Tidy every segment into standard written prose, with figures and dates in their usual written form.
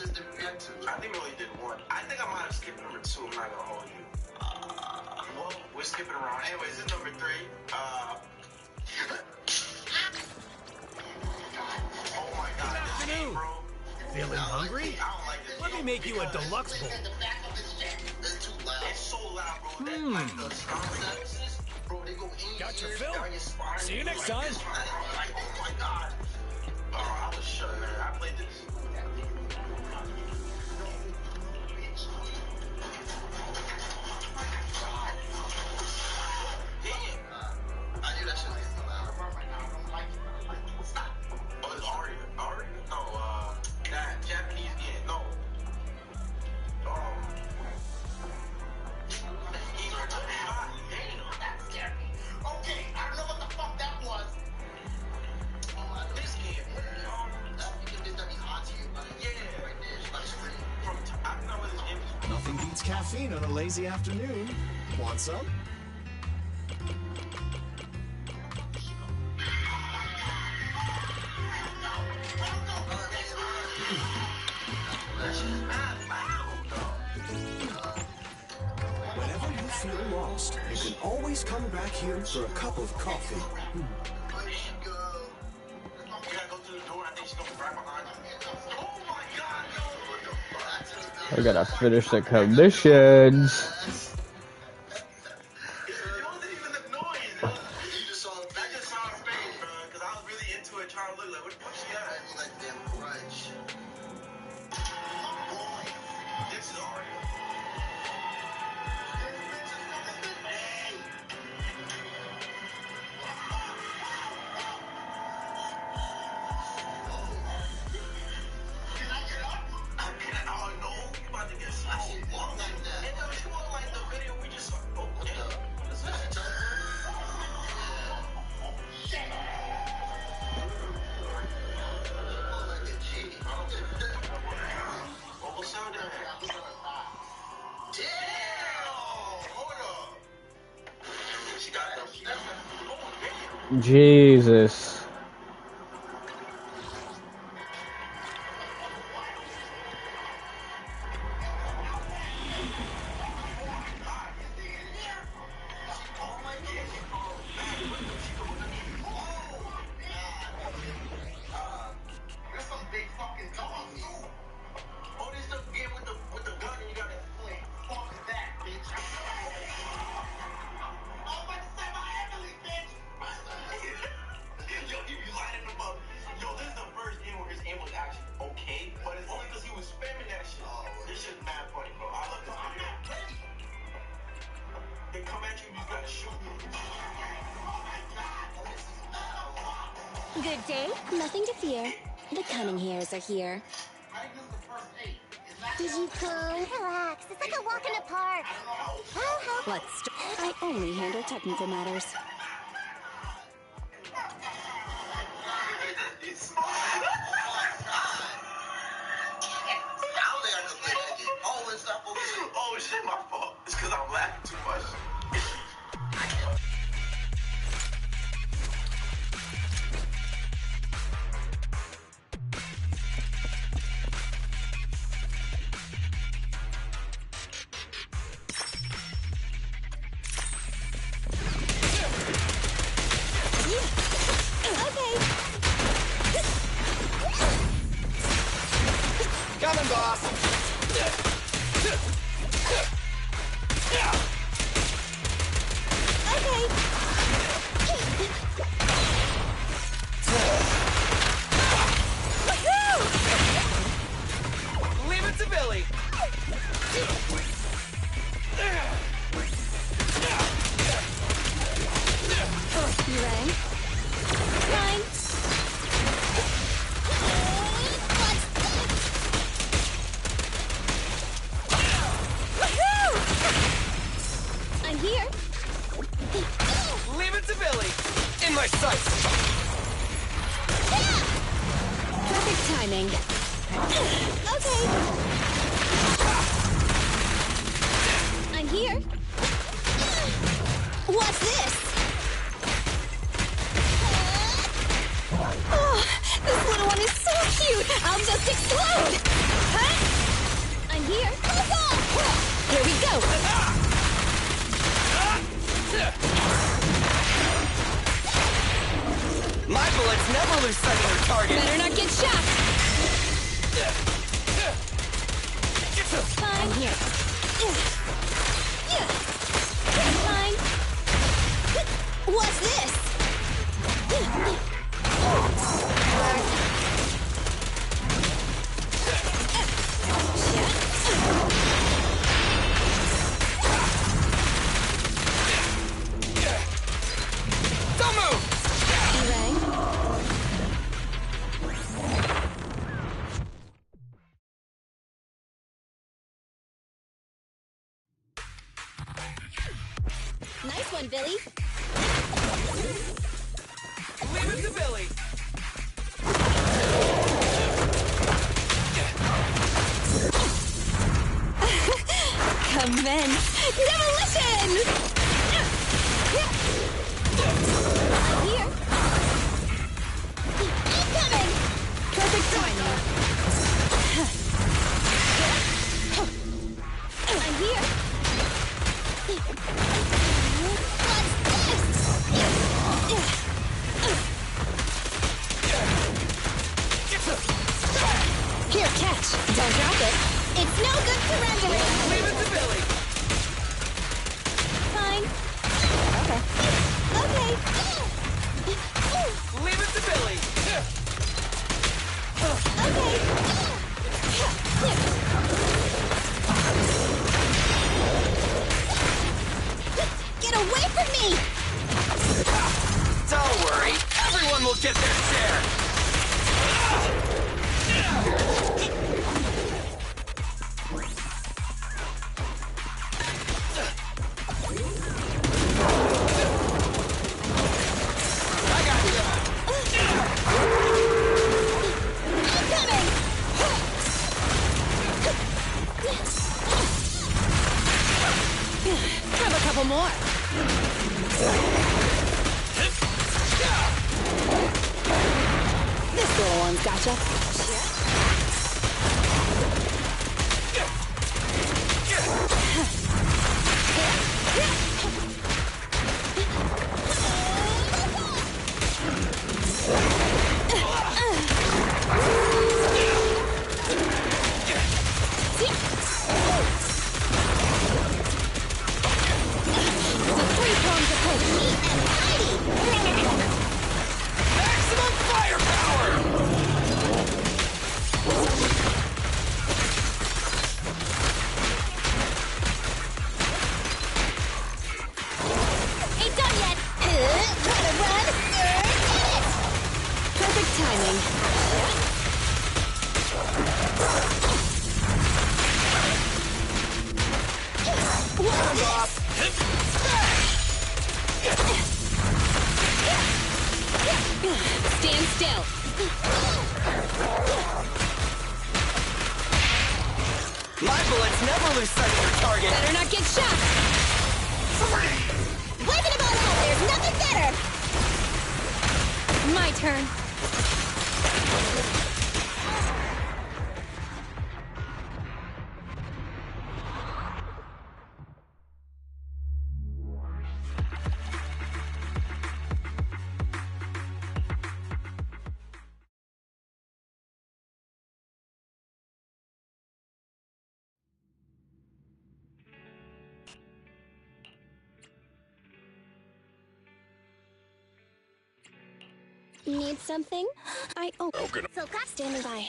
I think we only did one. I think I might have skipped number 2. I'm not gonna hold you. Well, we're skipping around. Anyways, this is number 3. Oh my God. Good afternoon. Bro. Feeling hungry? Let me make you a deluxe bowl. It's so loud, bro. Got your fill. See you next time. Oh my God. Oh, I was shutting there. I played this. Nothing beats caffeine on a lazy afternoon. Want some? Whenever you feel lost, you can always come back here for a cup of coffee. I gotta finish the commissions. Jesus. Good day. Nothing to fear. The cunning hairs are here. Did you come? Relax. It's like a walk in the park. Let's I only handle technical matters. Oh shit, my fault. It's because I'm laughing too much. Coming, boss. Leave it to Billy. You ready? Fine. I'm here. Leave it to Billy. In my sights. Perfect timing. Okay. I'm here. What's this? Oh, this little one is so cute. I'll just explode. Huh? My bullets never lose sight of their target. Better not get shot. Fine. Here. Fine. What's this? Don't move! Bang. Nice one, Billy. Leave it to Billy. Commence demolition! Here. Incoming! Perfect timing. I'm here. What's this? Here, catch. Don't drop it. It's no good surrendering. Leave it to Billy. Fine. Okay. Okay. Leave it to Billy. Okay. Get away from me! Don't worry. Everyone will get their share. I got you. Incoming! Grab a couple more. This little one's gotcha. Maximum firepower! Ain't done yet. Gotta run. Get it. Perfect timing. What's this? Stand still. My bullets never lose sight of their target. Better not get shot. Wiping them all out. There's nothing better. My turn. Need something? So class standing by.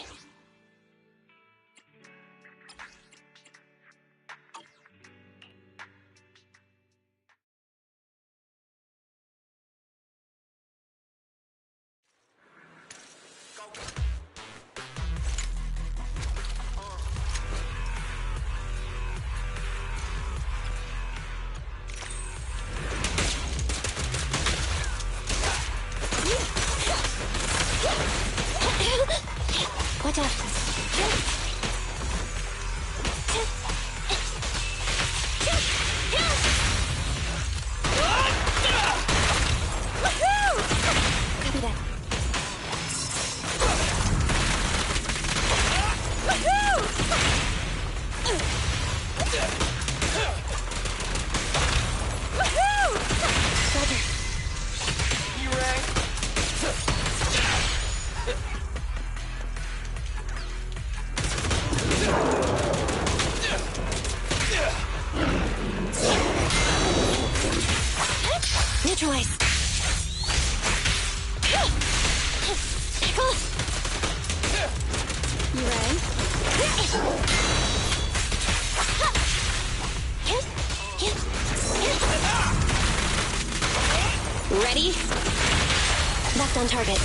Watch out. Copy that. Pickle. You ready? Ready? Left on target.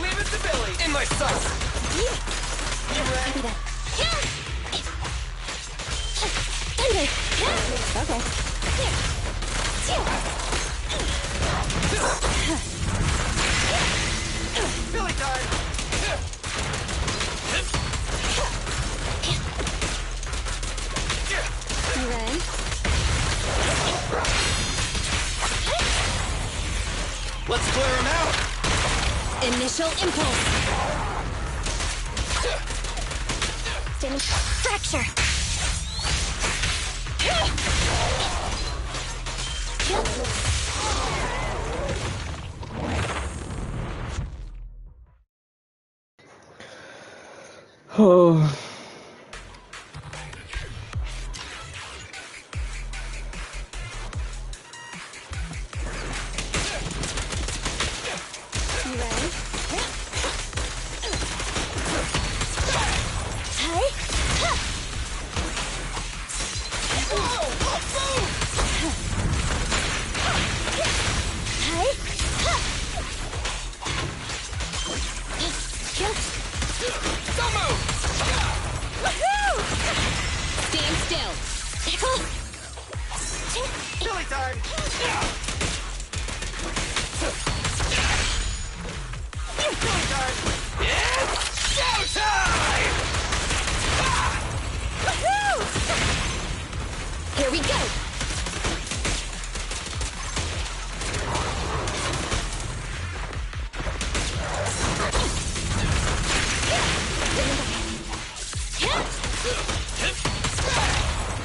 Leave it to Billy. In my sights. You ready? Copy that. Thunder. Okay. Billy time. You ready? Let's clear him out. Initial impulse. Standing. Fracture. Oh. You ready? Hey! Don't move. Woohoo! Stand still. Pickle. Billy time. Billy time. It's showtime. Woohoo! Here we go.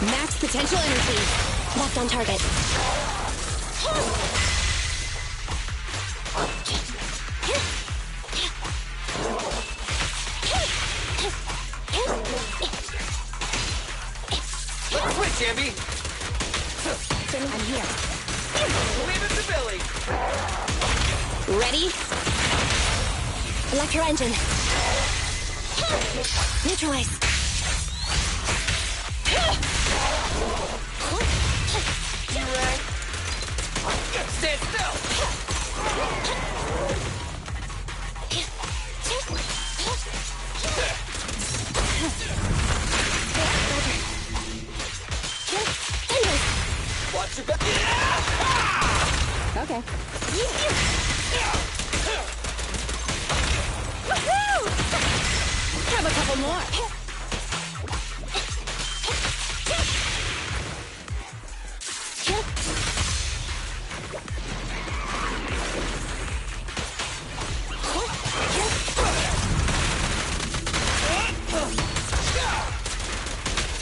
Max potential energy. Locked on target. Let's switch, Ambi. I'm here. Leave it to Billy. Ready? Electro engine. Neutralize. You ready? Stand still. Watch your back. Okay. Woohoo! Have a couple more.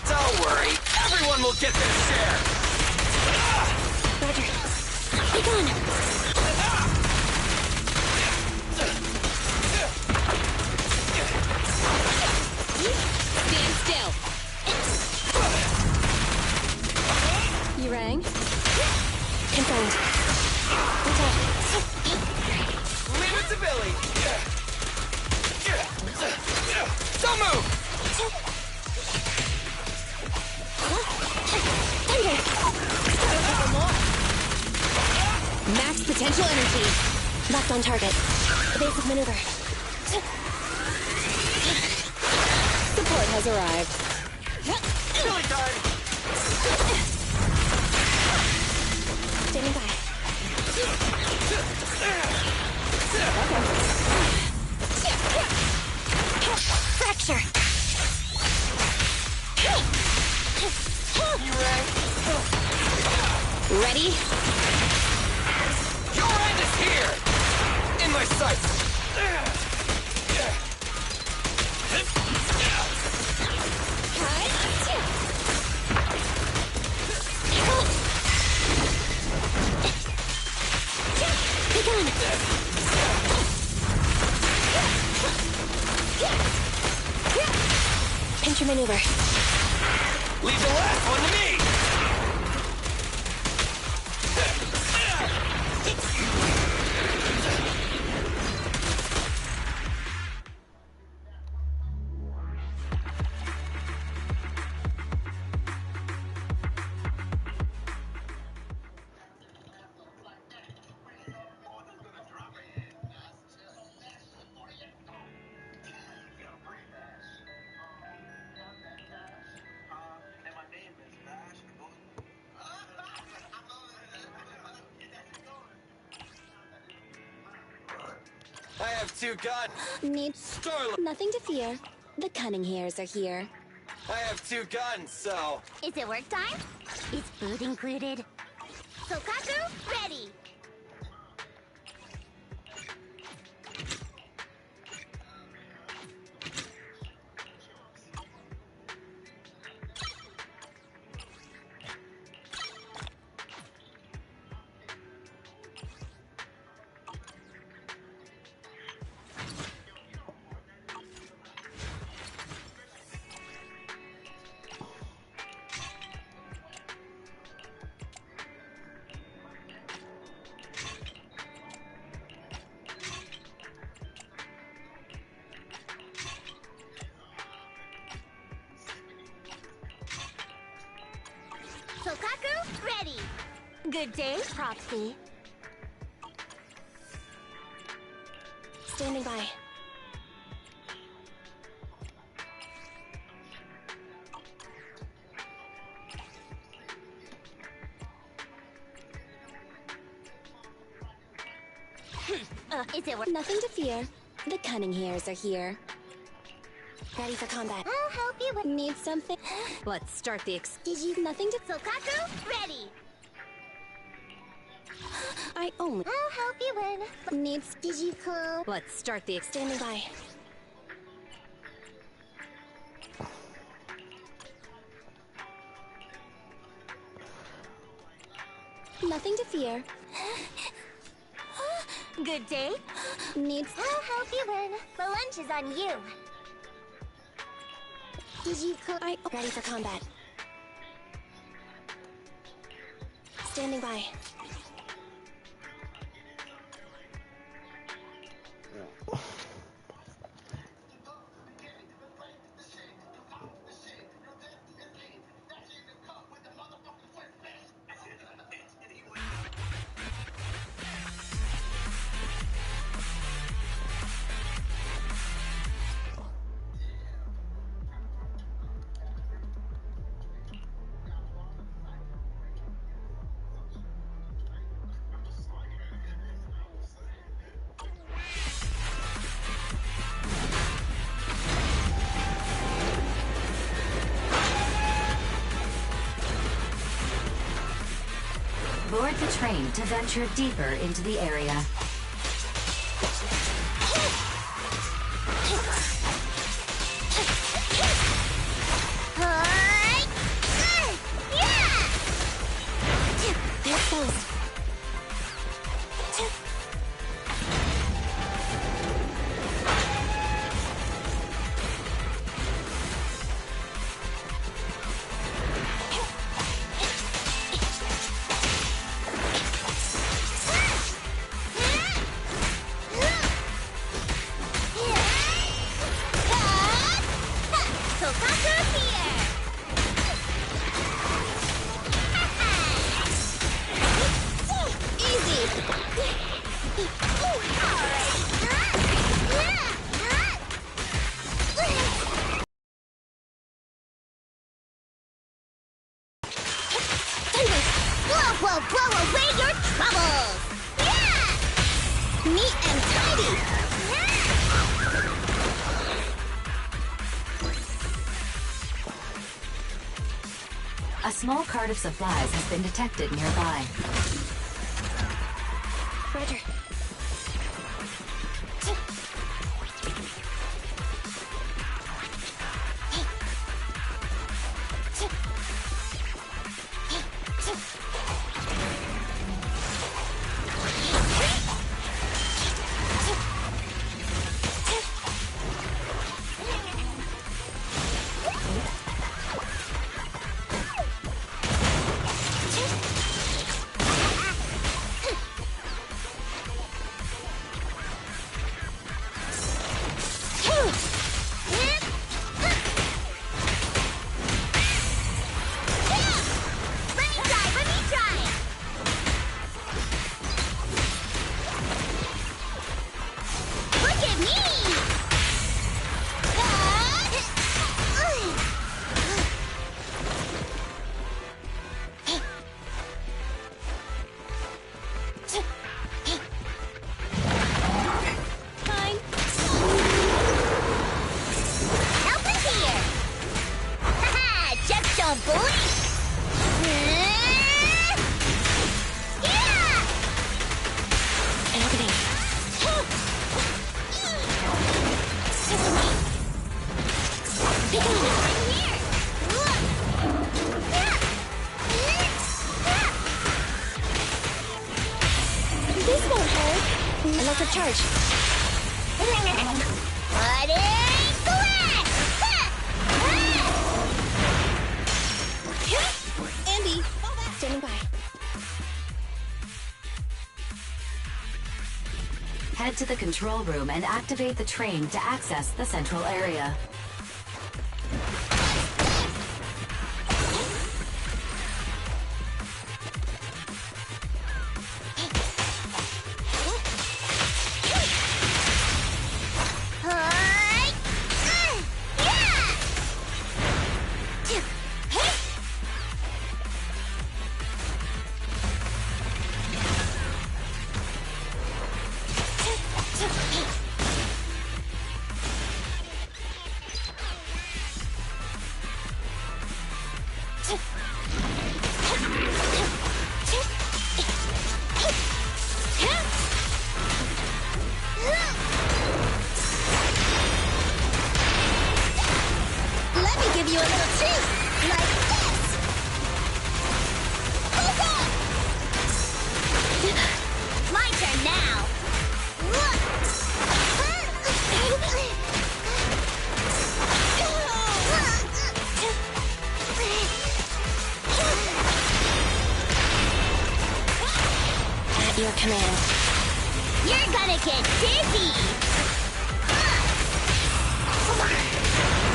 Don't worry, everyone will get their share. Roger. Be gone. Stand still. You rang? Confirmed. Leave it to Billy. Don't move. Thunder. Max potential energy. Locked on target. Evasive maneuver. Support has arrived. Billy time. Standing by. Fracture. You ready? Ready? Your end is here. In my sights. Be gone. Pincher maneuver. Leave the last one to me. I have 2 guns. Starlight. Nothing to fear. The cunning hairs are here. I have 2 guns, so... Is it work time? Is food included? Sokaku, ready! Sokaku, ready! Good day, Proxy. Standing by. Is it work? Nothing to fear. The cunning hairs are here. Ready for combat. I'll help you with... Need something? Let's start the Did you... Nothing to... Sokaku, ready! I only... I'll help you win. Needs... Did you call? Let's start the... Standing by. Nothing to fear. Good day. Needs... I'll help you win. The lunch is on you. Did you cook? Ready for combat. Standing by. Board the train to venture deeper into the area. They're close. Blow away your troubles! Yeah! Neat and tidy! A small cart of supplies has been detected nearby. Roger. This won't hurt. Electric charge. Andy, standing by. Head to the control room and activate the train to access the central area. Let me give you a little treat, like this. My turn now. At your command. You're gonna get dizzy.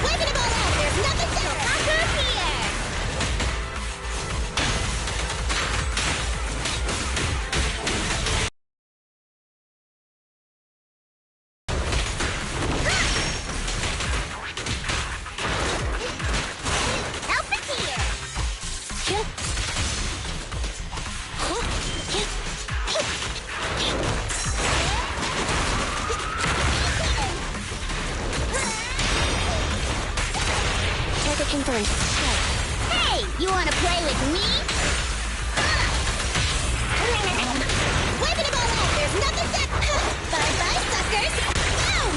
Waving it all out, there's nothing to conquer here. Help is here. Target confirmed. Hey, you wanna play with me? Waving it all out, there's nothing to... Bye-bye, suckers! Boom!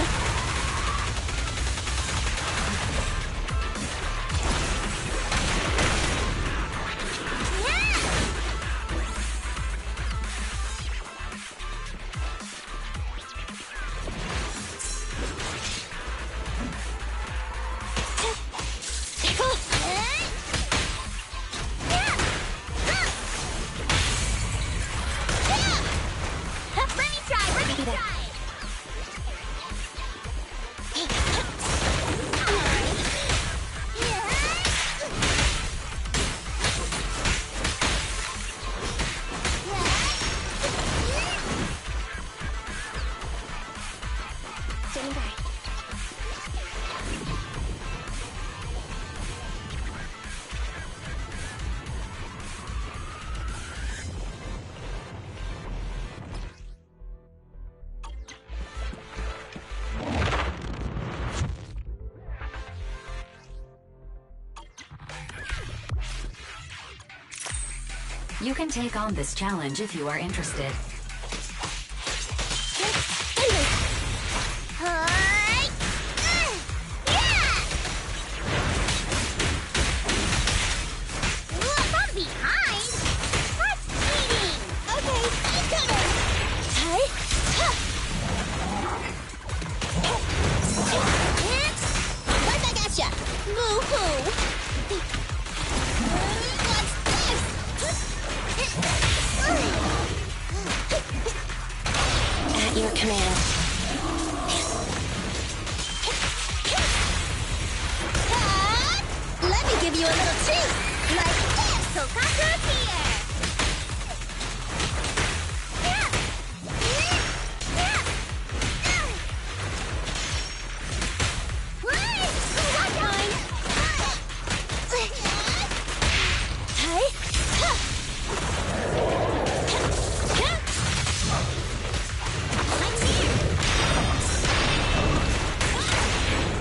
Let me try. Standing by. You can take on this challenge if you are interested. From behind? What's cheating? Okay, incoming! Right back at ya! Woo-hoo! What's this? At your command. Let me give you a little treat, like this. Sokaku's here.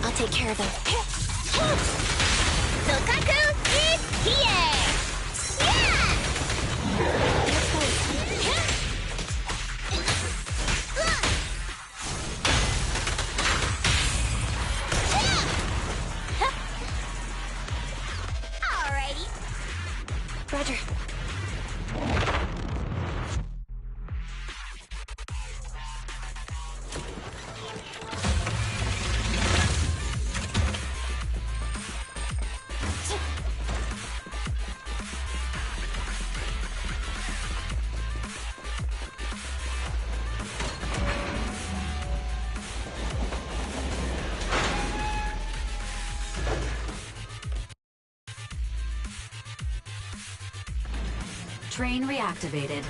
I'll take care of them. Sokaku is here! Yeah! Alrighty. Roger. Train reactivated.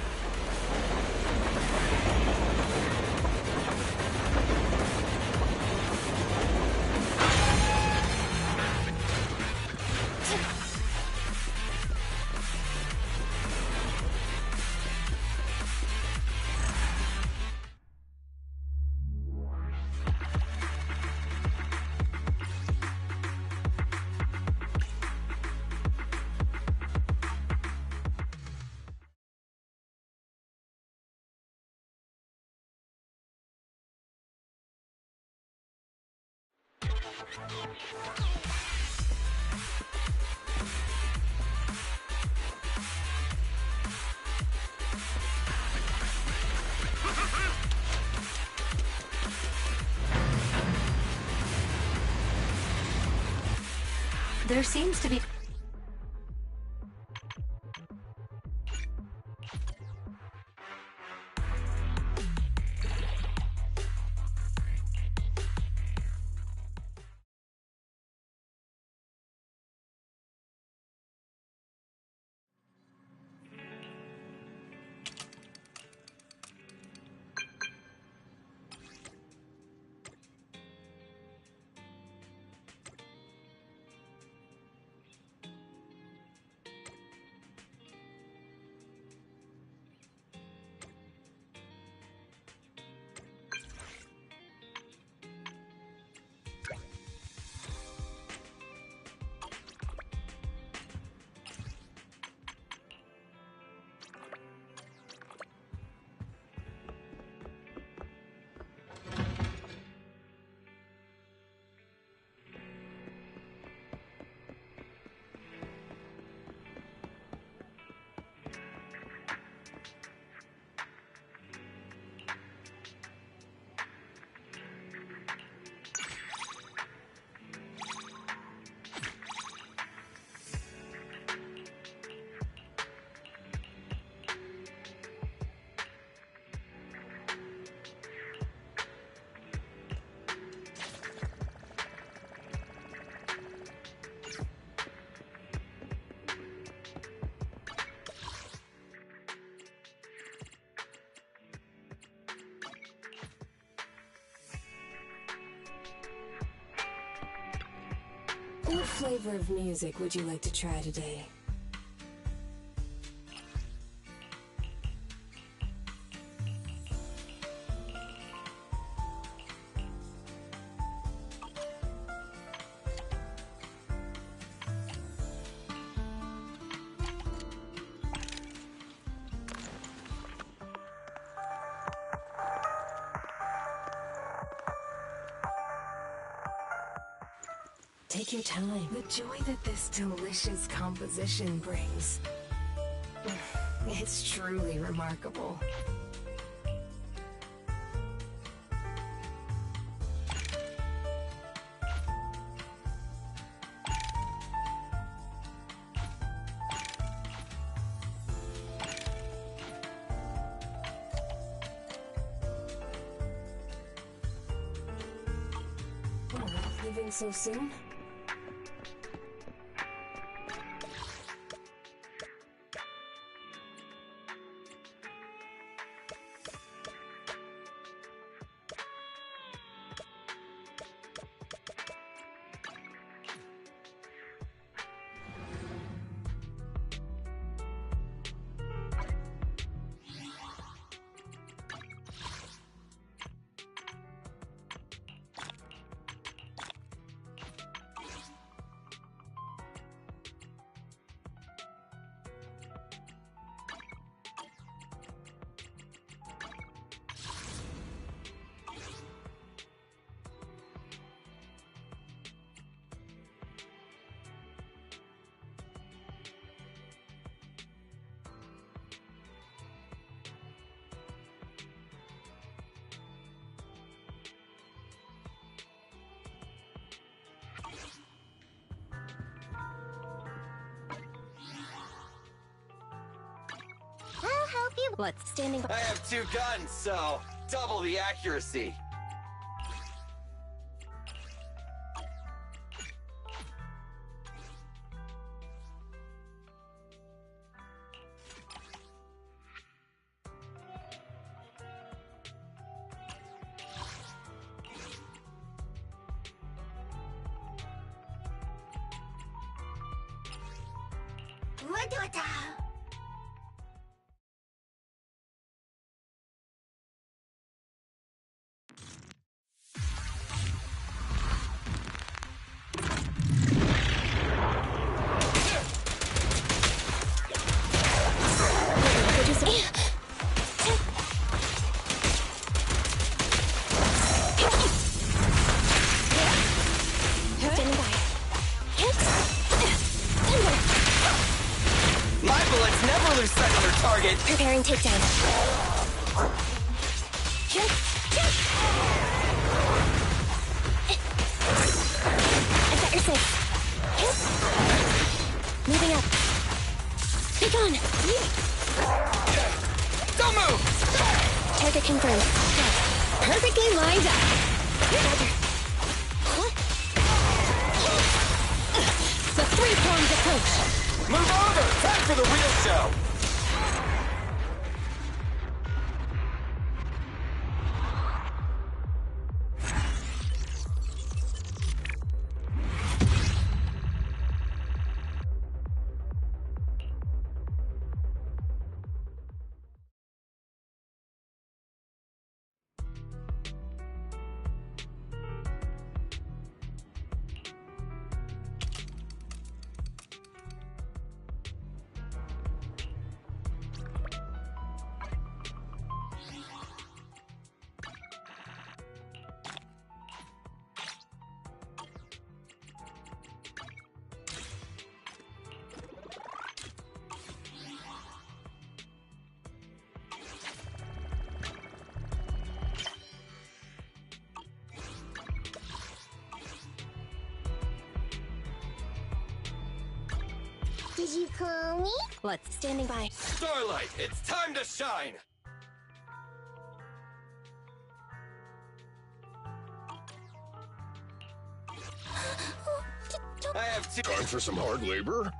There seems to be... What flavor of music would you like to try today? Take your time. The joy that this delicious composition brings. It's truly remarkable. Oh, leaving so soon? I'll help you. What's standing by? I have two guns, so double the accuracy. My bullets never lose sight of their target. Preparing takedown. I've got your six. Moving up. Be gone. Don't move! Target confirmed. Perfectly lined up. Roger. The three-pronged approach. Move over! Time for the real show! Did you call me? Let's standing by. Starlight, it's time to shine! I have two. Time for some hard labor?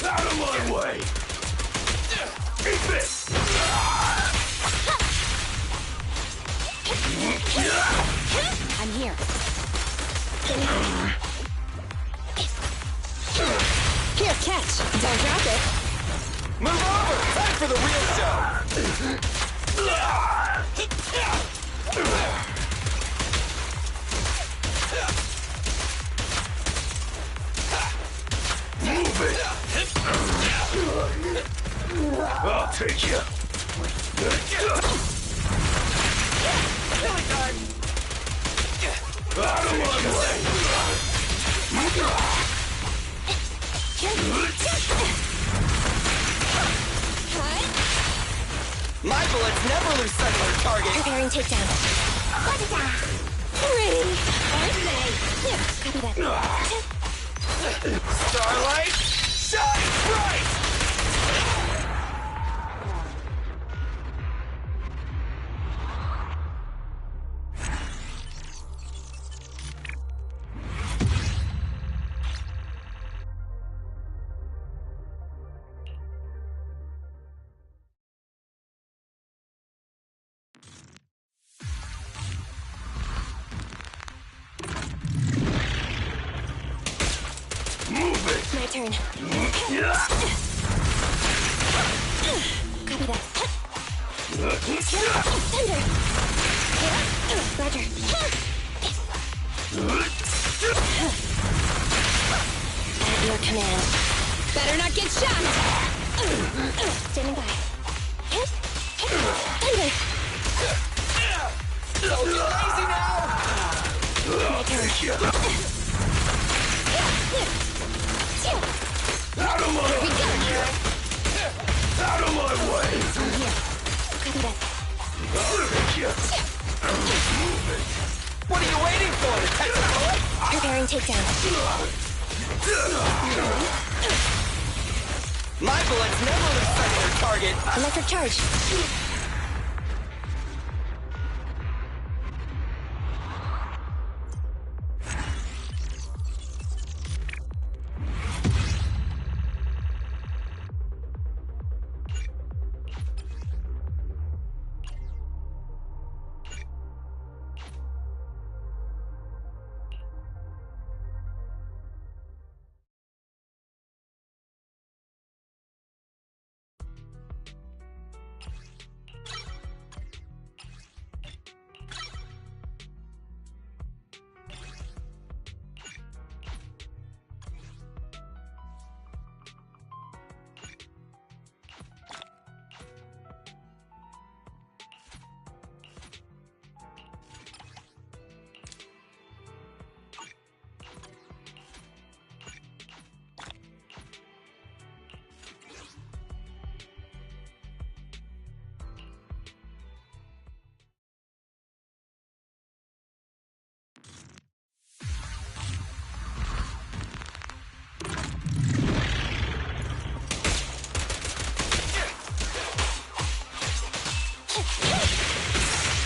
Out of my way! Eat this! I'm here. Here, catch. Don't drop it. Move over! Time for the real show! Move it! I'll take you! Silly time! Out of my way! My bullets never lose sight of their target. Preparing takedown. Ready. Here, copy that. Starlight, shine bright! Move it! My turn. Copy that. Thunder. Roger. At your command. Better not get shot. Standing by. Thunder. Don't get lazy now! I'll take you! Out of my We go. Out of my way! I'm here. Copy that. I'll take you! Move it! What are you waiting for? Detective Bullet? Preparing takedown. My bullets never lose sight of their target. Electric charge.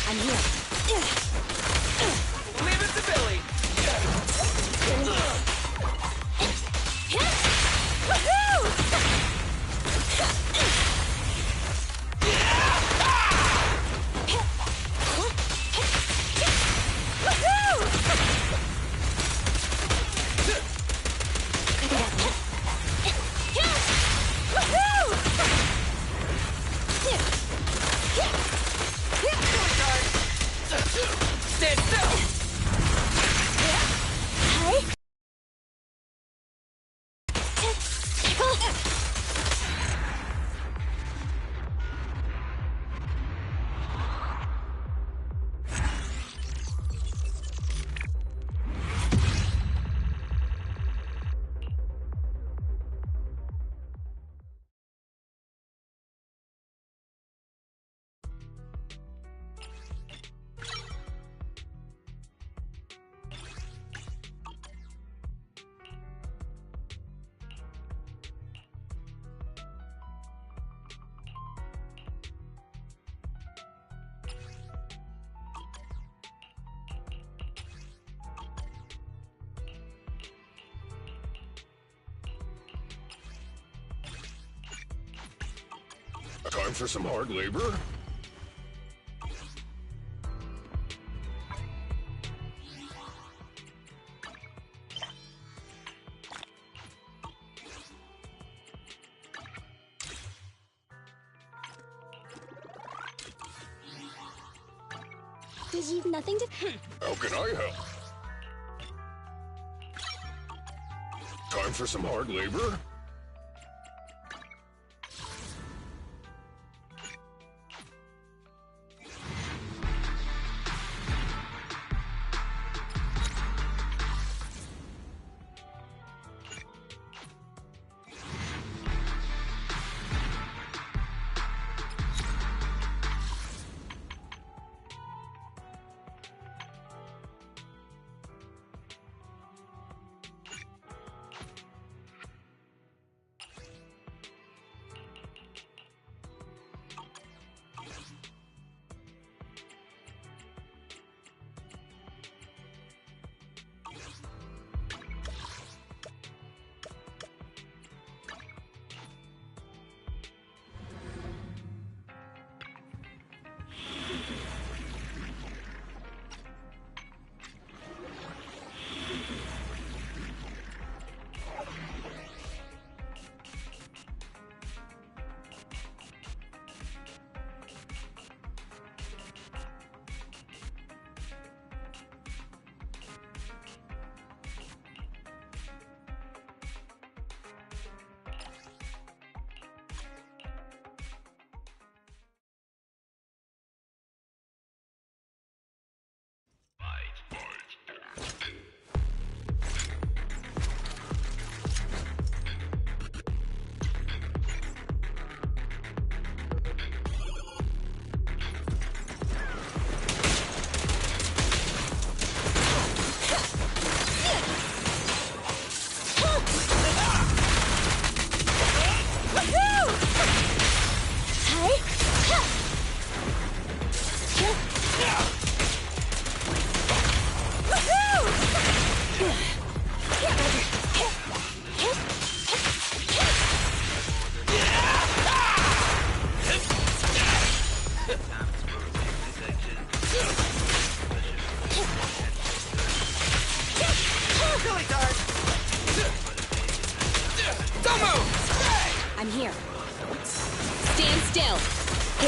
I'm here. Leave it to Billy. Stand still. Time for some hard labor? Did you nothing to? How can I help? Time for some hard labor?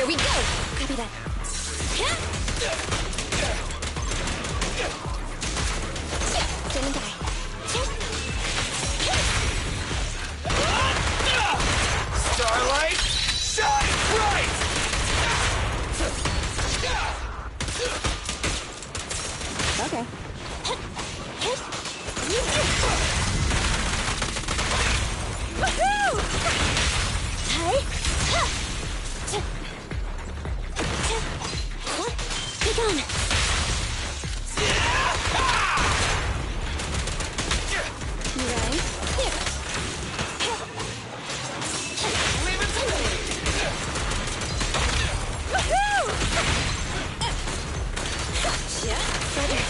Here we go! Copy that. Stand and die. Starlight, shine bright! Okay. Woohoo! Hi. Be gone. Right here. Leave it to me! Woohoo! Gotcha. Better.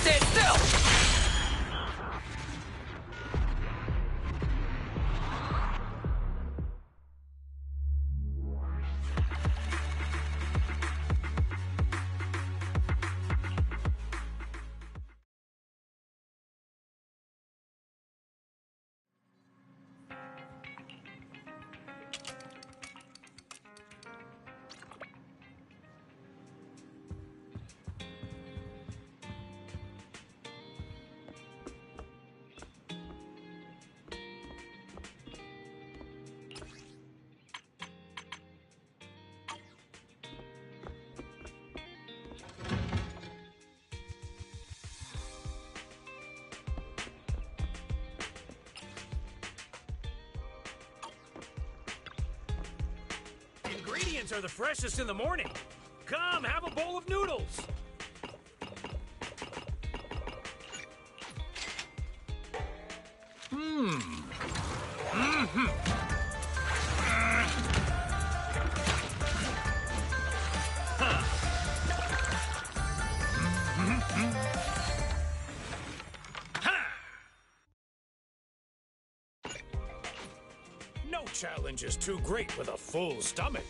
Stand still! Ingredients are the freshest in the morning. Come, have a bowl of noodles. No challenge is too great with a full stomach.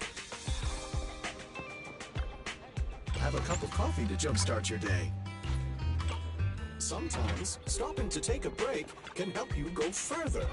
Have a cup of coffee to jumpstart your day. Sometimes, stopping to take a break can help you go further.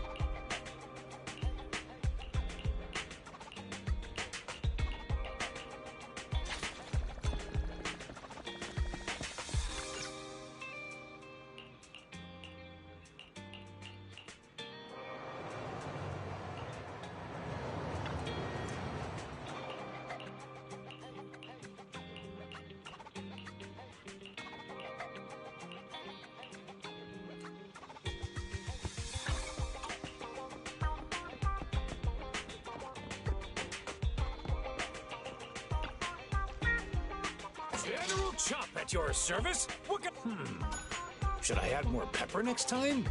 General Chop at your service. What should I add more pepper next time?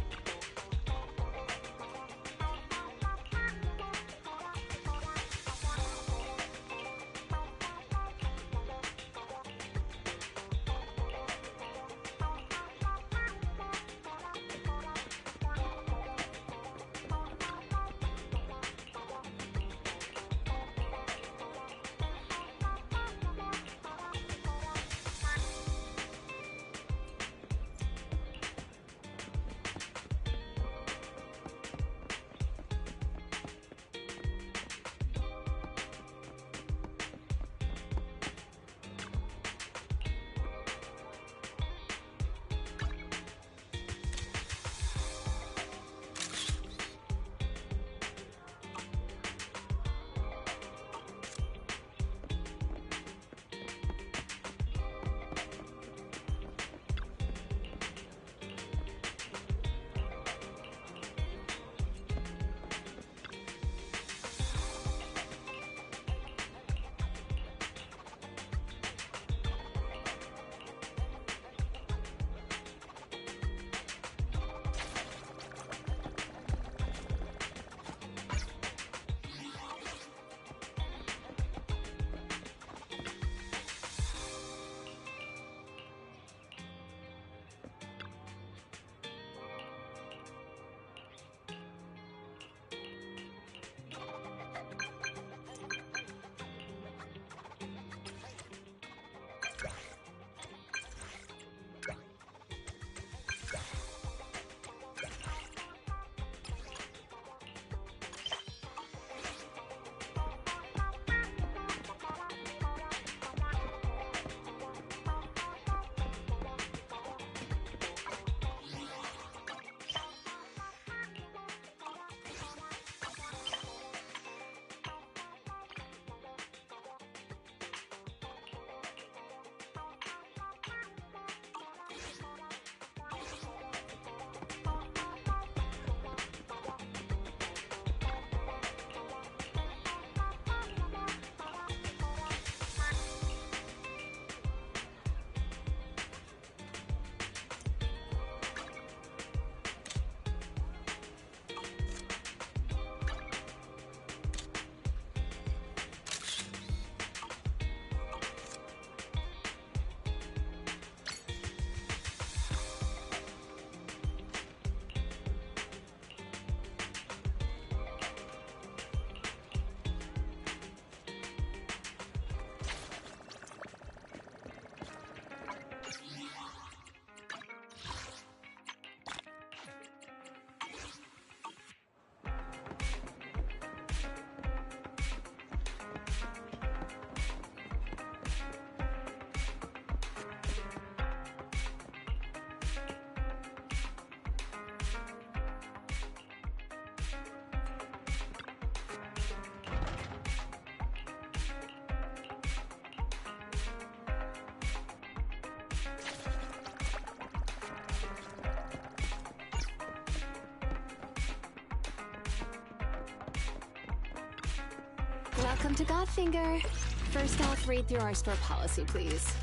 Welcome to Godfinger. First off, read through our store policy, please.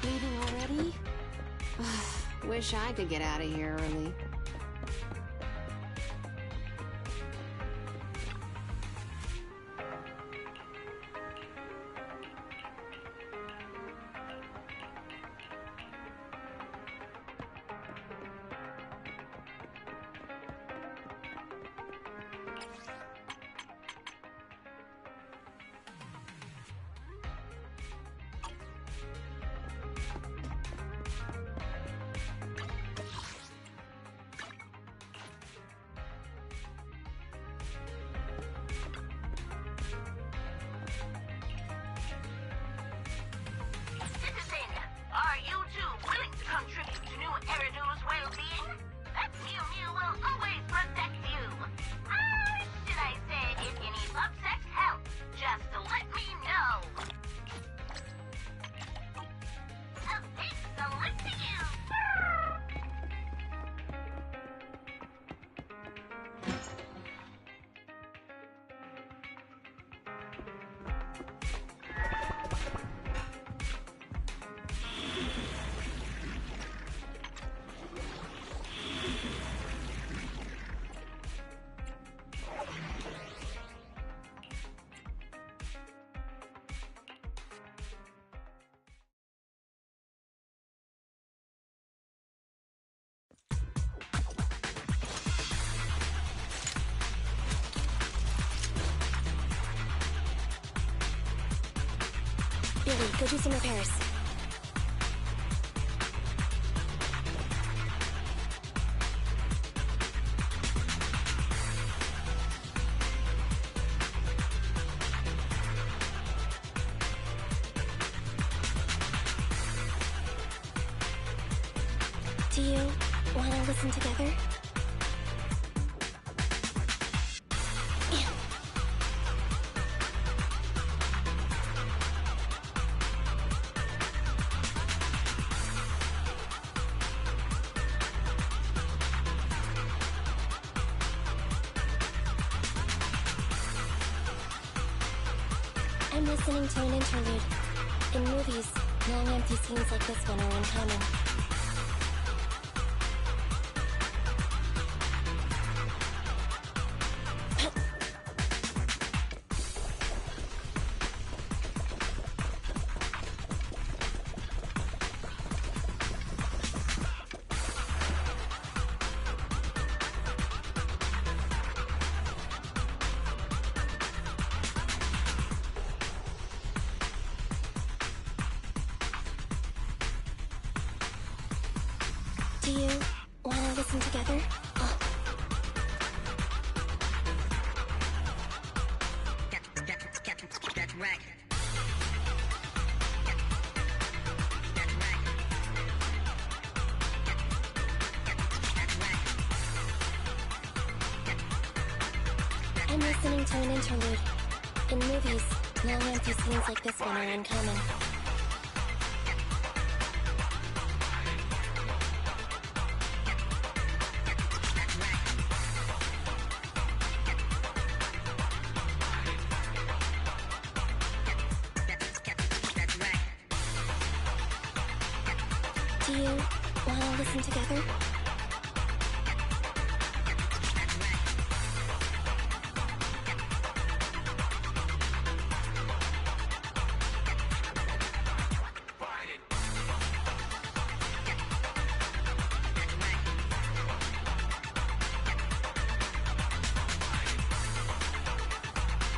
Leaving already? Wish I could get out of here early. Billy, go do some repairs. Do you want to listen together? I'm listening to an interlude. In movies, long empty scenes like this one are uncommon. Do you want to listen together? Oh. That's right. I'm listening to an interlude. In movies, long empty scenes like this one are uncommon. Do you want to listen together?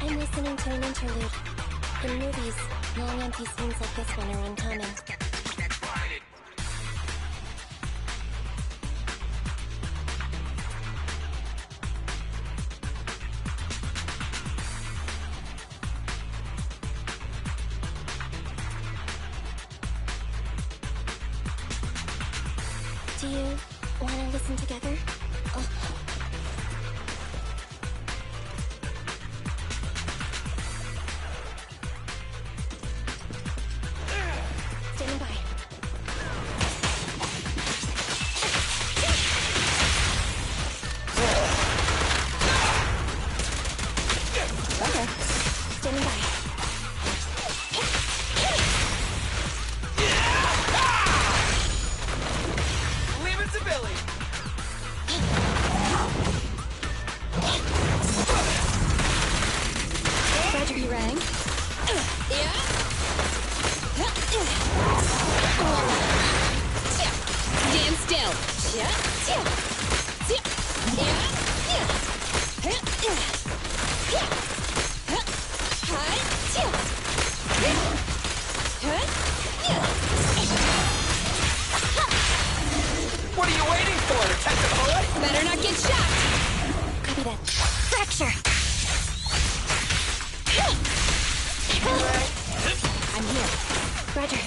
I'm listening to an interlude. In movies, long empty scenes like this one are uncommon. Do you Wanna listen together? Oh. Standing by. Okay. Standing by. Leave it to Billy. Roger, you rang. Yeah. Stand still. What are you waiting for, Detective Poet? Better not get shot. Copy that. Fracture. I'm here. Roger.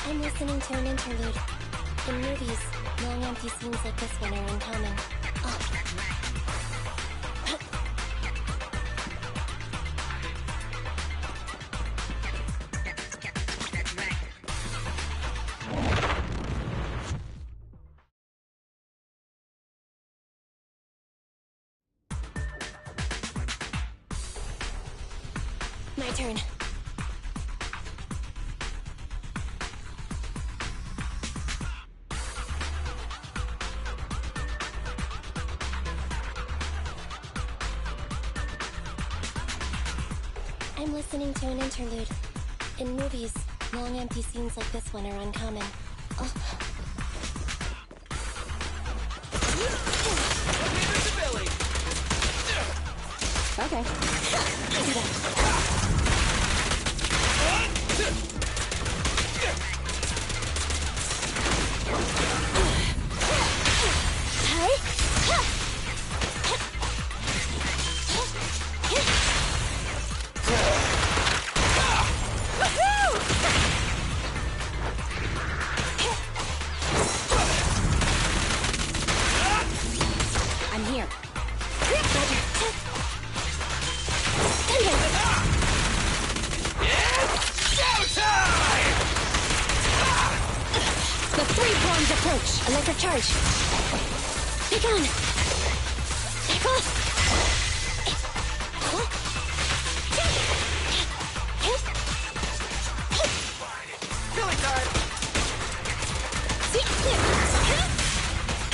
I'm listening to an interlude. In movies, long empty scenes like this one are uncommon. Oh. My turn. I'm listening to an interlude. In movies, long empty scenes like this one are uncommon. Oh. Leave it to Billy. Okay. Do that. I'm here. Roger. Showtime! The three-pronged approach. Electric charge. Pick on. Pick off. Billy time!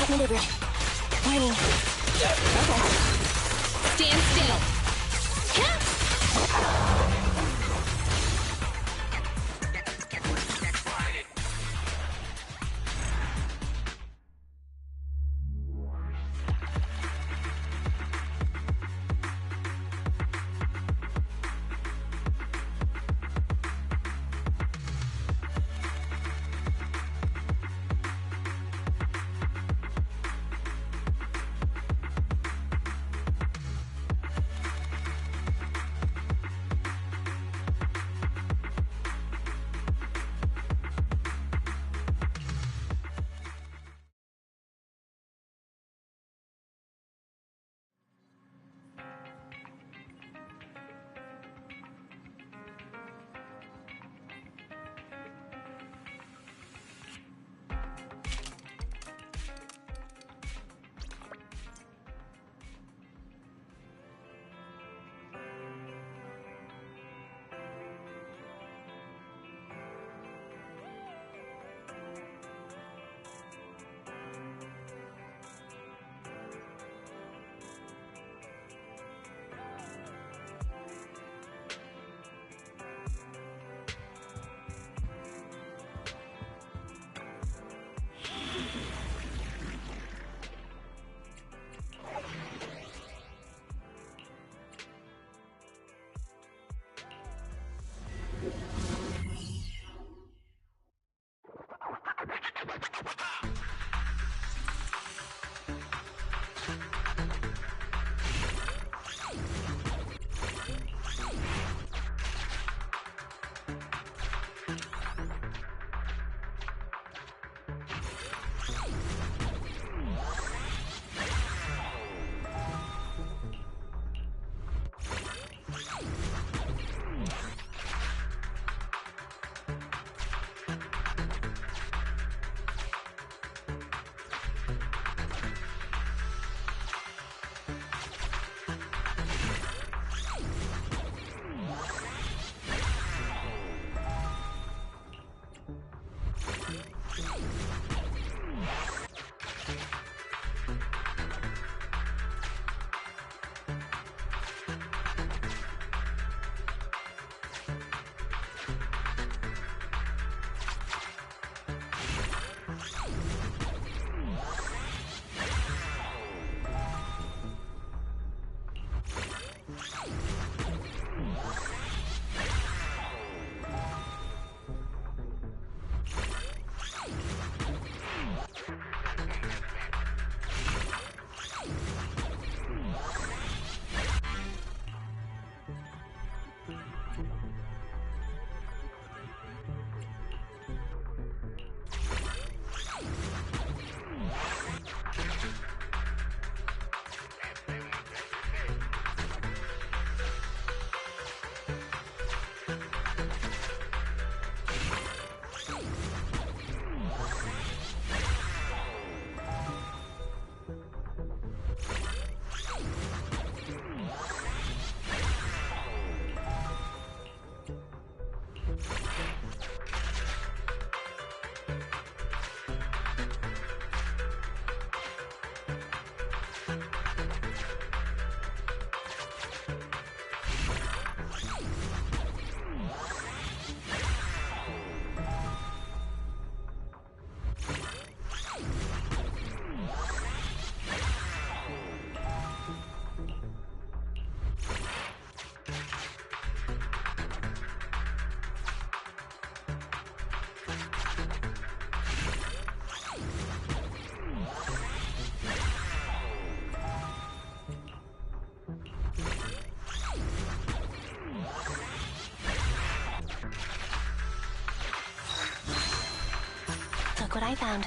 Outmaneuvered. Warning. Okay. Stand still. Look what I found.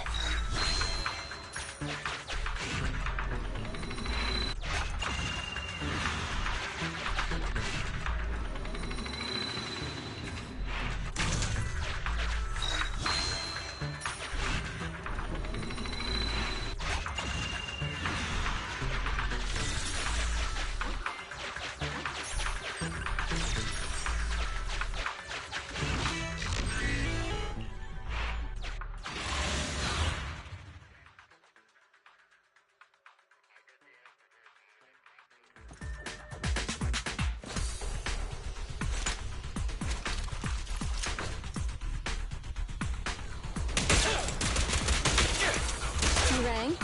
You rang?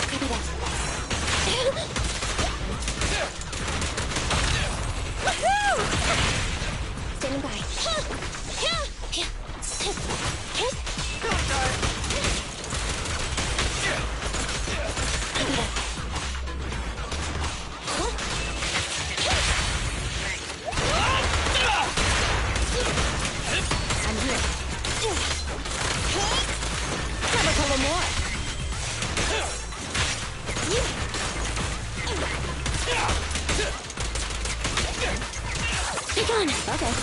Copy that. Standing by. I'm here. Grab a couple more. Be gone. Okay.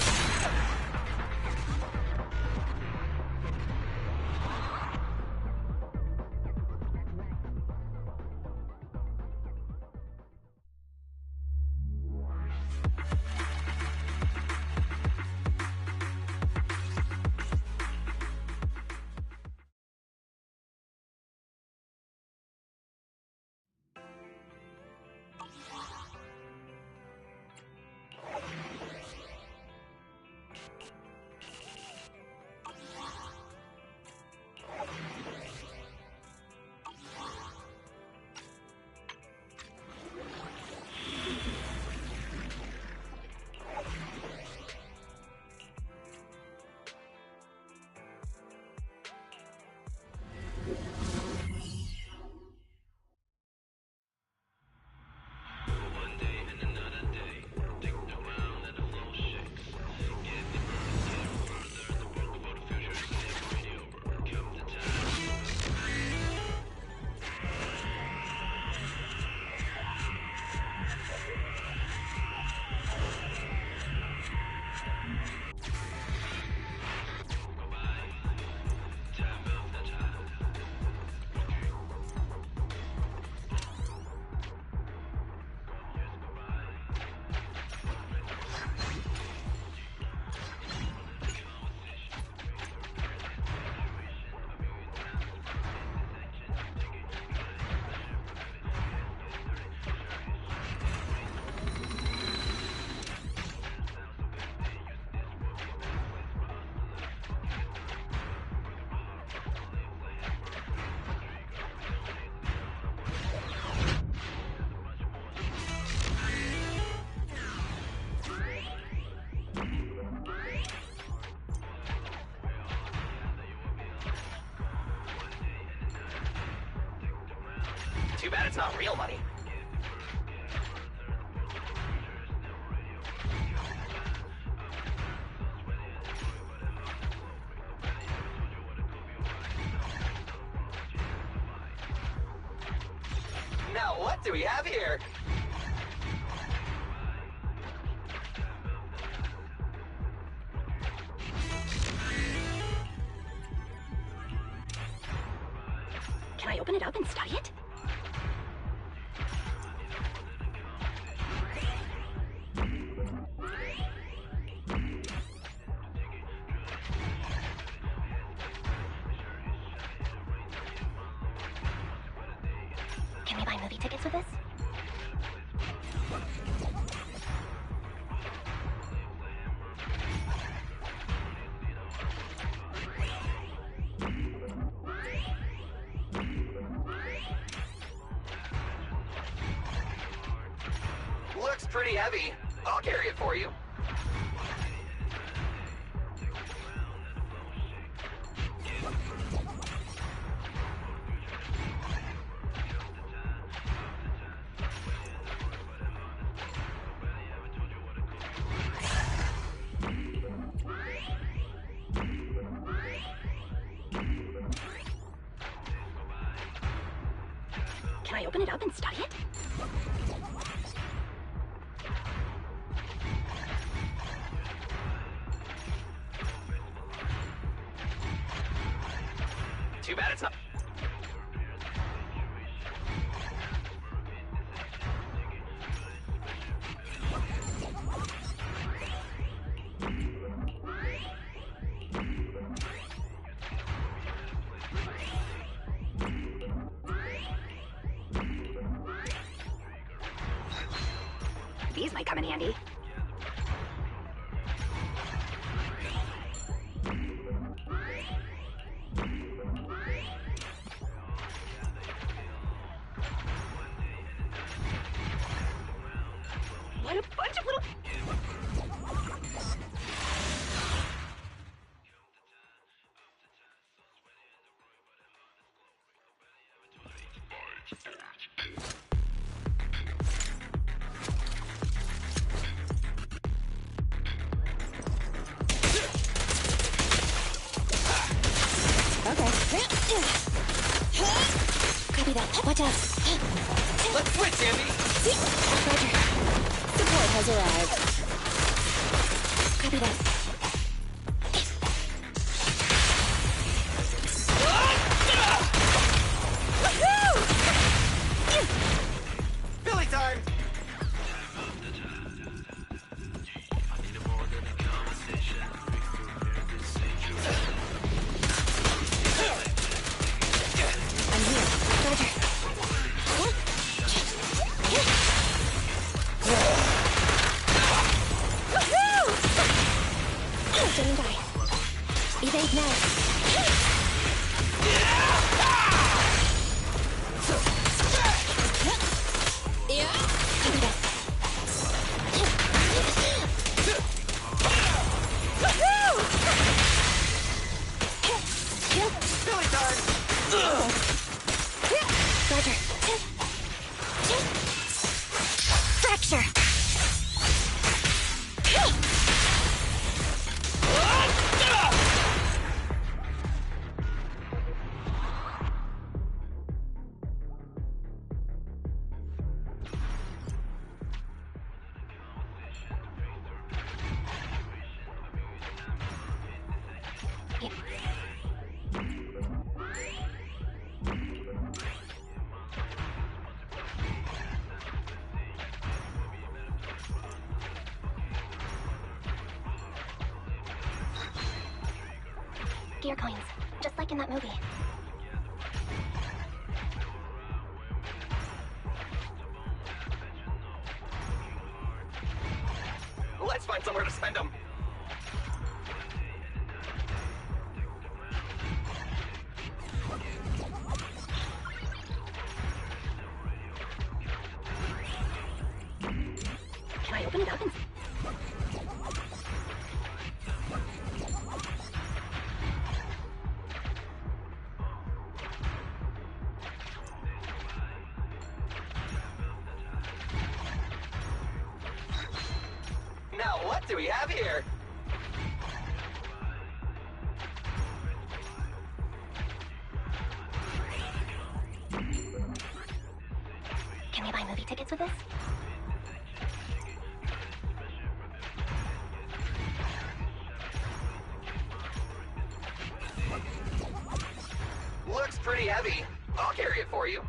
Too bad it's not real money. Now what do we have here? Can I open it up and study it? Can we buy movie tickets with this? Looks pretty heavy. I'll carry it for you. Can I open it up and study it? Too bad it's not. These might come in handy. What a bunch of little... Copy that. Watch out. Let's switch, Andy! Roger. Support has arrived. Copy that. Billy time! I'm here. Roger. Didn't die. Evade now. Yeah. Copy that. Billy time! Roger. Fracture. Gear coins, just like in that movie. Let's find somewhere to spend them. Can I open it up and... Now, what do we have here? Can we buy movie tickets with this? Looks pretty heavy. I'll carry it for you.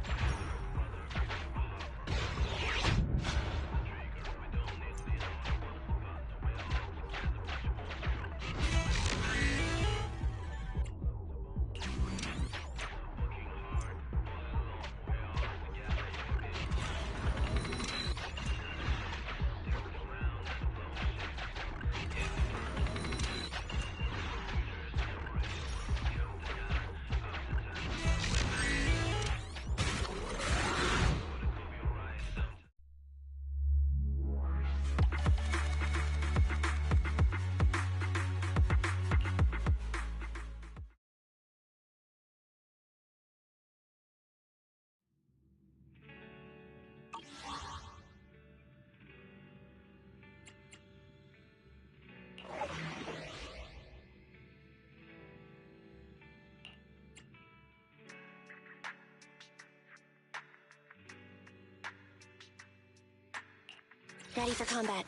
Ready for combat.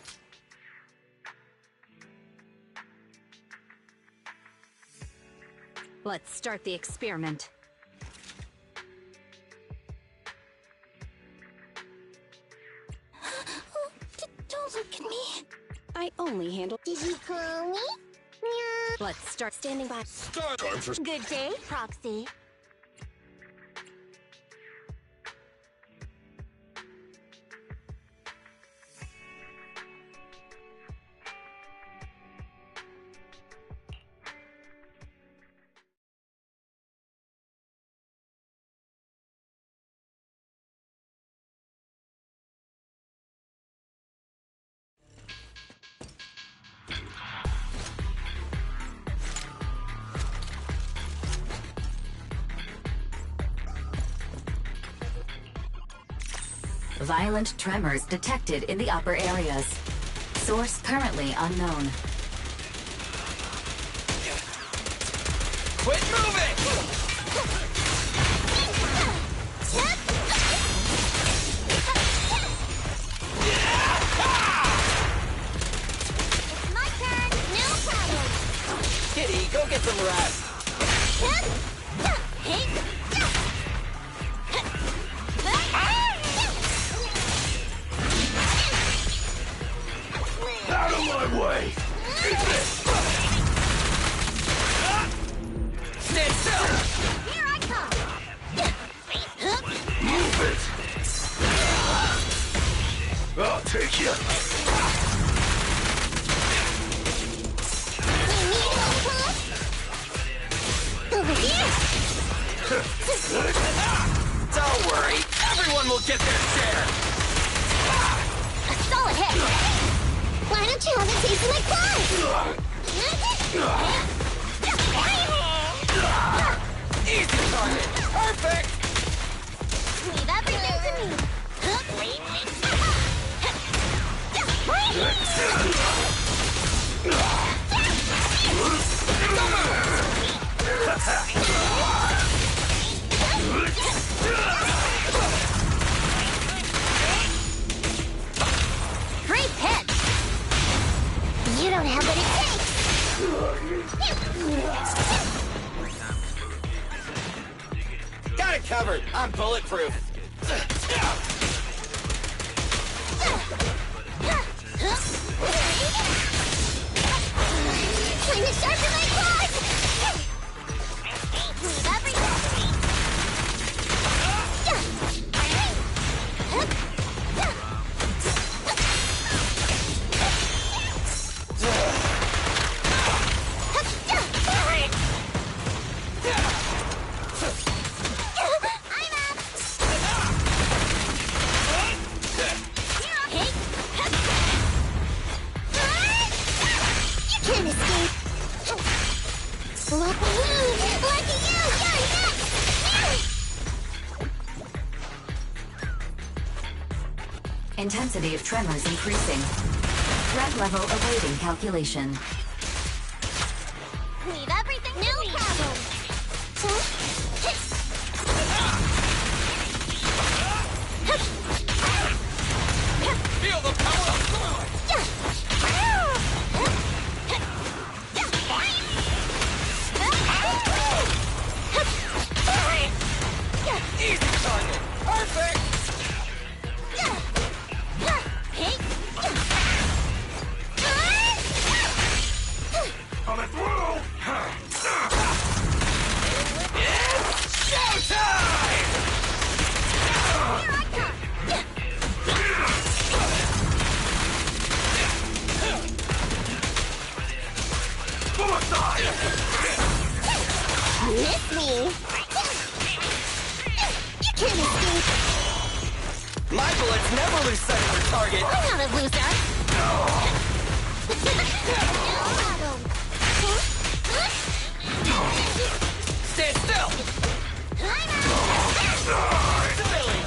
Let's start the experiment. Don't look at me. I only handle. Did you call me? Let's start Standing by. Start time for Good day, Proxy. Violent tremors detected in the upper areas. Source currently unknown. Quit moving! It's my turn. No problem. Kitty, go get some rest. out of my way! Stand still! Here I come. Move it! I'll take you. You need help, huh? Over here. Don't worry, everyone will get their share. A solid hit. Why don't you have a taste of my blood? Easy target! Perfect! Leave everything to me. Great hit. You don't have what it takes. Got it covered! I'm bulletproof! Time to sharpen my claws! Leave everything to me. Can't escape. Lucky you! Lucky you! You're next! Intensity of tremors increasing. Threat level awaiting calculation. Leave everything no problem. Feel the power of fluid! Easy target! Perfect! Coming through! It's showtime! Suicide! Miss me. You can't escape. My bullets never lose sight of their target! I'm not a loser. No problem. Stand still! I'm out. Silly!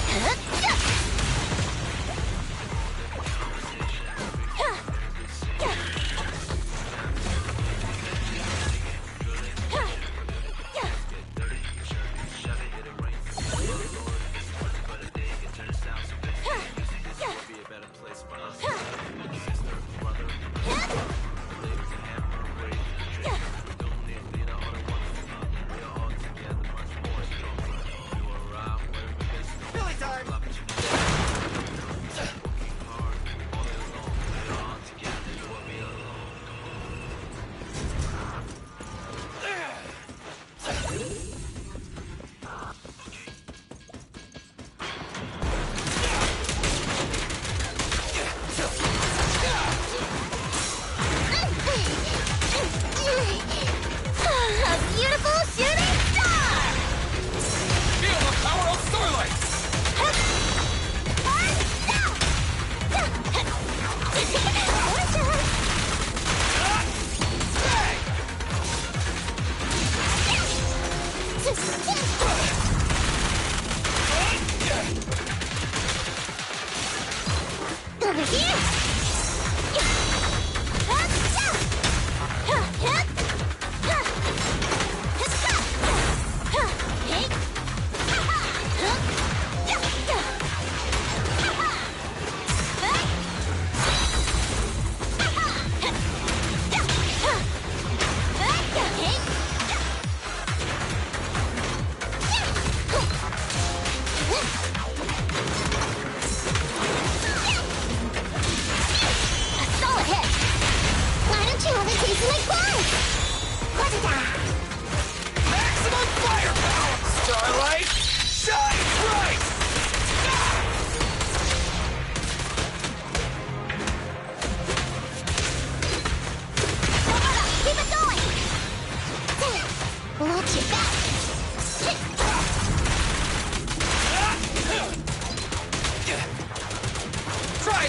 Wanna help you?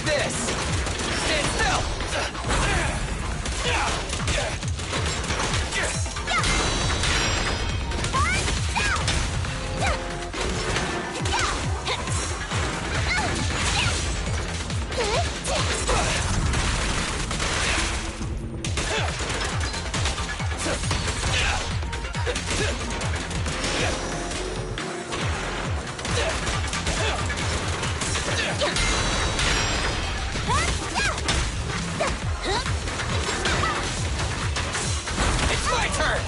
this! Stand still! It's my turn!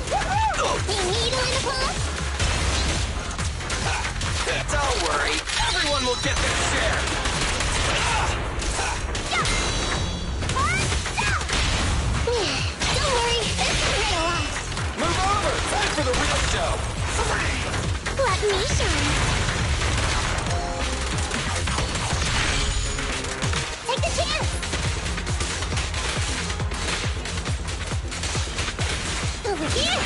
Don't worry, everyone will get their share! Don't worry, this can hurt a lot. Move over! Time for the real show! Let me shine. Take the chance. Over here.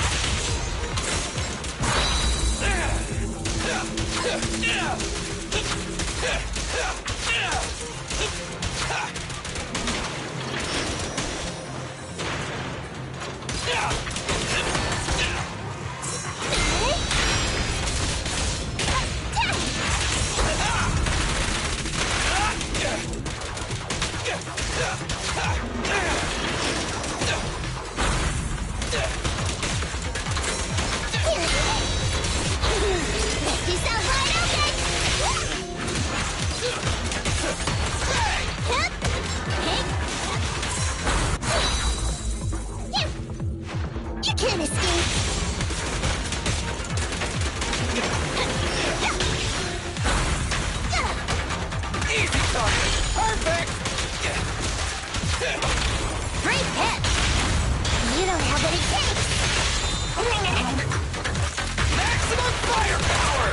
Let's do some wide open. Hup. Hey. You can't escape. Easy target! Perfect! Great hit. You don't have what it takes. Maximum firepower!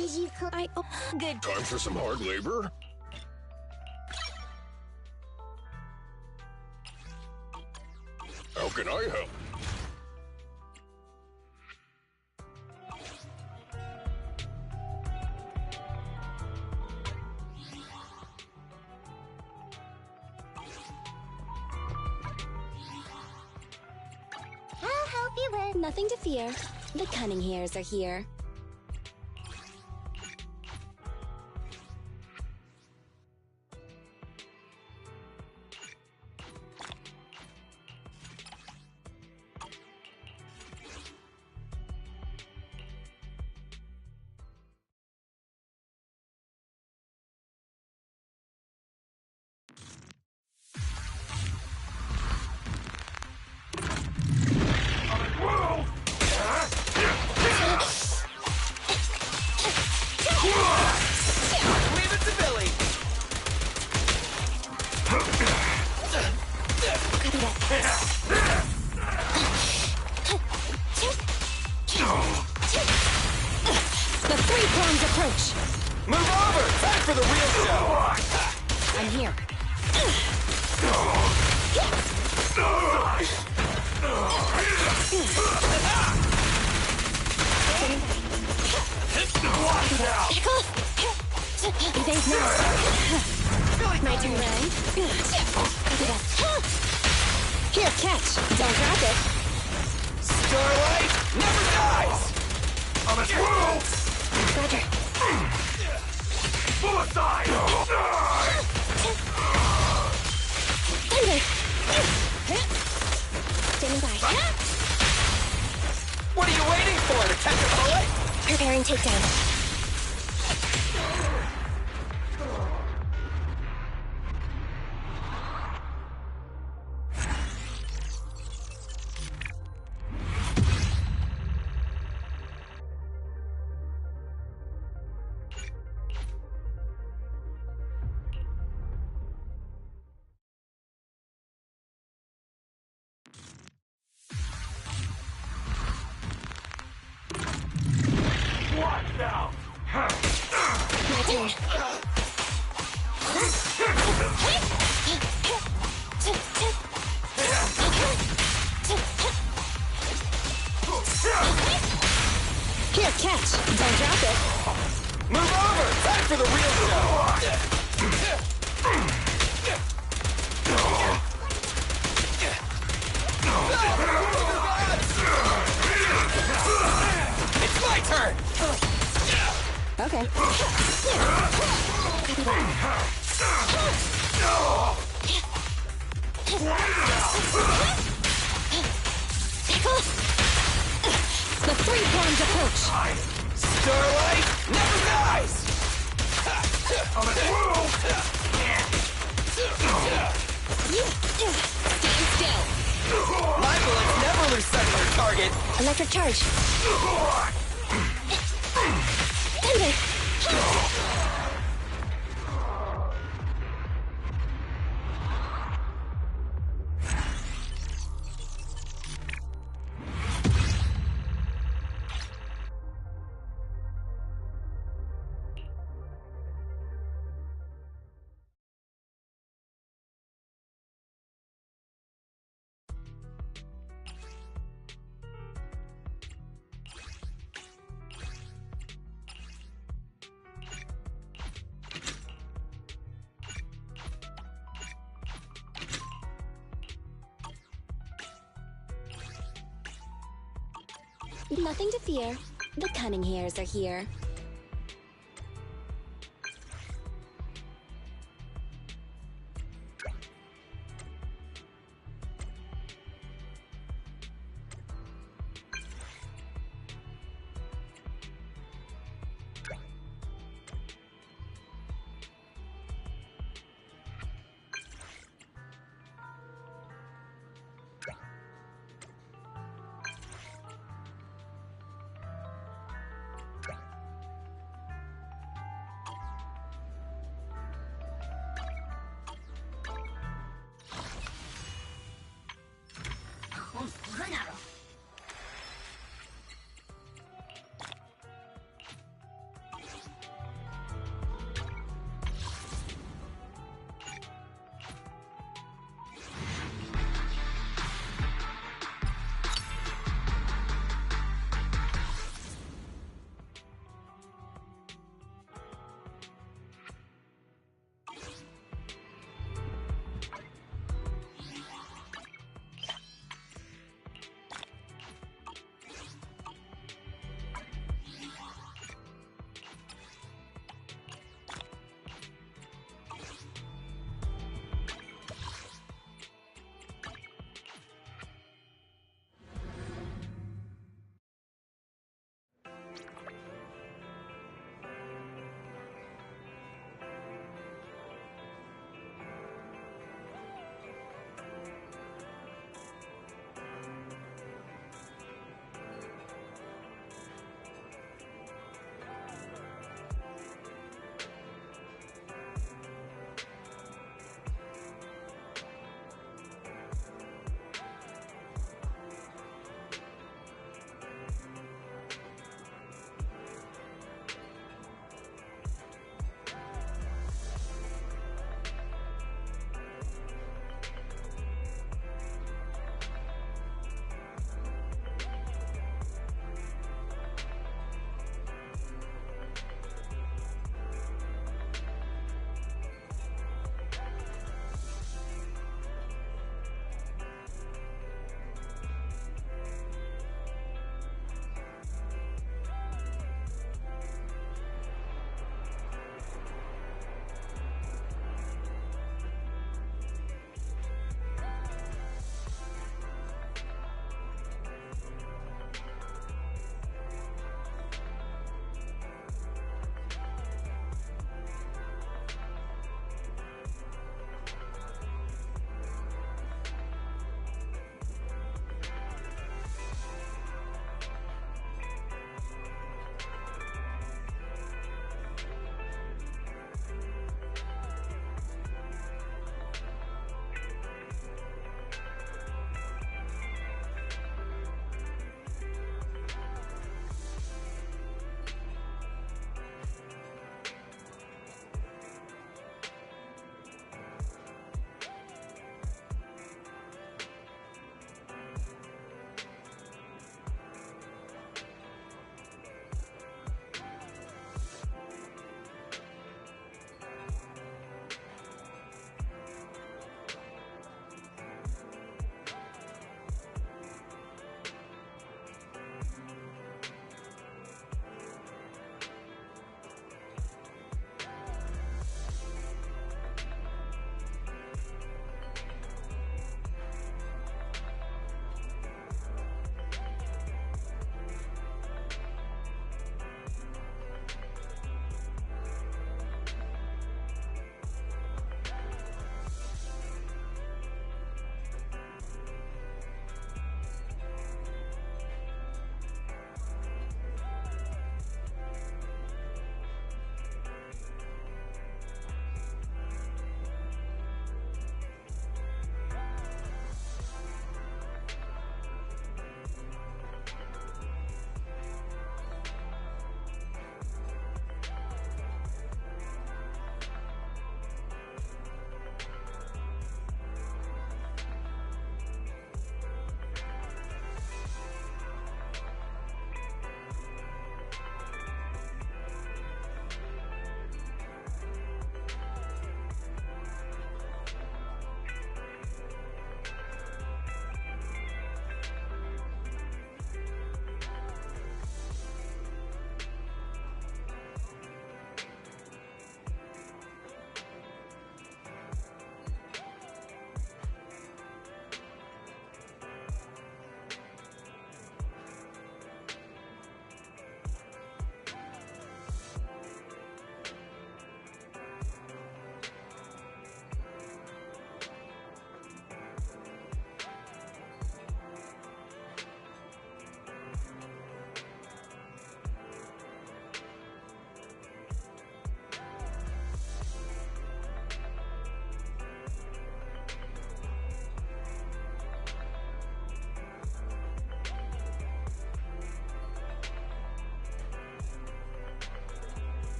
Did you call? Good. Time for some hard labor? How can I help? I'll help you with. Nothing to fear. The cunning hairs are here. Leave it to Billy. The three-pronged approach. Move over. Time for the real show. I'm here. Pickle. Evade now. My turn. Here, catch. Don't drop it. Starlight never dies. On its move! Roger. Suicide! Thunder. Standing by. What are you waiting for? To catch a bullet? Preparing takedown. Watch out! My turn. Here, catch. Don't drop it. Move over. Time for the real show. It's my turn. Okay. Pickle. The three-pronged approach. Starlight never dies. On its move! Stand still. My bullets never lose sight of their target. Electric charge. Thunder. Nothing to fear. The cunning hairs are here.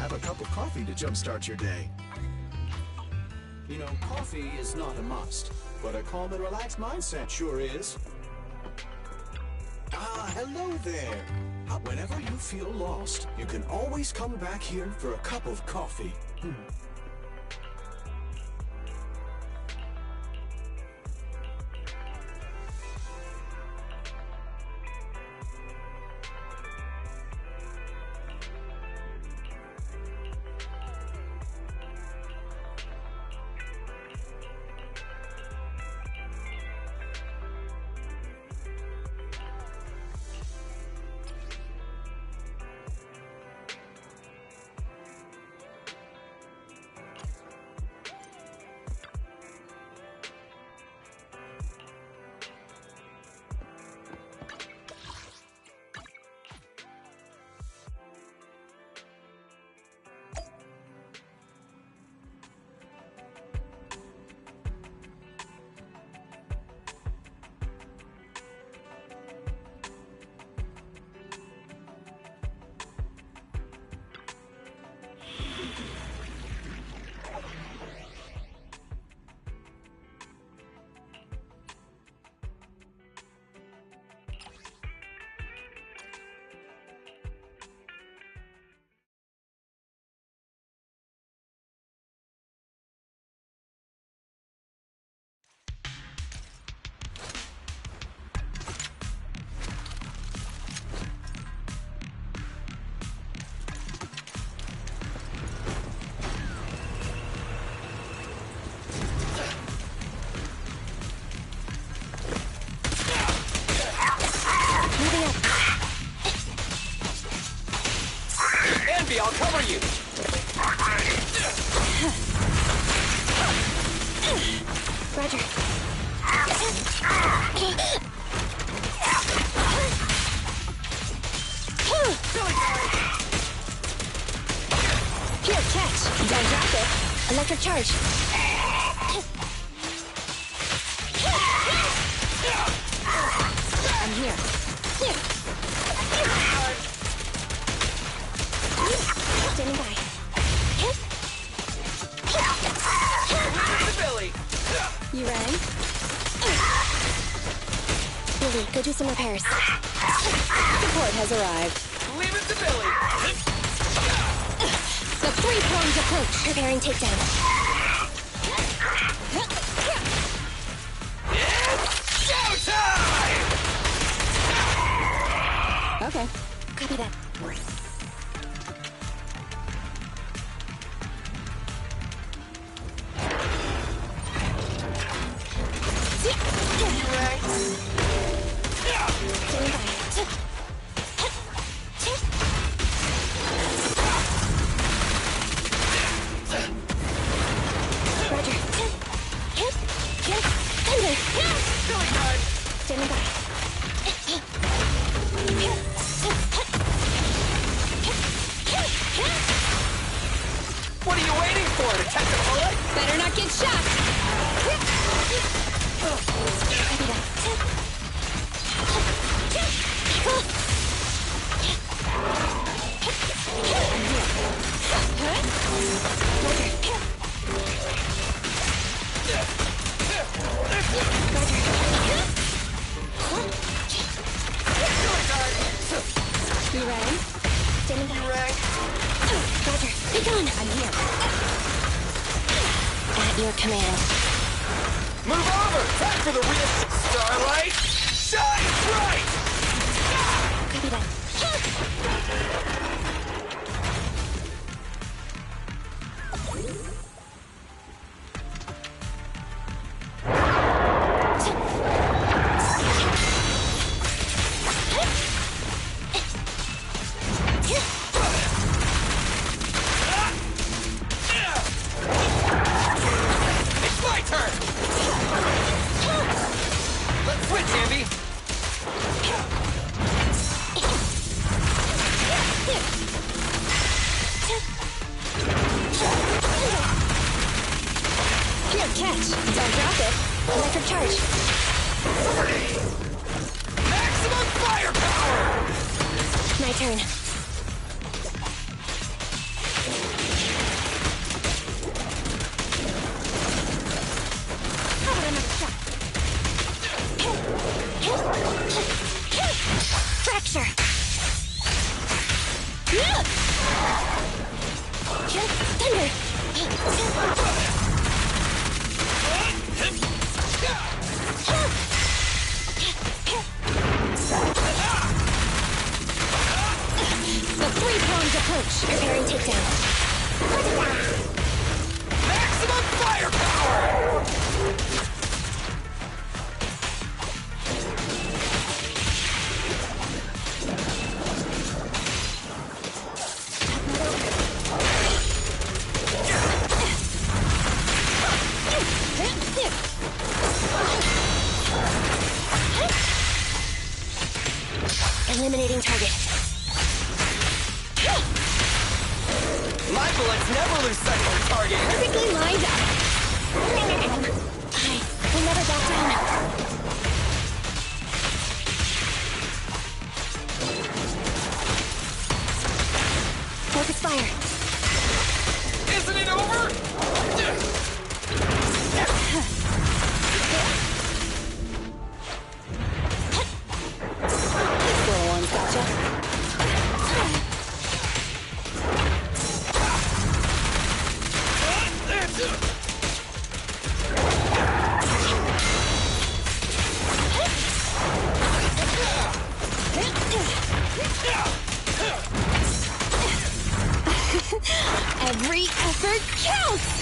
Have a cup of coffee to jumpstart your day. You know, coffee is not a must, but a calm and relaxed mindset sure is. Ah, hello there. Whenever you feel lost, you can always come back here for a cup of coffee. I'll cover you! Roger. Here, catch. Don't drop it. Electric charge. I'm here. Standing by. Billy! You ready? Billy, go do some repairs. Support has arrived. Leave it to Billy! The three-pronged approach. Preparing takedown. It's showtime! Okay. Copy that. Standing by. What are you waiting for? To catch a bullet? Better not get shot. Copy that. You ready? Standing by. Roger. Be gone. I'm here. At your command. Move over! Time for the real Starlight! Shine bright! Copy that. It's my turn! Let's switch, Andy! Here, catch. Don't drop it. Electric charge. Maximum firepower! My turn. The three-pronged approach. Preparing takedown. Maximum firepower! Eliminating target. My bullets never lose sight of their target! Perfectly lined up. I will never back down. Focus fire. Isn't it over? These little ones gotcha. Every effort counts!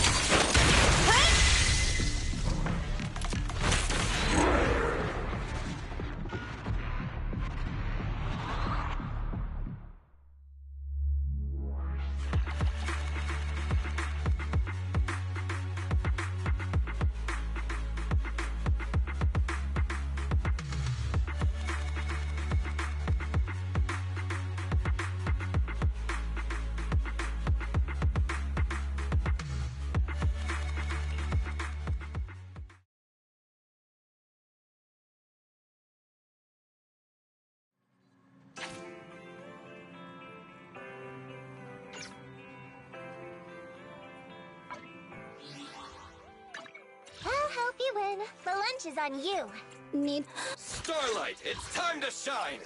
I'll help you win. The lunch is on you. Need... Starlight, it's time to shine!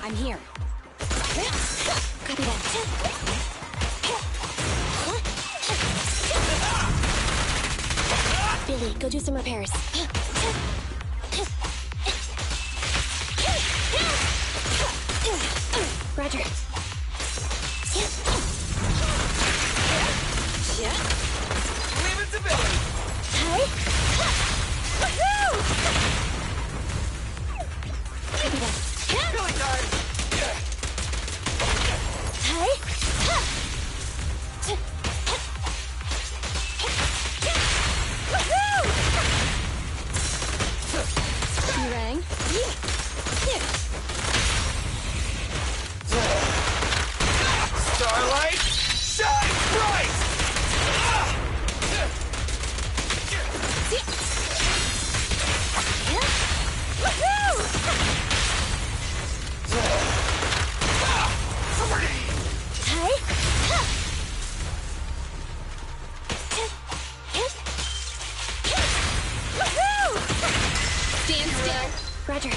I'm here. Copy that. Billy, go do some repairs. Roger. Leave it to Billy! Hi. Woohoo! Copy that. Billy time! Hi. Woohoo! You rang? Roger.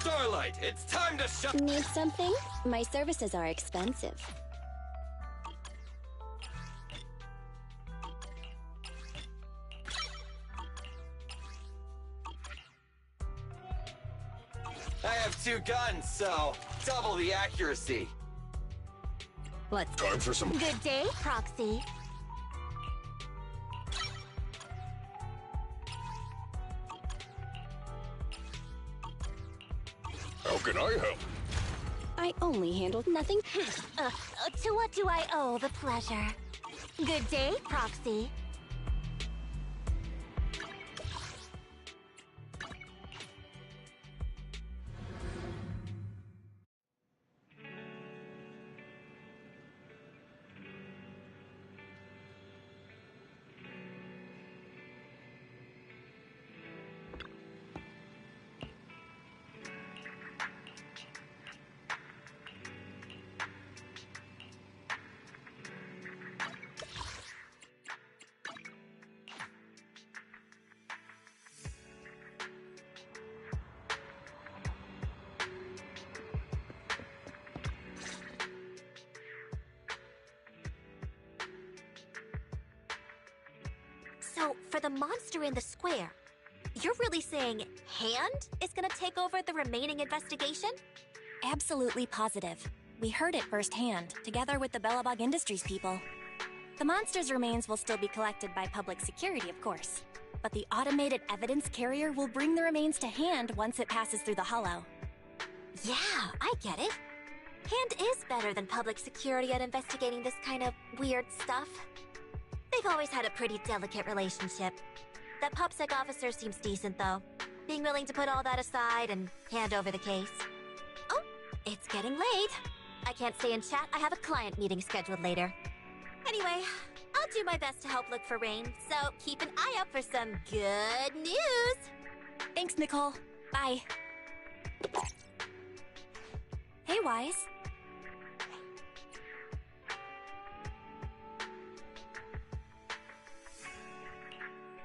Starlight, it's time to shut. Need something? My services are expensive. I have 2 guns, so double the accuracy. What's Time for some... Good day, Proxy. How can I help? I only handled nothing. To what do I owe the pleasure? Good day, Proxy. So, for the monster in the square, you're really saying Hand is gonna take over the remaining investigation? Absolutely positive. We heard it firsthand, together with the Bellabog Industries people. The monster's remains will still be collected by public security, of course. But the automated evidence carrier will bring the remains to Hand once it passes through the hollow. Yeah, I get it. Hand is better than public security at investigating this kind of weird stuff. They've always had a pretty delicate relationship. That PopSec officer seems decent, though. Being willing to put all that aside and hand over the case. Oh, it's getting late. I can't stay and chat. I have a client meeting scheduled later. Anyway, I'll do my best to help look for Rain, so keep an eye out for some good news! Thanks, Nicole. Bye. Hey, Wise.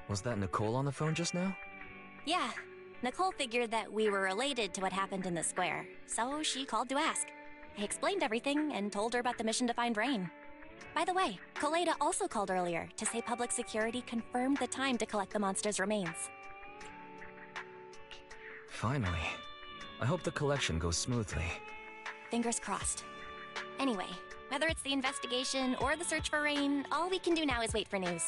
Was that Nicole on the phone just now? Yeah. Nicole figured that we were related to what happened in the square, so she called to ask. I explained everything and told her about the mission to find Rain. By the way, Koleda also called earlier to say public security confirmed the time to collect the monster's remains. Finally. I hope the collection goes smoothly. Fingers crossed. Anyway, whether it's the investigation or the search for Rain, all we can do now is wait for news.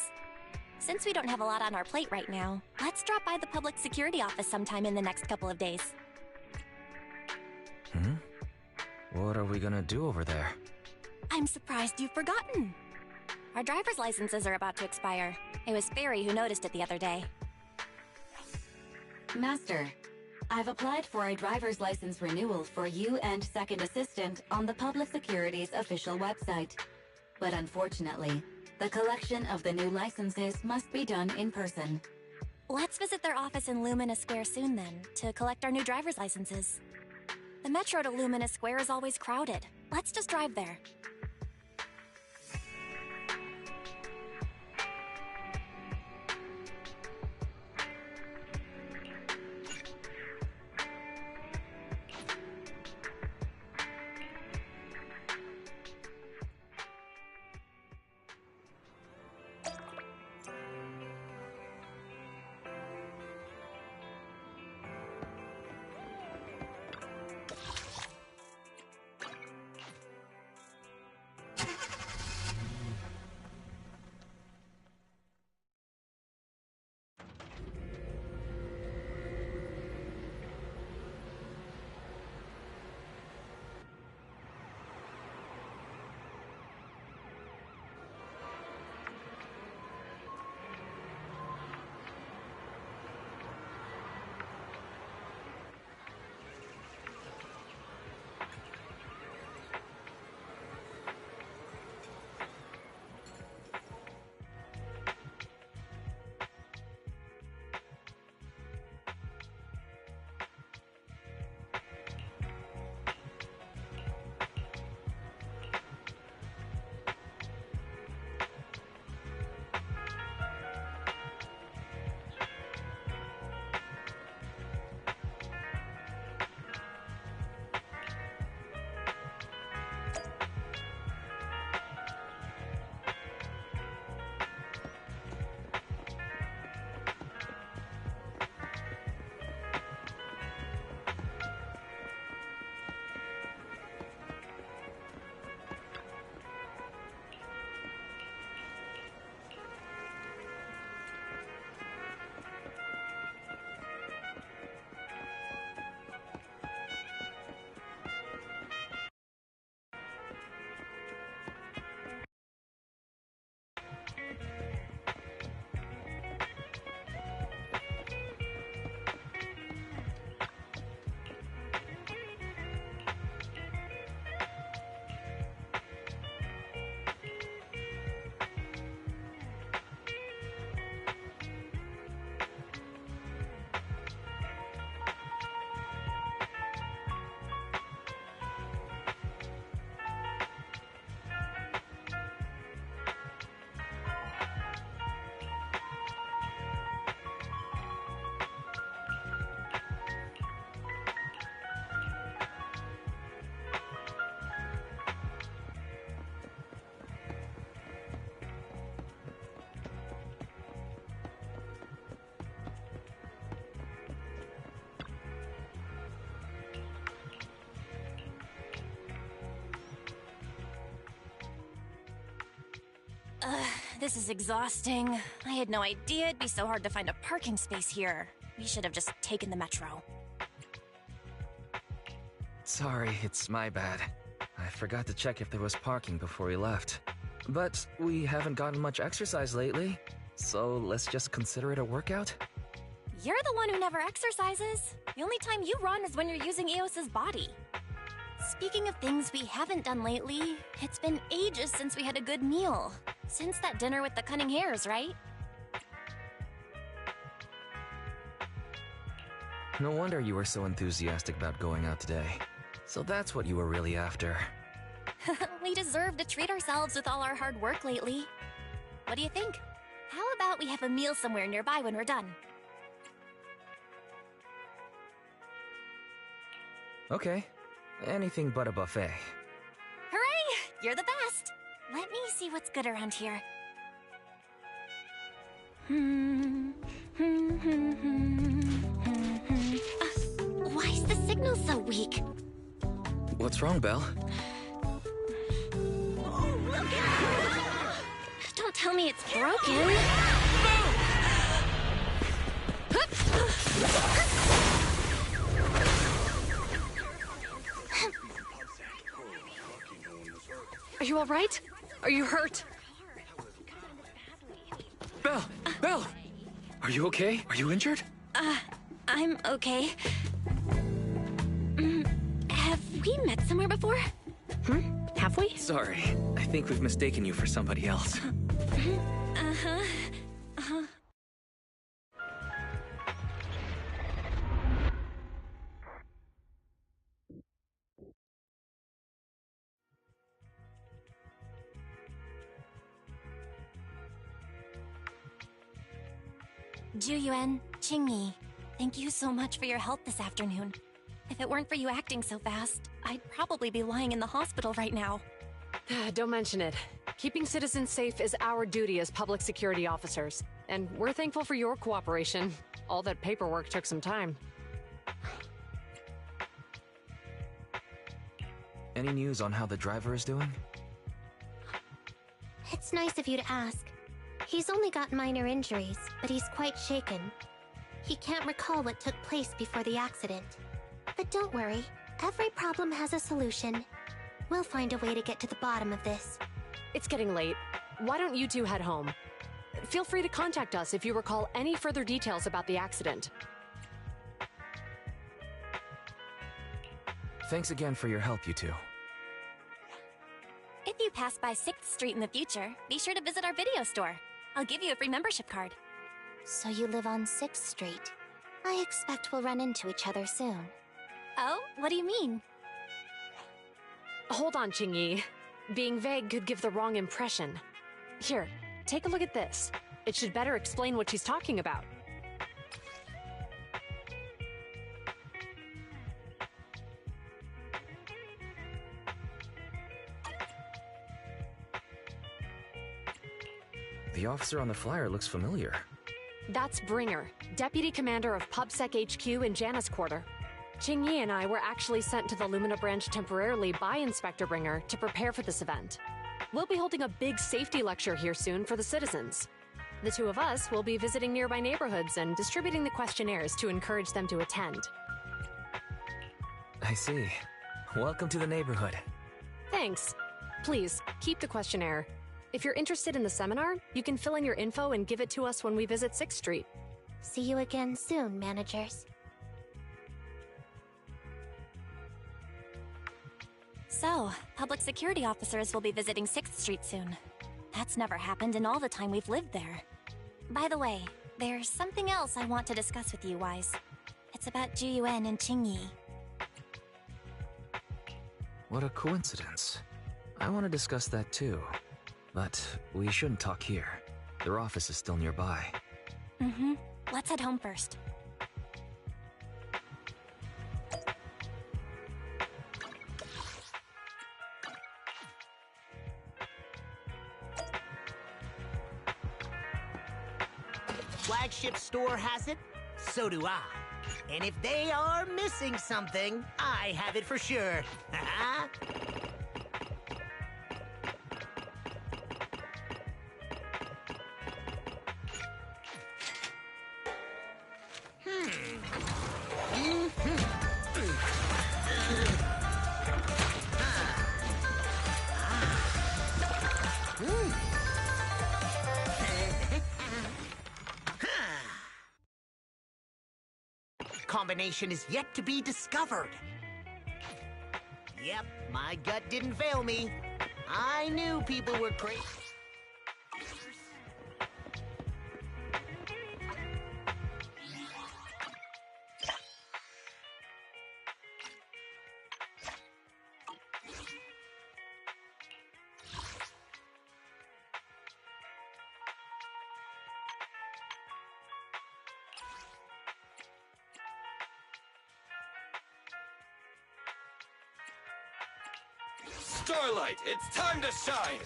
Since we don't have a lot on our plate right now, let's drop by the public security office sometime in the next couple of days. What are we gonna do over there? I'm surprised you've forgotten. Our driver's licenses are about to expire. It was Fairy who noticed it the other day. Master, I've applied for a driver's license renewal for you and Second Assistant on the Public Security's official website. But unfortunately, the collection of the new licenses must be done in person. Let's visit their office in Lumina Square soon then, to collect our new driver's licenses. The metro to Lumina Square is always crowded. Let's just drive there. This is exhausting. I had no idea it'd be so hard to find a parking space here. We should have just taken the metro. Sorry, it's my bad. I forgot to check if there was parking before we left. But we haven't gotten much exercise lately, so let's just consider it a workout? You're the one who never exercises. The only time you run is when you're using Eos's body. Speaking of things we haven't done lately, it's been ages since we had a good meal. Since that dinner with the cunning hares, right? No wonder you were so enthusiastic about going out today. So that's what you were really after. We deserve to treat ourselves with all our hard work lately. What do you think? How about we have a meal somewhere nearby when we're done? Okay. Anything but a buffet. Hooray! You're the best! Let me see what's good around here. Why is the signal so weak? What's wrong, Belle? Don't tell me it's broken. Are you all right? Are you hurt? Belle! Belle! Are you okay? Are you injured? I'm okay. Have we met somewhere before? Have we? Sorry. I think we've mistaken you for somebody else. Uh-huh. Juyuan, Qingyi, thank you so much for your help this afternoon. If it weren't for you acting so fast, I'd probably be lying in the hospital right now. Don't mention it. Keeping citizens safe is our duty as public security officers, and we're thankful for your cooperation. All that paperwork took some time. Any news on how the driver is doing? It's nice of you to ask. He's only got minor injuries, but he's quite shaken. He can't recall what took place before the accident. But don't worry, every problem has a solution. We'll find a way to get to the bottom of this. It's getting late. Why don't you two head home? Feel free to contact us if you recall any further details about the accident. Thanks again for your help, you two. If you pass by 6th Street in the future, be sure to visit our video store. I'll give you a free membership card. So you live on 6th Street. I expect we'll run into each other soon. Oh, what do you mean? Hold on, Qingyi. Being vague could give the wrong impression. Here, take a look at this. It should better explain what she's talking about. The officer on the flyer looks familiar. That's Bringer, Deputy Commander of PubSec HQ in Janus Quarter. Qingyi and I were actually sent to the Lumina branch temporarily by Inspector Bringer to prepare for this event. We'll be holding a big safety lecture here soon for the citizens. The two of us will be visiting nearby neighborhoods and distributing the questionnaires to encourage them to attend. I see. Welcome to the neighborhood. Thanks. Please, keep the questionnaire. If you're interested in the seminar, you can fill in your info and give it to us when we visit 6th Street. See you again soon, managers. So, public security officers will be visiting 6th Street soon. That's never happened in all the time we've lived there. By the way, there's something else I want to discuss with you, Wise. It's about Jiyuan and Qingyi. What a coincidence. I want to discuss that too. But we shouldn't talk here. Their office is still nearby. Mm-hmm. Let's head home first. Flagship store has it, so do I. And if they are missing something, I have it for sure. Combination is yet to be discovered. Yep, my gut didn't fail me. I knew people were crazy. Starlight, it's time to shine!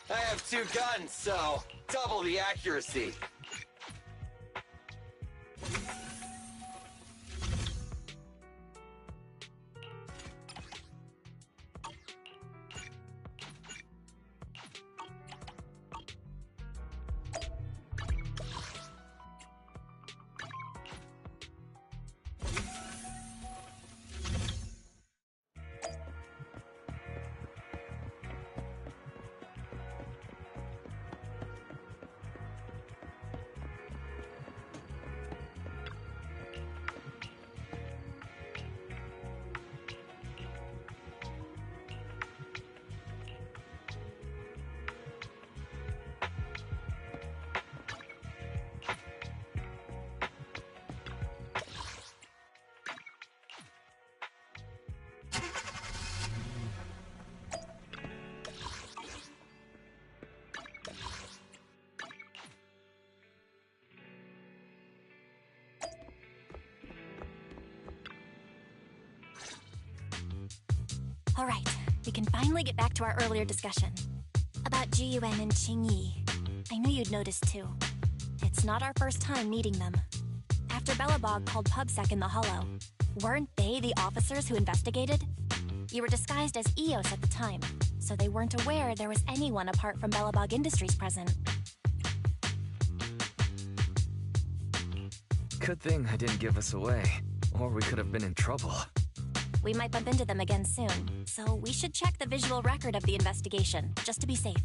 I have 2 guns, so double the accuracy. Alright, we can finally get back to our earlier discussion. About Jiyuan and Qingyi. I knew you'd noticed too. It's not our first time meeting them. After Belobog called PubSec in the Hollow, weren't they the officers who investigated? You were disguised as Eos at the time, so they weren't aware there was anyone apart from Belobog Industries present. Good thing I didn't give us away, or we could have been in trouble. We might bump into them again soon, so we should check the visual record of the investigation, just to be safe.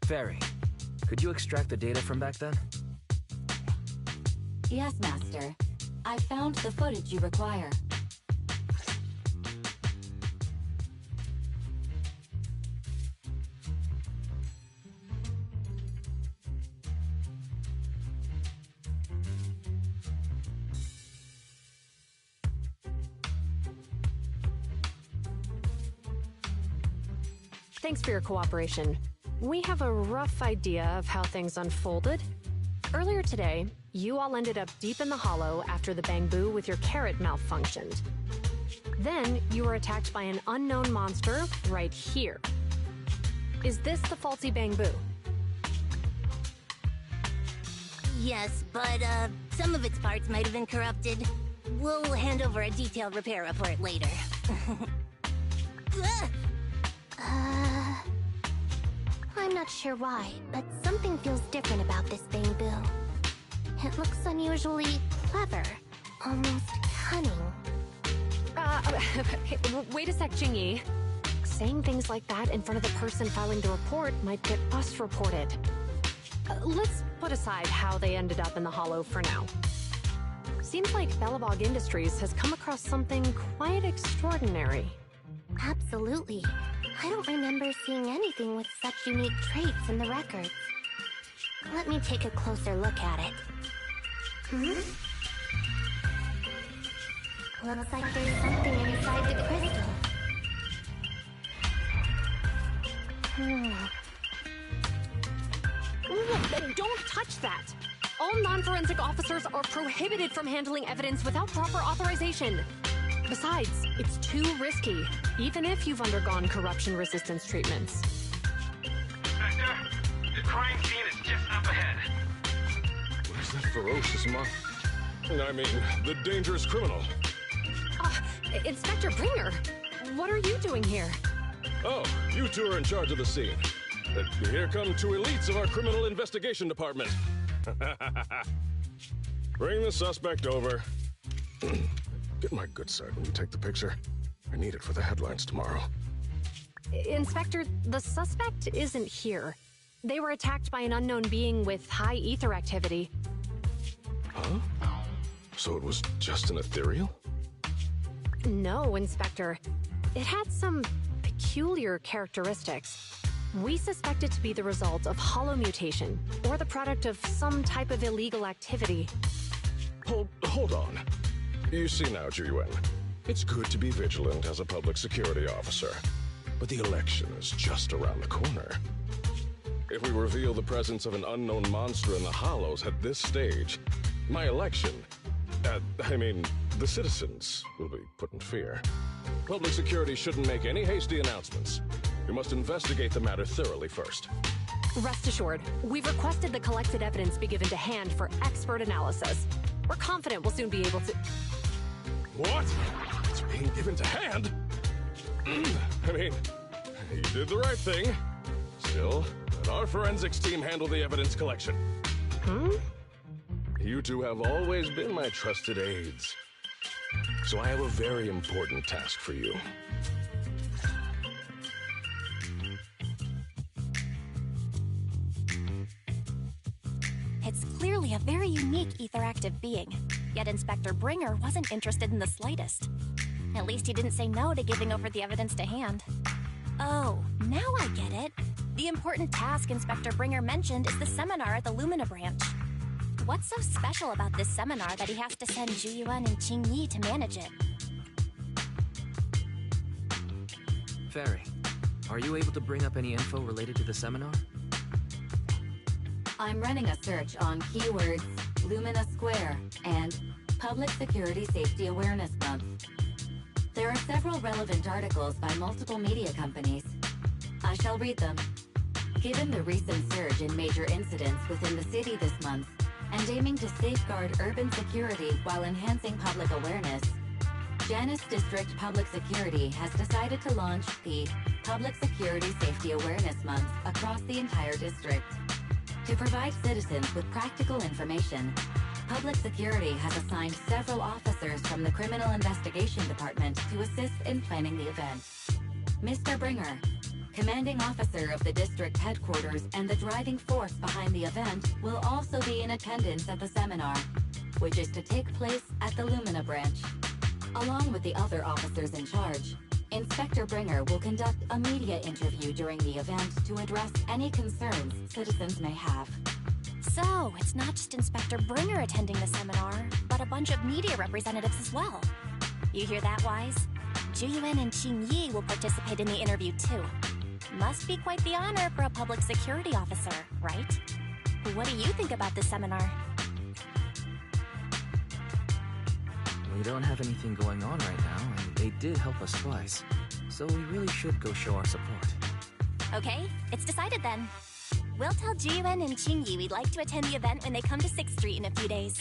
Fairy, could you extract the data from back then? Yes, Master. I found the footage you require. Thanks for your cooperation. We have a rough idea of how things unfolded. Earlier today, you all ended up deep in the Hollow after the Bamboo with your carrot malfunctioned. Then you were attacked by an unknown monster right here. Is this the faulty bamboo? Yes, but some of its parts might have been corrupted. We'll hand over a detailed repair report later. I'm not sure why, but something feels different about this bamboo. It looks unusually clever, almost cunning. Wait a sec, Jingyi. Saying things like that in front of the person filing the report might get us reported. Let's put aside how they ended up in the Hollow for now. Seems like Belobog Industries has come across something quite extraordinary. Absolutely. I don't remember seeing anything with such unique traits in the records. Let me take a closer look at it. Looks like there's something inside the crystal. Don't touch that! All non-forensic officers are prohibited from handling evidence without proper authorization. Besides, it's too risky, even if you've undergone corruption resistance treatments. Inspector, the crime scene is just up ahead. Where's that ferocious I mean, the dangerous criminal. Inspector Bringer, what are you doing here? Oh, you two are in charge of the scene. Here come two elites of our criminal investigation department. Bring the suspect over. Get my good side when you take the picture. I need it for the headlines tomorrow. Inspector, the suspect isn't here. They were attacked by an unknown being with high ether activity. Huh? So it was just an ethereal? No, Inspector. It had some peculiar characteristics. We suspect it to be the result of hollow mutation, or the product of some type of illegal activity. Hold on. You see now, Juyuan, it's good to be vigilant as a public security officer, but the election is just around the corner. If we reveal the presence of an unknown monster in the Hollows at this stage, my election, the citizens will be put in fear. Public security shouldn't make any hasty announcements. We must investigate the matter thoroughly first. Rest assured, we've requested the collected evidence be given to hand for expert analysis. We're confident we'll soon be able to... What? It's being given to hand? You did the right thing. Still, let our forensics team handle the evidence collection. You two have always been my trusted aides. So I have a very important task for you. It's clearly a very unique etheractive being, yet Inspector Bringer wasn't interested in the slightest. At least he didn't say no to giving over the evidence to hand. Oh, now I get it. The important task Inspector Bringer mentioned is the seminar at the Lumina branch. What's so special about this seminar that he has to send Juyuan and Qingyi to manage it? Fairy, are you able to bring up any info related to the seminar? I'm running a search on keywords Lumina Square and Public Security Safety Awareness Month. There are several relevant articles by multiple media companies. I shall read them. Given the recent surge in major incidents within the city this month, and aiming to safeguard urban security while enhancing public awareness, Janus District Public Security has decided to launch the Public Security Safety Awareness Month across the entire district. To provide citizens with practical information, Public Security has assigned several officers from the Criminal Investigation Department to assist in planning the event. Mr. Bringer, commanding officer of the district headquarters and the driving force behind the event, will also be in attendance at the seminar, which is to take place at the Lumina branch. Along with the other officers in charge, Inspector Bringer will conduct a media interview during the event to address any concerns citizens may have. So, it's not just Inspector Bringer attending the seminar, but a bunch of media representatives as well. You hear that, Wise? Juyuan and Qingyi will participate in the interview too. Must be quite the honor for a public security officer, right? What do you think about this seminar? We don't have anything going on right now, and They did help us twice, so we really should go show our support. Okay, it's decided then. We'll tell Jiyuan and Qingyi we'd like to attend the event when they come to 6th Street in a few days.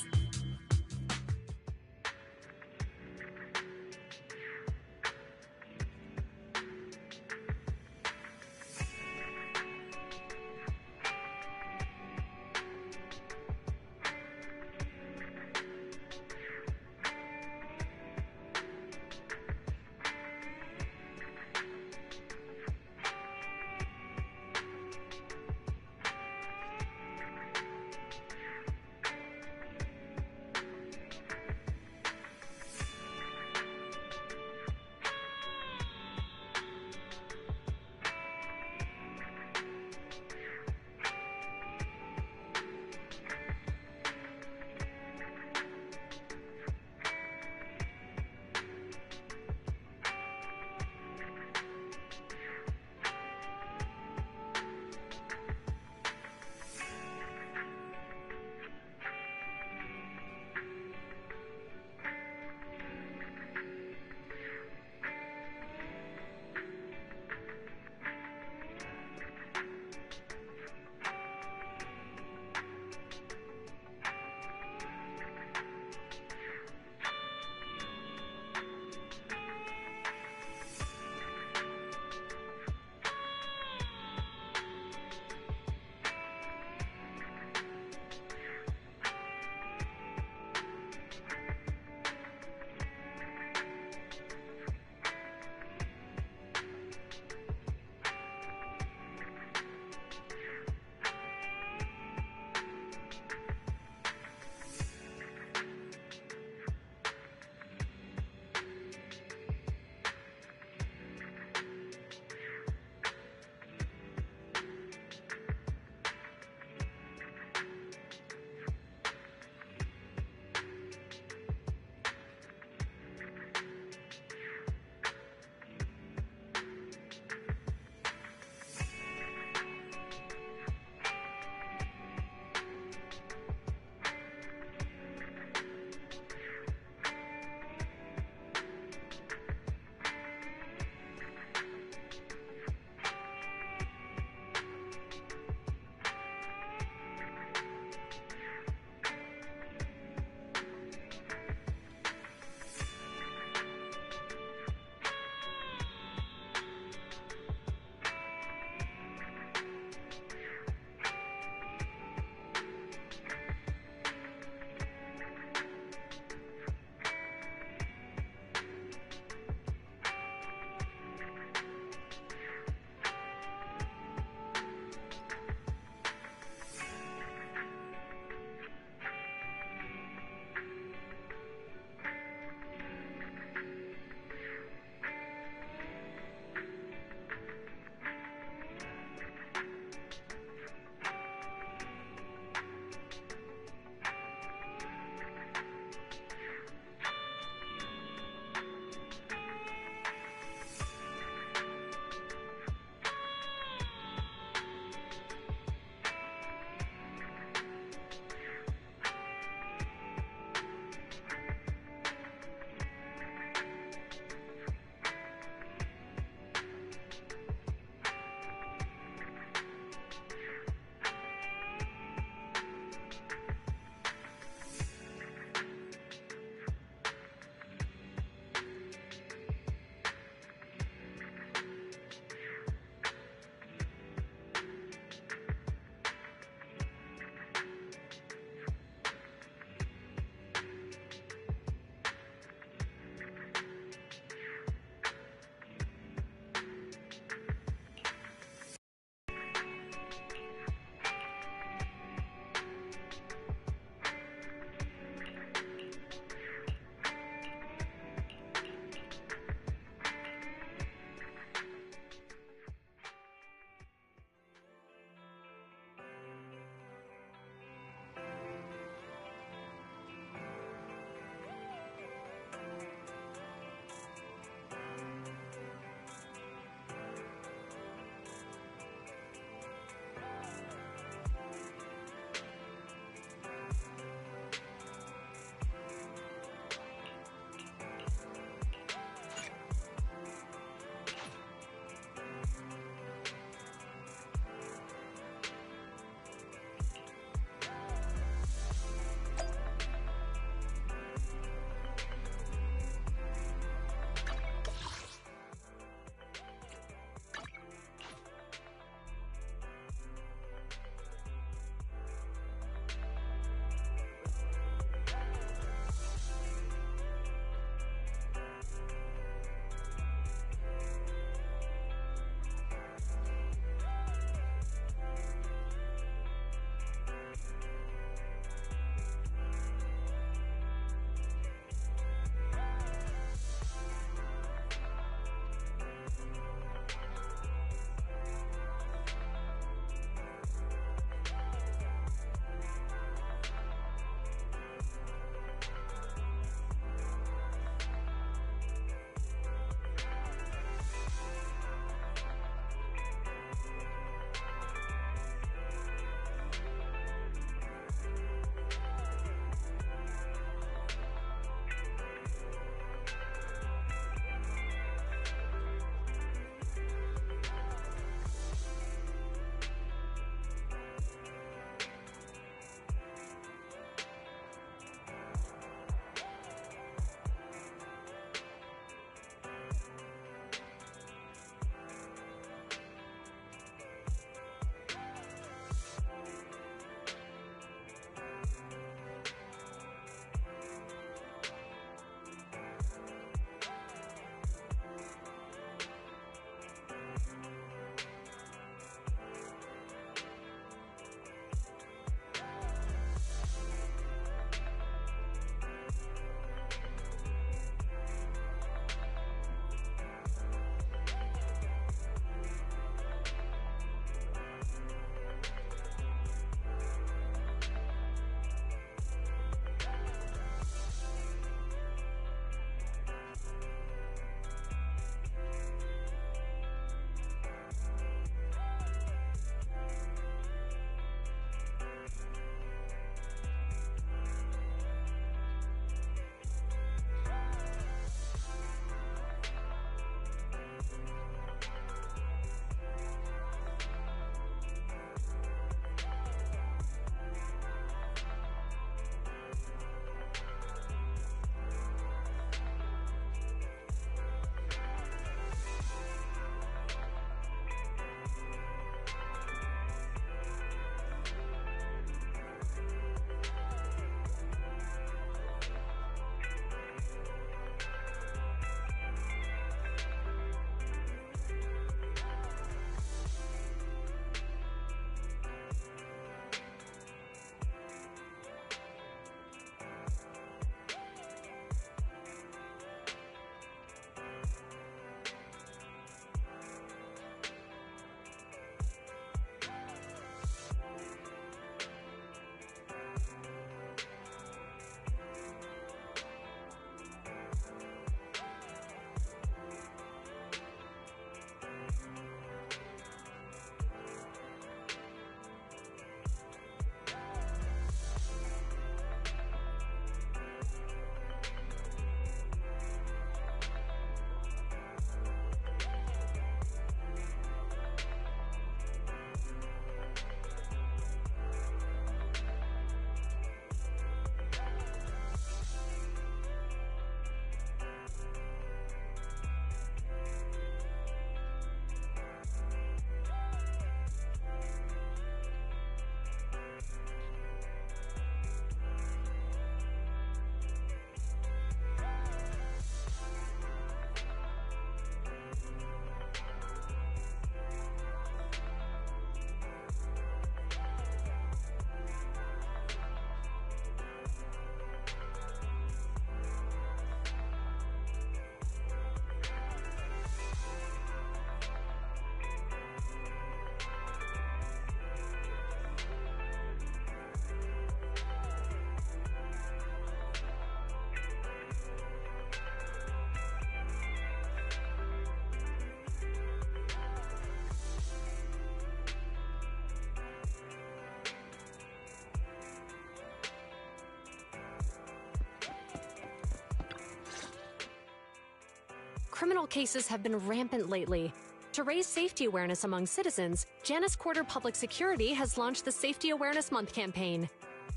criminal cases have been rampant lately. To raise safety awareness among citizens, Janus Quarter Public Security has launched the Safety Awareness Month campaign.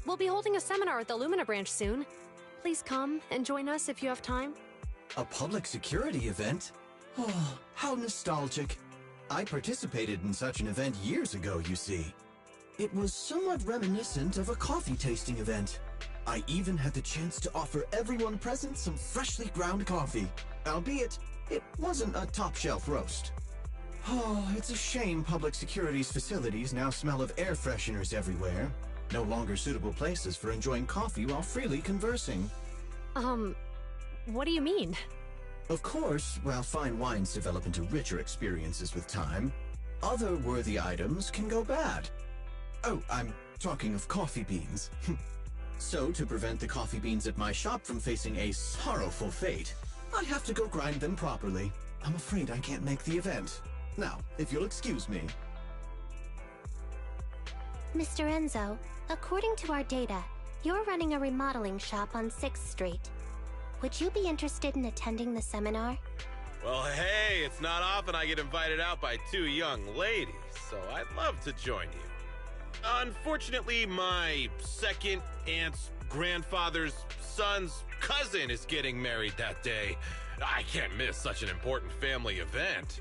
We'll be holding a seminar at the Lumina branch soon. Please come and join us if you have time. A public security event? Oh, how nostalgic. I participated in such an event years ago, you see. It was somewhat reminiscent of a coffee tasting event. I even had the chance to offer everyone present some freshly ground coffee, albeit it wasn't a top-shelf roast. Oh, it's a shame public security's facilities now smell of air fresheners everywhere. No longer suitable places for enjoying coffee while freely conversing. What do you mean? Of course, while fine wines develop into richer experiences with time, other worthy items can go bad. Oh, I'm talking of coffee beans. So, to prevent the coffee beans at my shop from facing a sorrowful fate, I have to go grind them properly. I'm afraid I can't make the event. Now, if you'll excuse me. Mr. Enzo, according to our data, you're running a remodeling shop on 6th Street. Would you be interested in attending the seminar? Well, hey, it's not often I get invited out by two young ladies, so I'd love to join you. Unfortunately, my second aunt's grandfather's son's cousin is getting married that day. I can't miss such an important family event.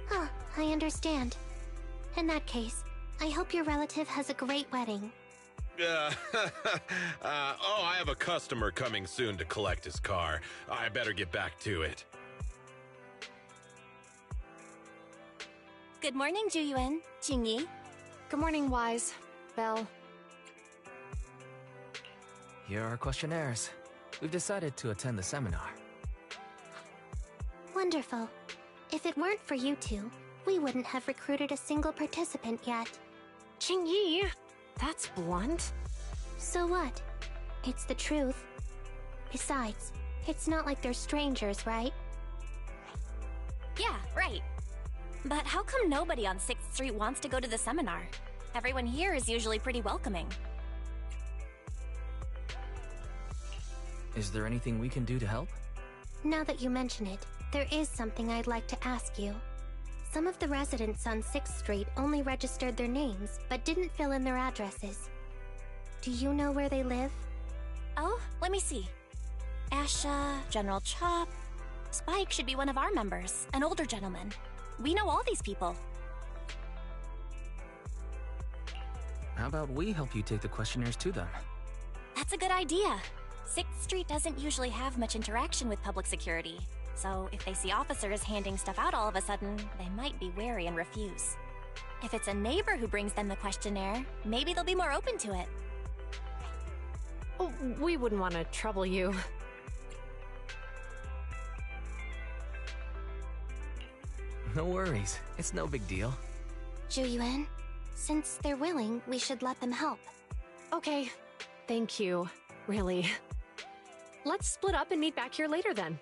Huh, I understand. In that case, I hope your relative has a great wedding. I have a customer coming soon to collect his car. I better get back to it. Good morning, Juyuan, Jingyi. Good morning, Wise. Belle. Here are our questionnaires. We've decided to attend the seminar. Wonderful. If it weren't for you two, we wouldn't have recruited a single participant yet. Jingyi, that's blunt. So what? It's the truth. Besides, it's not like they're strangers, right? Yeah, right. But how come nobody on 6th Street wants to go to the seminar? Everyone here is usually pretty welcoming. Is there anything we can do to help? Now that you mention it, there is something I'd like to ask you. Some of the residents on 6th Street only registered their names, but didn't fill in their addresses. Do you know where they live? Oh, let me see. Asha, General Chop. Spike should be one of our members, an older gentleman. We know all these people. How about we help you take the questionnaires to them? That's a good idea. 6th Street doesn't usually have much interaction with public security, so if they see officers handing stuff out all of a sudden, they might be wary and refuse. If it's a neighbor who brings them the questionnaire, maybe they'll be more open to it. Oh, we wouldn't want to trouble you. No worries. It's no big deal. Juyuan, since they're willing, we should let them help. Okay. Thank you. Really. Let's split up and meet back here later then.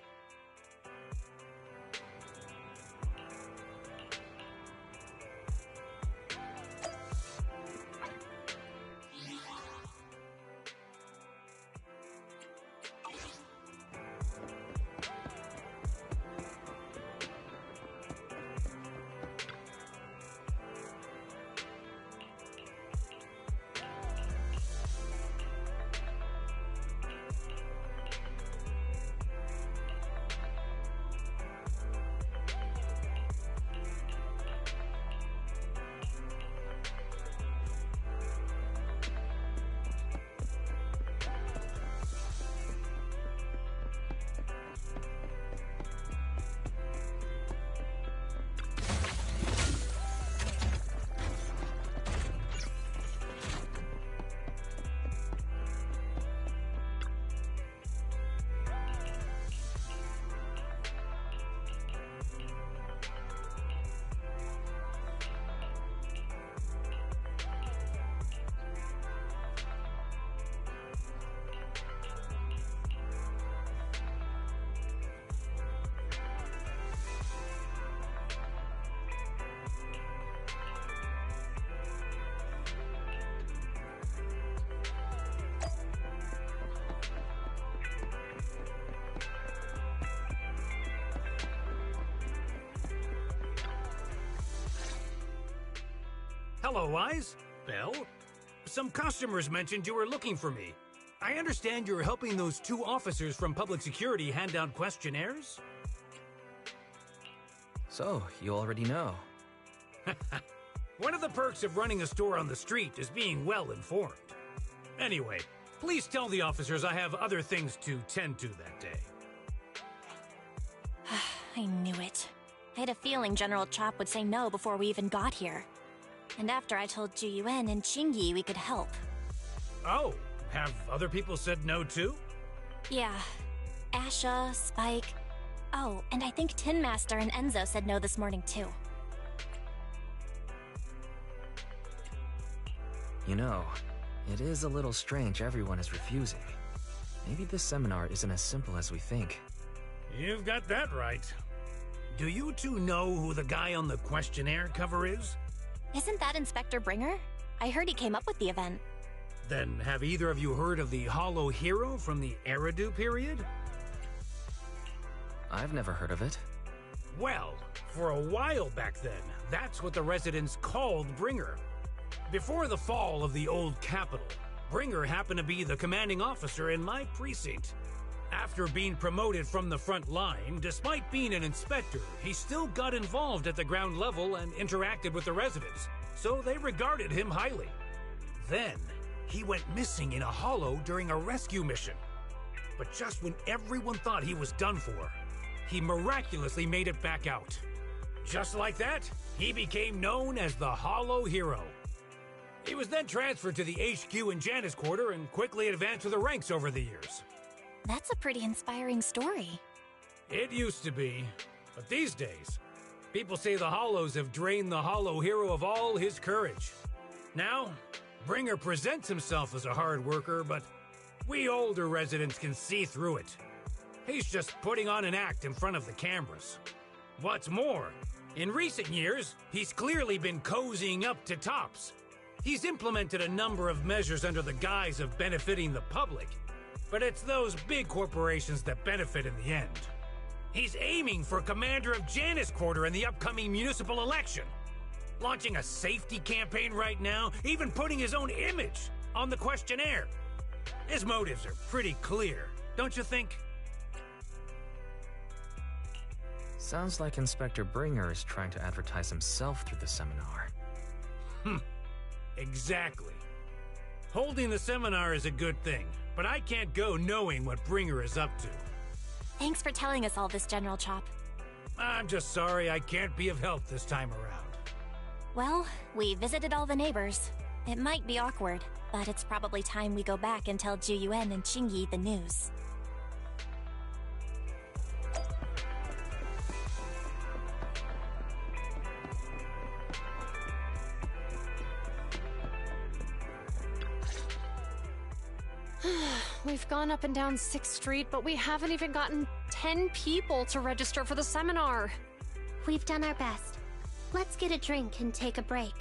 Hello, Wise. Belle? Some customers mentioned you were looking for me. I understand you're helping those 2 officers from public security hand out questionnaires? So, you already know. One of the perks of running a store on the street is being well informed. Anyway, please tell the officers I have other things to tend to that day. I knew it. I had a feeling General Chop would say no before we even got here. And after I told Ju Yuen and Qingyi we could help. Oh, have other people said no too? Yeah. Asha, Spike. Oh, and I think Tin Master and Enzo said no this morning too. You know, it is a little strange everyone is refusing. Maybe this seminar isn't as simple as we think. You've got that right. Do you 2 know who the guy on the questionnaire cover is? Isn't that Inspector Bringer? I heard he came up with the event. Then have either of you heard of the Hollow Hero from the Eridu period? I've never heard of it. Well, for a while back then, that's what the residents called Bringer. Before the fall of the old capital, Bringer happened to be the commanding officer in my precinct. After being promoted from the front line, despite being an inspector, he still got involved at the ground level and interacted with the residents, so they regarded him highly. Then, he went missing in a hollow during a rescue mission. But just when everyone thought he was done for, he miraculously made it back out. Just like that, he became known as the Hollow Hero. He was then transferred to the HQ in Janus Quarter and quickly advanced to the ranks over the years. That's a pretty inspiring story. It used to be, but these days, people say the Hollows have drained the Hollow Hero of all his courage. Now, Bringer presents himself as a hard worker, but we older residents can see through it. He's just putting on an act in front of the cameras. What's more, in recent years, he's clearly been cozying up to Tops. He's implemented a number of measures under the guise of benefiting the public, but it's those big corporations that benefit in the end. He's aiming for commander of Janus Quarter in the upcoming municipal election, launching a safety campaign right now, even putting his own image on the questionnaire. His motives are pretty clear, don't you think? Sounds like Inspector Bringer is trying to advertise himself through the seminar. Exactly. Holding the seminar is a good thing, but I can't go knowing what Bringer is up to. Thanks for telling us all this, General Chop. I'm just sorry I can't be of help this time around. Well, we visited all the neighbors. It might be awkward, but it's probably time we go back and tell Ju Yuen and Qingyi the news. We've gone up and down 6th Street, but we haven't even gotten 10 people to register for the seminar. We've done our best. Let's get a drink and take a break.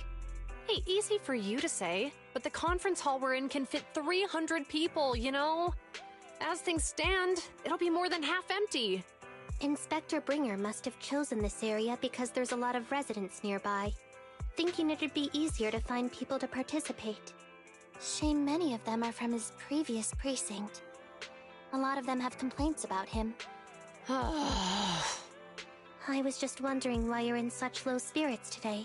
Hey, easy for you to say, but the conference hall we're in can fit 300 people, you know? As things stand, it'll be more than half empty. Inspector Bringer must have chosen this area because there's a lot of residents nearby, thinking it'd be easier to find people to participate. Shame many of them are from his previous precinct. A lot of them have complaints about him. I was just wondering why you're in such low spirits today,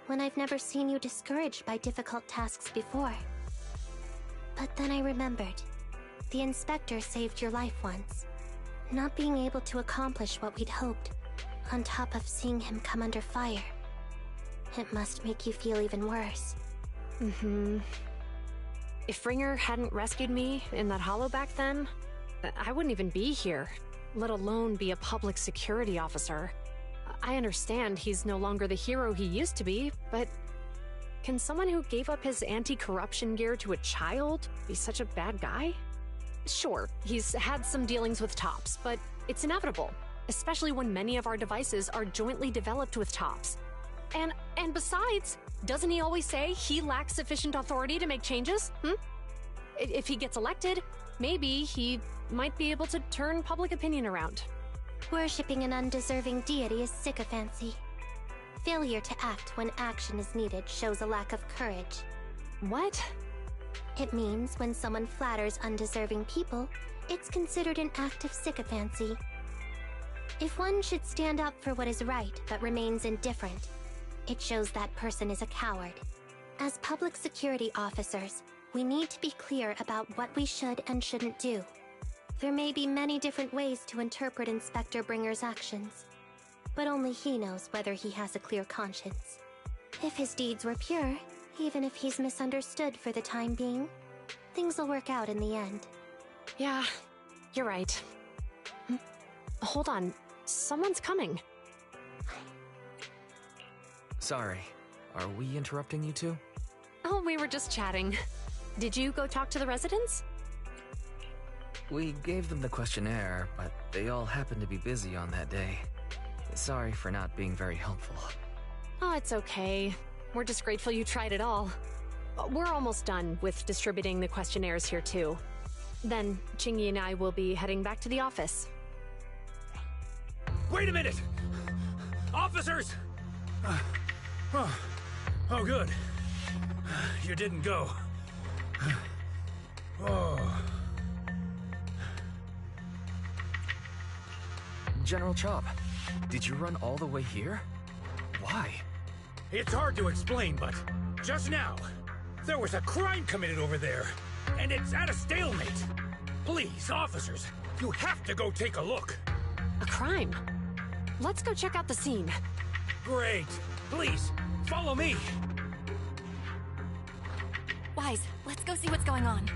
when I've never seen you discouraged by difficult tasks before. But then I remembered. The inspector saved your life once. Not being able to accomplish what we'd hoped, on top of seeing him come under fire. It must make you feel even worse. If Bringer hadn't rescued me in that hollow back then, I wouldn't even be here, let alone be a public security officer. I understand he's no longer the hero he used to be, but can someone who gave up his anti-corruption gear to a child be such a bad guy? Sure, he's had some dealings with Tops, but it's inevitable, especially when many of our devices are jointly developed with Tops. And besides, doesn't he always say he lacks sufficient authority to make changes? If he gets elected, maybe he might be able to turn public opinion around. Worshipping an undeserving deity is sycophancy. Failure to act when action is needed shows a lack of courage. What? It means when someone flatters undeserving people, it's considered an act of sycophancy. If one should stand up for what is right but remains indifferent, it shows that person is a coward. As public security officers, we need to be clear about what we should and shouldn't do. There may be many different ways to interpret Inspector Bringer's actions, but only he knows whether he has a clear conscience. If his deeds were pure, even if he's misunderstood for the time being, things will work out in the end. Yeah, you're right. Hold on. Someone's coming. Sorry. Are we interrupting you two? Oh, we were just chatting. Did you go talk to the residents? We gave them the questionnaire, but they all happened to be busy on that day. Sorry for not being very helpful. Oh, it's okay. We're just grateful you tried it all. We're almost done with distributing the questionnaires here, too. Then, Chingy and I will be heading back to the office. Wait a minute! Officers! Oh, good. You didn't go. Oh. General Chop, did you run all the way here? Why? It's hard to explain, but just now, there was a crime committed over there, and it's at a stalemate. Please, officers, you have to go take a look. A crime? Let's go check out the scene. Great. Please, follow me. Wise, let's go see what's going on.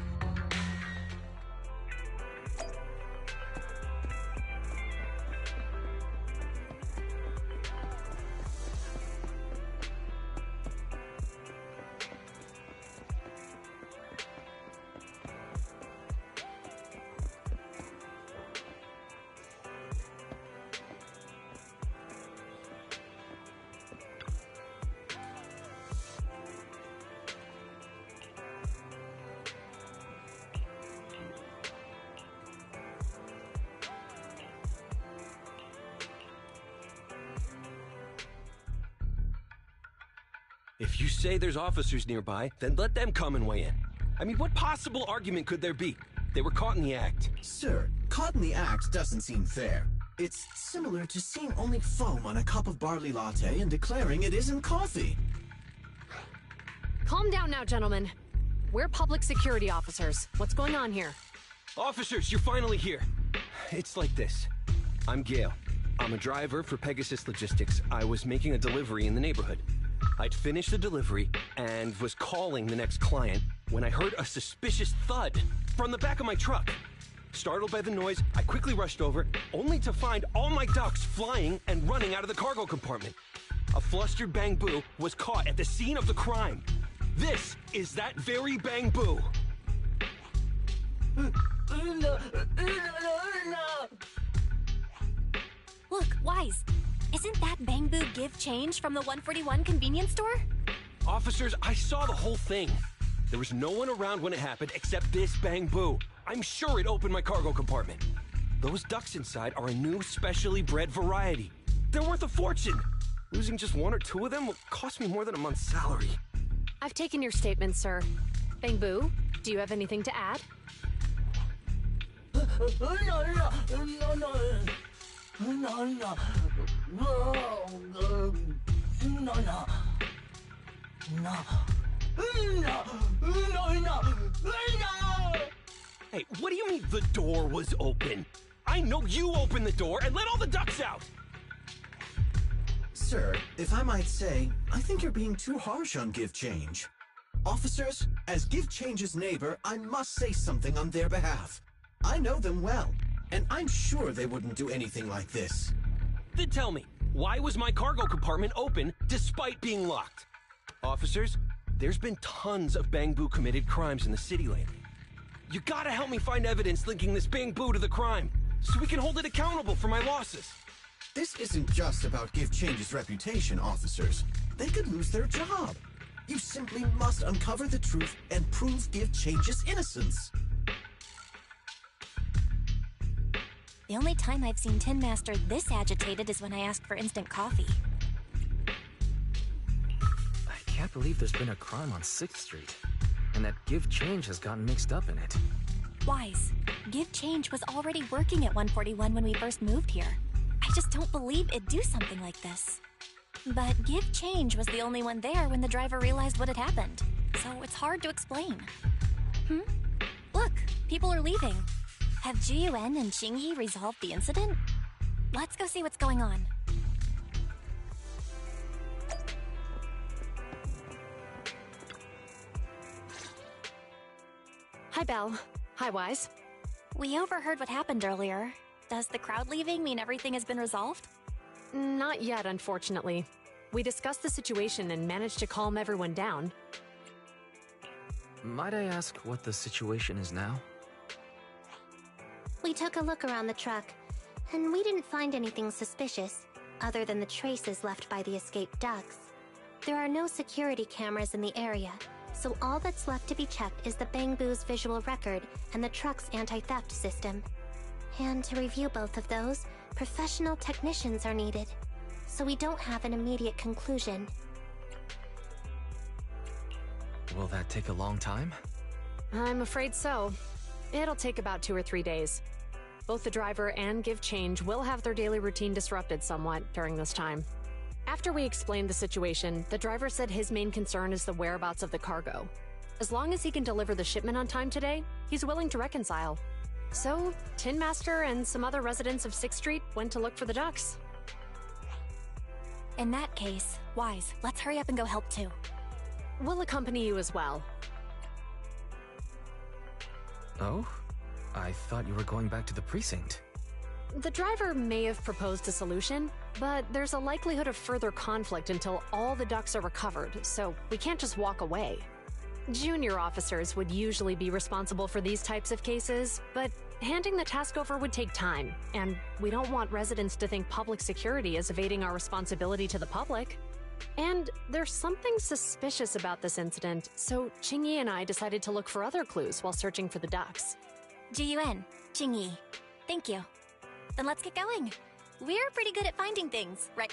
If you say there's officers nearby, then let them come and weigh in. I mean, what possible argument could there be? They were caught in the act. Sir, caught in the act doesn't seem fair. It's similar to seeing only foam on a cup of barley latte and declaring it isn't coffee. Calm down now, gentlemen. We're public security officers. What's going on here? Officers, you're finally here. It's like this. I'm Gale. I'm a driver for Pegasus Logistics. I was making a delivery in the neighborhood. I'd finished the delivery and was calling the next client when I heard a suspicious thud from the back of my truck. Startled by the noise, I quickly rushed over, only to find all my ducks flying and running out of the cargo compartment. A flustered Bang Boo was caught at the scene of the crime. This is that very Bang Boo. Look, Wise. Isn't that Bang Boo give change from the 141 convenience store? Officers, I saw the whole thing. There was no one around when it happened except this Bang Boo. I'm sure it opened my cargo compartment. Those ducks inside are a new specially bred variety. They're worth a fortune. Losing just one or two of them will cost me more than a month's salary. I've taken your statement, sir. Bang Boo, do you have anything to add? Hey, what do you mean the door was open? I know you opened the door and let all the ducks out! Sir, if I might say, I think you're being too harsh on Give Change. Officers, as Give Change's neighbor, I must say something on their behalf. I know them well, and I'm sure they wouldn't do anything like this. Then tell me, why was my cargo compartment open despite being locked? Officers, there's been tons of Bang Boo committed crimes in the city lately. You gotta help me find evidence linking this Bang Boo to the crime, so we can hold it accountable for my losses. This isn't just about Give Change's reputation, officers. They could lose their job. You simply must uncover the truth and prove Give Change's innocence. The only time I've seen Tin Master this agitated is when I asked for instant coffee. believe there's been a crime on 6th Street, and that Give Change has gotten mixed up in it. Wise, Give Change was already working at 141 when we first moved here. I just don't believe it'd do something like this. But Give Change was the only one there when the driver realized what had happened, so it's hard to explain. Look, people are leaving. Have Jiyuan and Qingyi resolved the incident? Let's go see what's going on. Hi, Belle. Hi, Wise. We overheard what happened earlier. Does the crowd leaving mean everything has been resolved? Not yet, unfortunately. We discussed the situation and managed to calm everyone down. Might I ask what the situation is now? We took a look around the truck, and we didn't find anything suspicious, other than the traces left by the escaped ducks. There are no security cameras in the area, so all that's left to be checked is the Bangbu's visual record and the truck's anti-theft system. And to review both of those, professional technicians are needed, so we don't have an immediate conclusion. Will that take a long time? I'm afraid so. It'll take about 2 or 3 days. Both the driver and Give Change will have their daily routine disrupted somewhat during this time. After we explained the situation, the driver said his main concern is the whereabouts of the cargo. As long as he can deliver the shipment on time today, he's willing to reconcile. So, Tin Master and some other residents of 6th Street went to look for the ducks. In that case, Wise, let's hurry up and go help too. We'll accompany you as well. Oh? I thought you were going back to the precinct. The driver may have proposed a solution, but there's a likelihood of further conflict until all the ducks are recovered, so we can't just walk away. Junior officers would usually be responsible for these types of cases, but handing the task over would take time, and we don't want residents to think public security is evading our responsibility to the public. And there's something suspicious about this incident, so Qingyi and I decided to look for other clues while searching for the ducks. Jiyuan, Qingyi, thank you. Then let's get going. We're pretty good at finding things, right?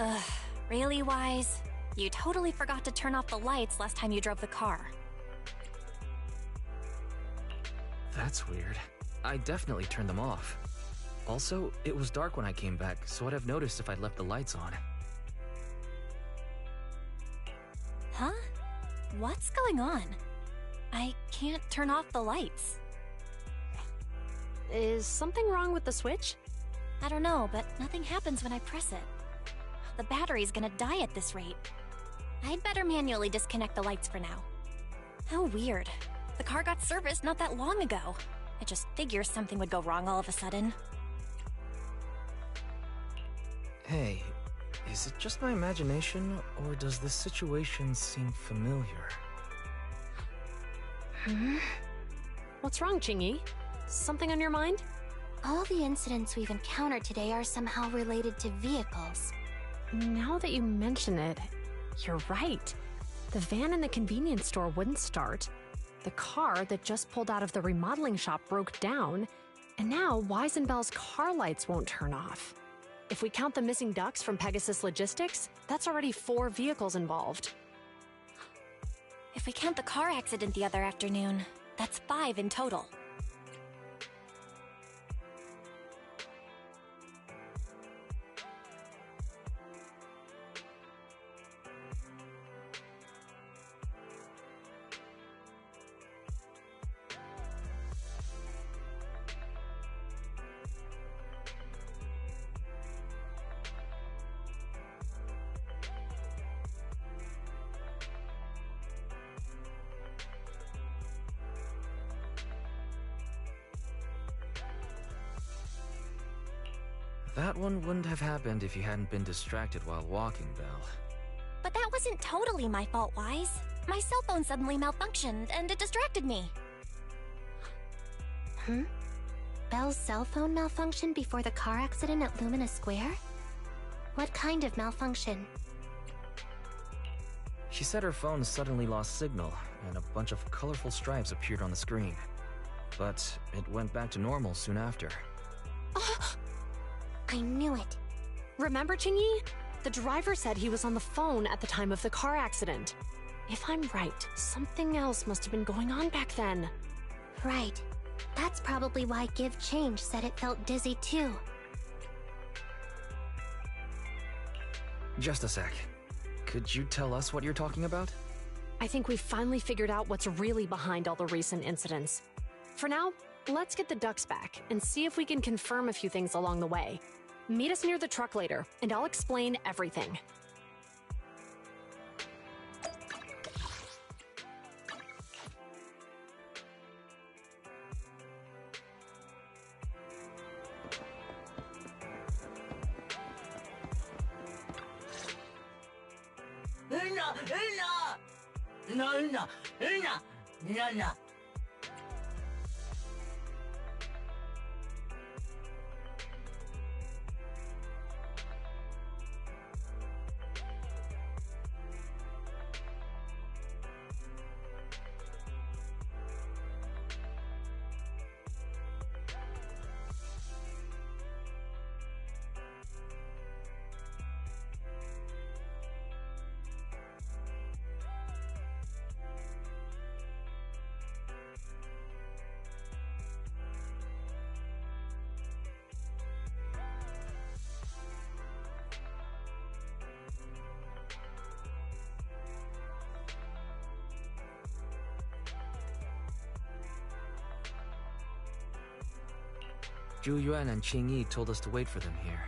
Ugh, really, Wise? You totally forgot to turn off the lights last time you drove the car. That's weird. I definitely turned them off. Also, it was dark when I came back, so I'd have noticed if I'd left the lights on. Huh? What's going on? I can't turn off the lights. Is something wrong with the switch? I don't know, but nothing happens when I press it. The battery's gonna die at this rate. I'd better manually disconnect the lights for now. How weird. The car got serviced not that long ago. I just figured something would go wrong all of a sudden. Hey, is it just my imagination, or does this situation seem familiar? What's wrong, Qingyi? Something on your mind? All the incidents we've encountered today are somehow related to vehicles. Now that you mention it, you're right. The van in the convenience store wouldn't start. The car that just pulled out of the remodeling shop broke down. And now Weisenbell's car lights won't turn off. If we count the missing ducks from Pegasus Logistics, that's already 4 vehicles involved. If we count the car accident the other afternoon, that's 5 in total. That one wouldn't have happened if you hadn't been distracted while walking, Belle. But that wasn't totally my fault, Wise. My cell phone suddenly malfunctioned, and it distracted me. Belle's cell phone malfunctioned before the car accident at Lumina Square? What kind of malfunction? She said her phone suddenly lost signal, and a bunch of colorful stripes appeared on the screen. But it went back to normal soon after. I knew it. Remember, Qingyi? The driver said he was on the phone at the time of the car accident. If I'm right, something else must have been going on back then. Right. That's probably why Give Change said it felt dizzy too. Just a sec. Could you tell us what you're talking about? I think we've finally figured out what's really behind all the recent incidents. For now, let's get the ducks back and see if we can confirm a few things along the way. Meet us near the truck later, and I'll explain everything. No. Zhu Yuan and Qingyi told us to wait for them here.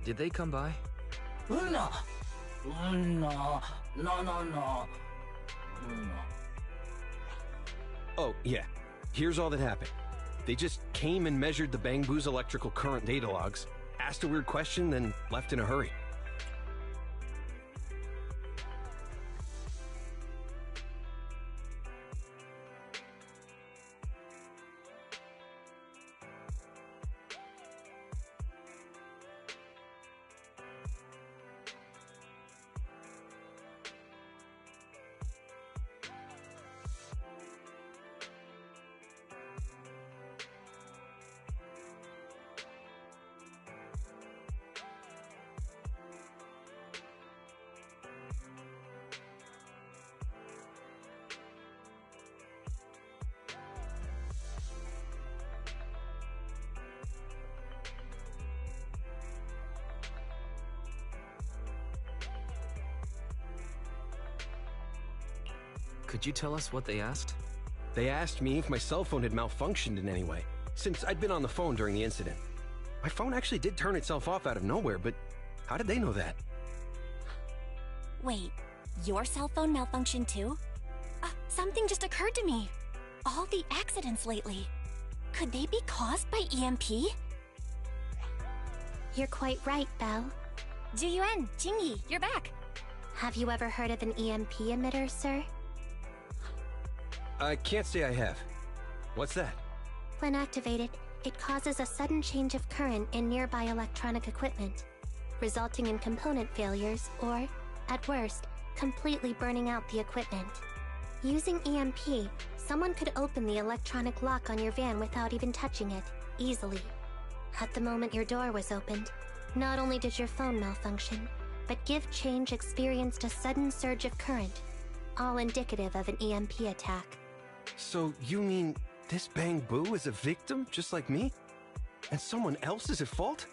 Did they come by? No. Oh, yeah. Here's all that happened. They just came and measured the Bangbu's electrical current data logs, asked a weird question, then left in a hurry. Could you tell us what they asked? They asked me if my cell phone had malfunctioned in any way, since I'd been on the phone during the incident. My phone actually did turn itself off out of nowhere, but how did they know that? Wait, your cell phone malfunctioned too? Something just occurred to me. All the accidents lately, could they be caused by EMP? You're quite right, Belle. Jiyuan, Jingyi, you're back. Have you ever heard of an EMP emitter, sir? I can't say I have. What's that? When activated, it causes a sudden change of current in nearby electronic equipment, resulting in component failures or, at worst, completely burning out the equipment. Using EMP, someone could open the electronic lock on your van without even touching it, easily. At the moment your door was opened, not only did your phone malfunction, but Give Change experienced a sudden surge of current, all indicative of an EMP attack. So you mean this Bang Boo is a victim, just like me? And someone else is at fault?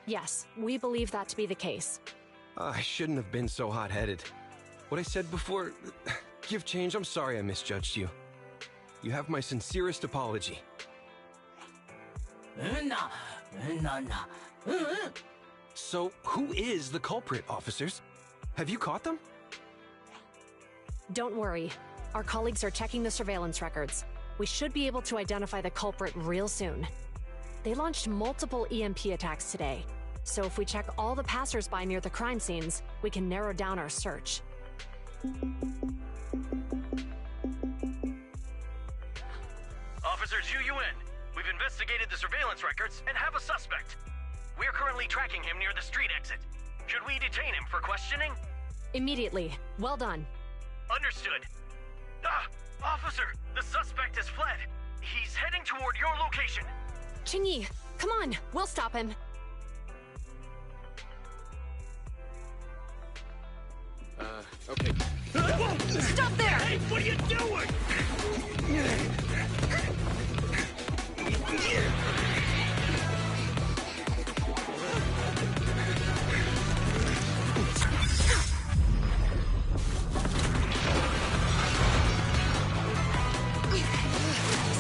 Yes, we believe that to be the case. I shouldn't have been so hot-headed. What I said before... Give Change, I'm sorry I misjudged you. You have my sincerest apology. So, who is the culprit, officers? Have you caught them? Don't worry. Our colleagues are checking the surveillance records. We should be able to identify the culprit real soon. They launched multiple EMP attacks today, so if we check all the passers-by near the crime scenes, we can narrow down our search. Officer Zhu Yuan, we've investigated the surveillance records and have a suspect. We're currently tracking him near the street exit. Should we detain him for questioning? Immediately. Well done. Understood. Officer, the suspect has fled. He's heading toward your location. Qingyi, come on, we'll stop him. Okay. Stop there! Hey, what are you doing?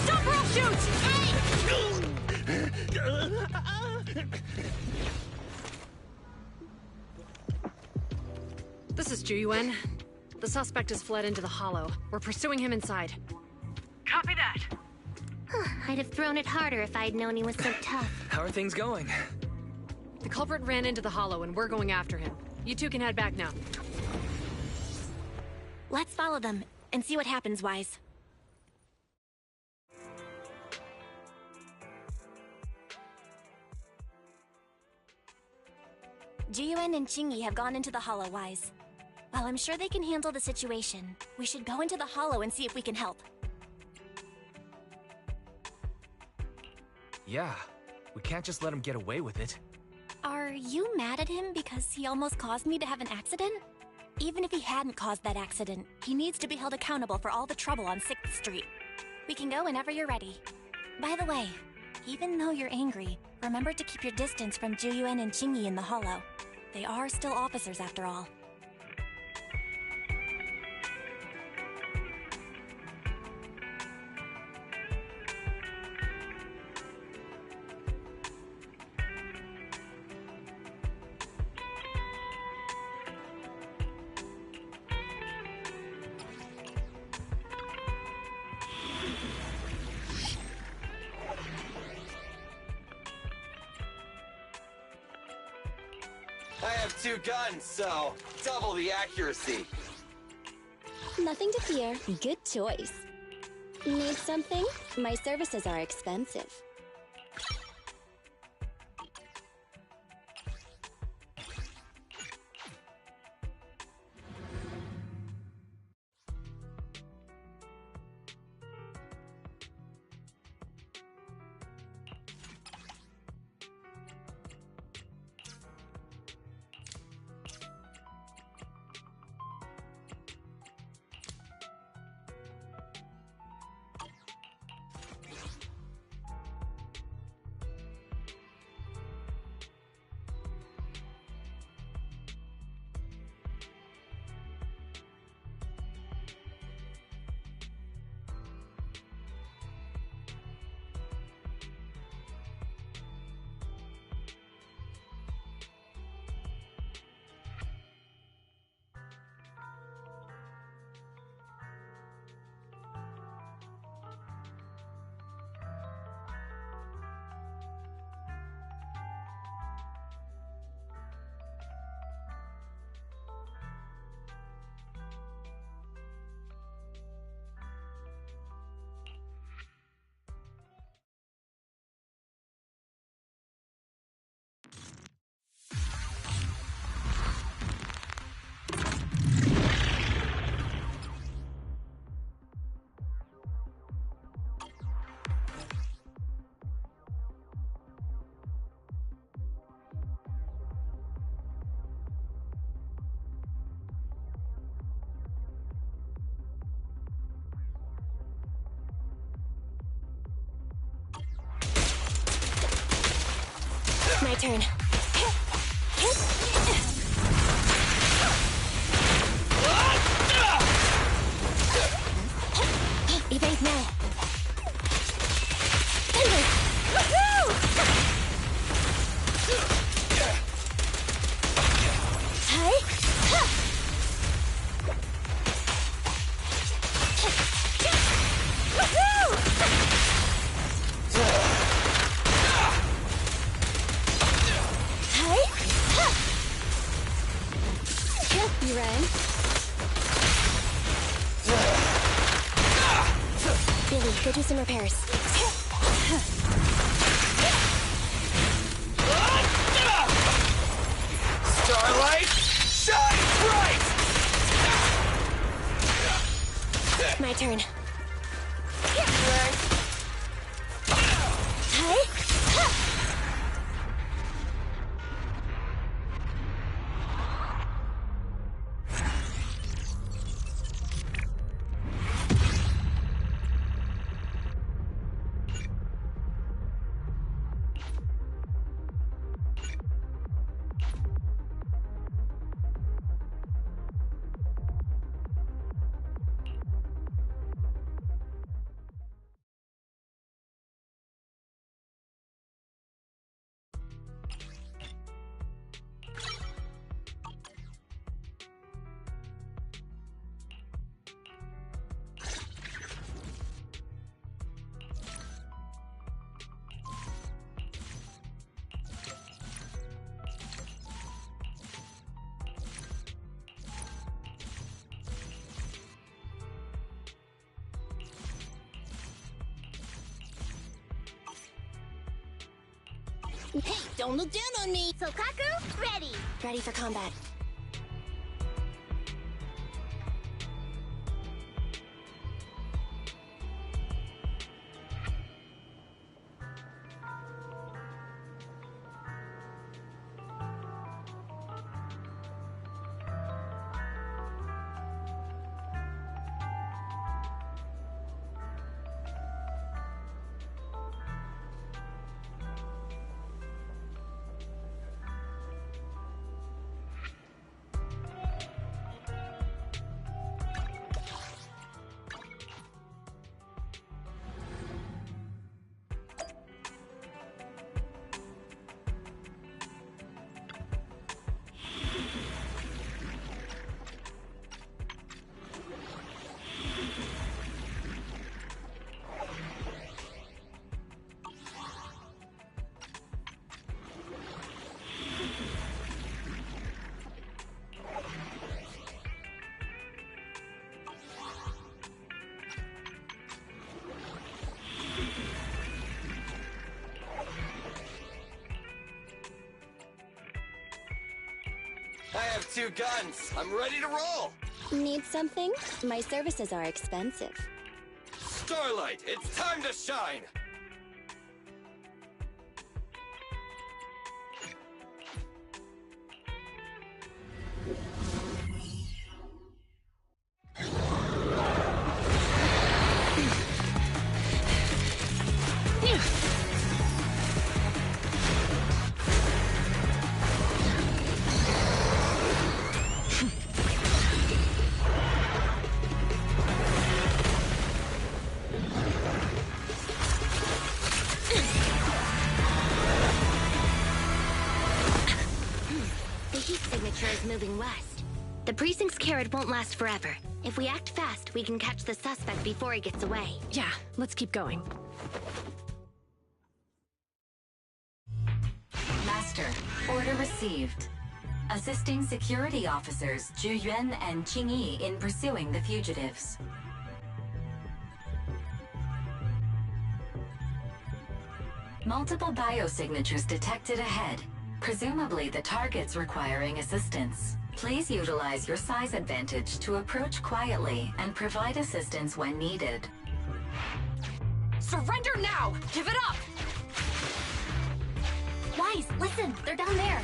Stop or I'll shoot! This is Juyuan. The suspect has fled into the hollow. We're pursuing him inside. Copy that. I'd have thrown it harder if I'd known he was so tough. How are things going? The culprit ran into the hollow and we're going after him. You two can head back now. Let's follow them and see what happens, Wise. Jiyuan and Qingyi have gone into the hollow, Wise. While I'm sure they can handle the situation, we should go into the hollow and see if we can help. Yeah, we can't just let him get away with it. Are you mad at him because he almost caused me to have an accident? Even if he hadn't caused that accident, he needs to be held accountable for all the trouble on 6th Street. We can go whenever you're ready. By the way, even though you're angry, remember to keep your distance from Juyuan and Qingyi in the hollow. They are still officers after all. I have 2 guns, so double the accuracy. Nothing to fear. Good choice. Need something? My services are expensive. My turn. Evade now. Thunder! Woohoo! Hi! Ha! Woohoo! Hi! Ha! You run. Billy, go do some repairs. Starlight, shine bright! My turn. Run. Hi! Ha! Hey, don't look down on me! Sokaku, ready! Ready for combat. I have 2 guns. I'm ready to roll. Need something? My services are expensive. Starlight, it's time to shine. Is moving west. The precinct's carrot won't last forever. If we act fast, we can catch the suspect before he gets away. Yeah, let's keep going. Master, order received. Assisting security officers Zhu Yuan and Qing Yi in pursuing the fugitives. Multiple biosignatures detected ahead. Presumably the target's requiring assistance. Please utilize your size advantage to approach quietly and provide assistance when needed. Surrender now! Give it up! Wise, listen, they're down there.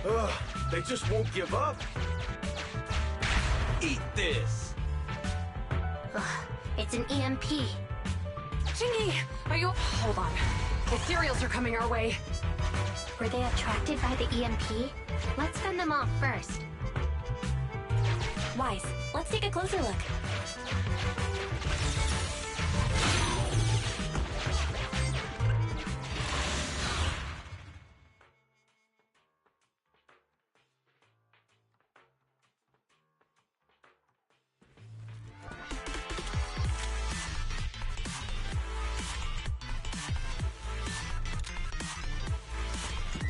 Ugh, they just won't give up. Eat this. Ugh, it's an EMP. Jingy, are you... Hold on. The ethereals are coming our way. Were they attracted by the EMP? Let's fend them off first. Wise, let's take a closer look.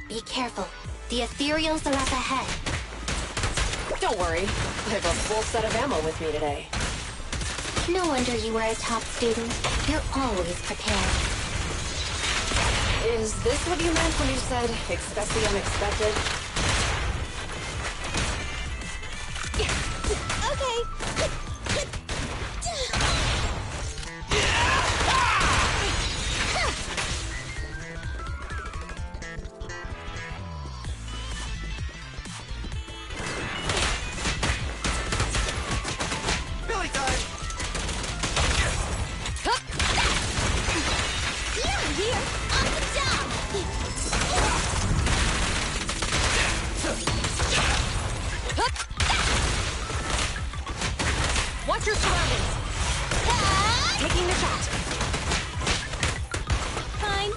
Be careful. The ethereals are up ahead. Don't worry. I have a full set of ammo with me today. No wonder you were a top student. You're always prepared. Is this what you meant when you said, expect the unexpected? Okay. Billy time! Yeah, here! On the job! Watch your surroundings! Taking the shot. Fine.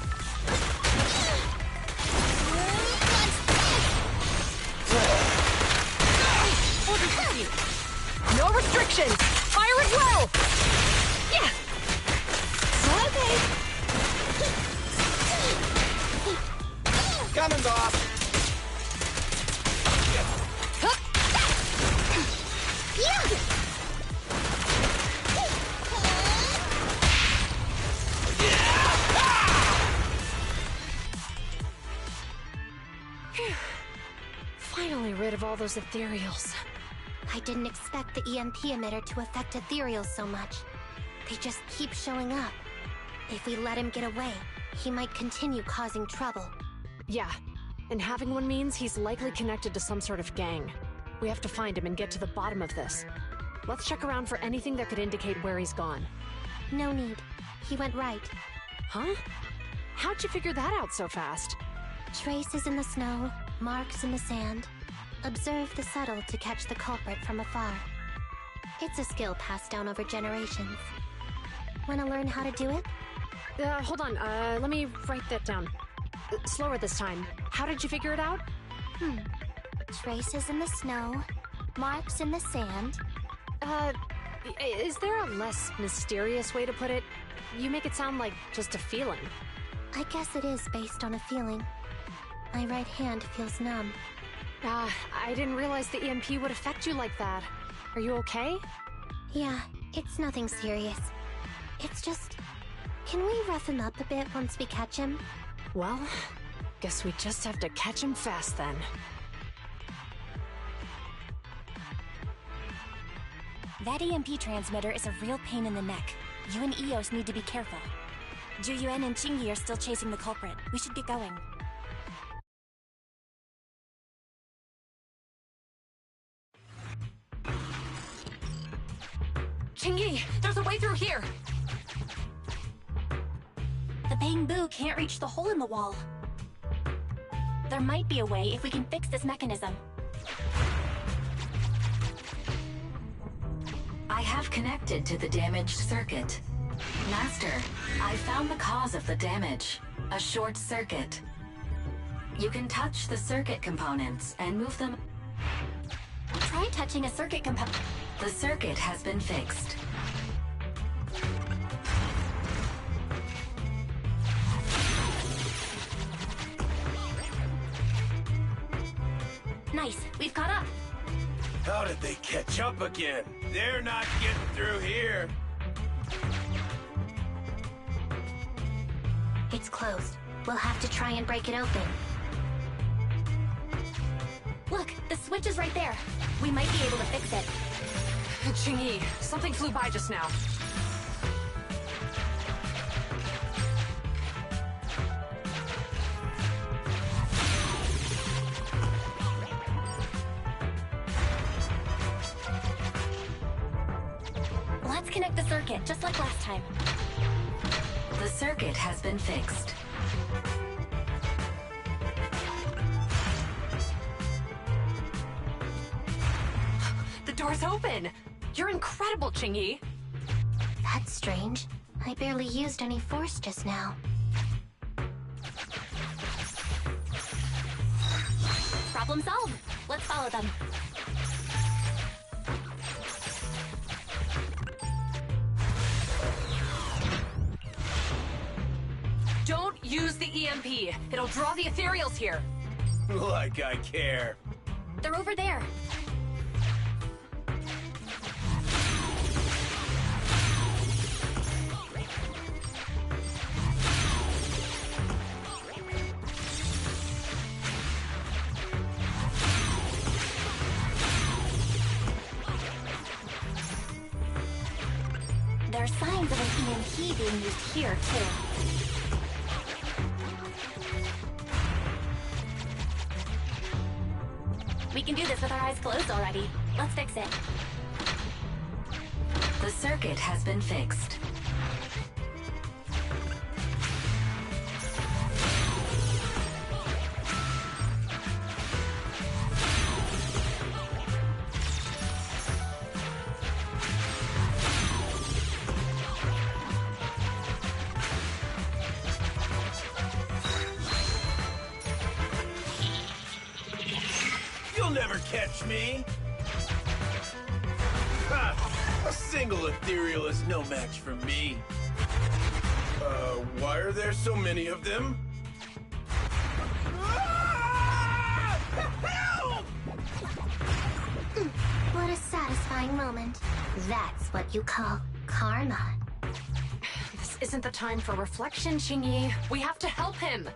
Orders received. No restrictions! Fire at will! Yeah! Okay. Coming, boss! Yeah! Finally rid of all those ethereals. I didn't expect the EMP emitter to affect ethereals so much. They just keep showing up. If we let him get away, he might continue causing trouble. Yeah, and having one means he's likely connected to some sort of gang. We have to find him and get to the bottom of this. Let's check around for anything that could indicate where he's gone. No need. He went right. Huh? How'd you figure that out so fast? Traces in the snow, marks in the sand. Observe the subtle to catch the culprit from afar. It's a skill passed down over generations. Wanna learn how to do it? Hold on, let me write that down. Slower this time. How did you figure it out? Traces in the snow, marks in the sand. Is there a less mysterious way to put it? You make it sound like just a feeling. I guess it is based on a feeling. My right hand feels numb. I didn't realize the EMP would affect you like that. Are you okay? Yeah, it's nothing serious. It's just... Can we rough him up a bit once we catch him? Well, guess we just have to catch him fast then. That EMP transmitter is a real pain in the neck. You and Eos need to be careful. Juyuan and Qingyi are still chasing the culprit. We should get going. Qingyi, there's a way through here! The Bang-Boo can't reach the hole in the wall. There might be a way if we can fix this mechanism. I have connected to the damaged circuit. Master, I found the cause of the damage. A short circuit. You can touch the circuit components and move them. Try touching a circuit component. The circuit has been fixed. Nice, we've caught up. How did they catch up again? They're not getting through here. It's closed. We'll have to try and break it open. Look, the switch is right there. We might be able to fix it. Qingyi, something flew by just now. Let's connect the circuit, just like last time. The circuit has been fixed. The door's open! You're incredible, Qingyi! That's strange. I barely used any force just now. Problem solved. Let's follow them. Don't use the EMP. It'll draw the ethereals here. Like I care. They're over there. There are signs of an EMP being used here, too. We can do this with our eyes closed already. Let's fix it. The circuit has been fixed. You'll never catch me! Ha! A single ethereal is no match for me. Why are there so many of them? Help! What a satisfying moment. That's what you call karma. This isn't the time for reflection, Qingyi. We have to help him!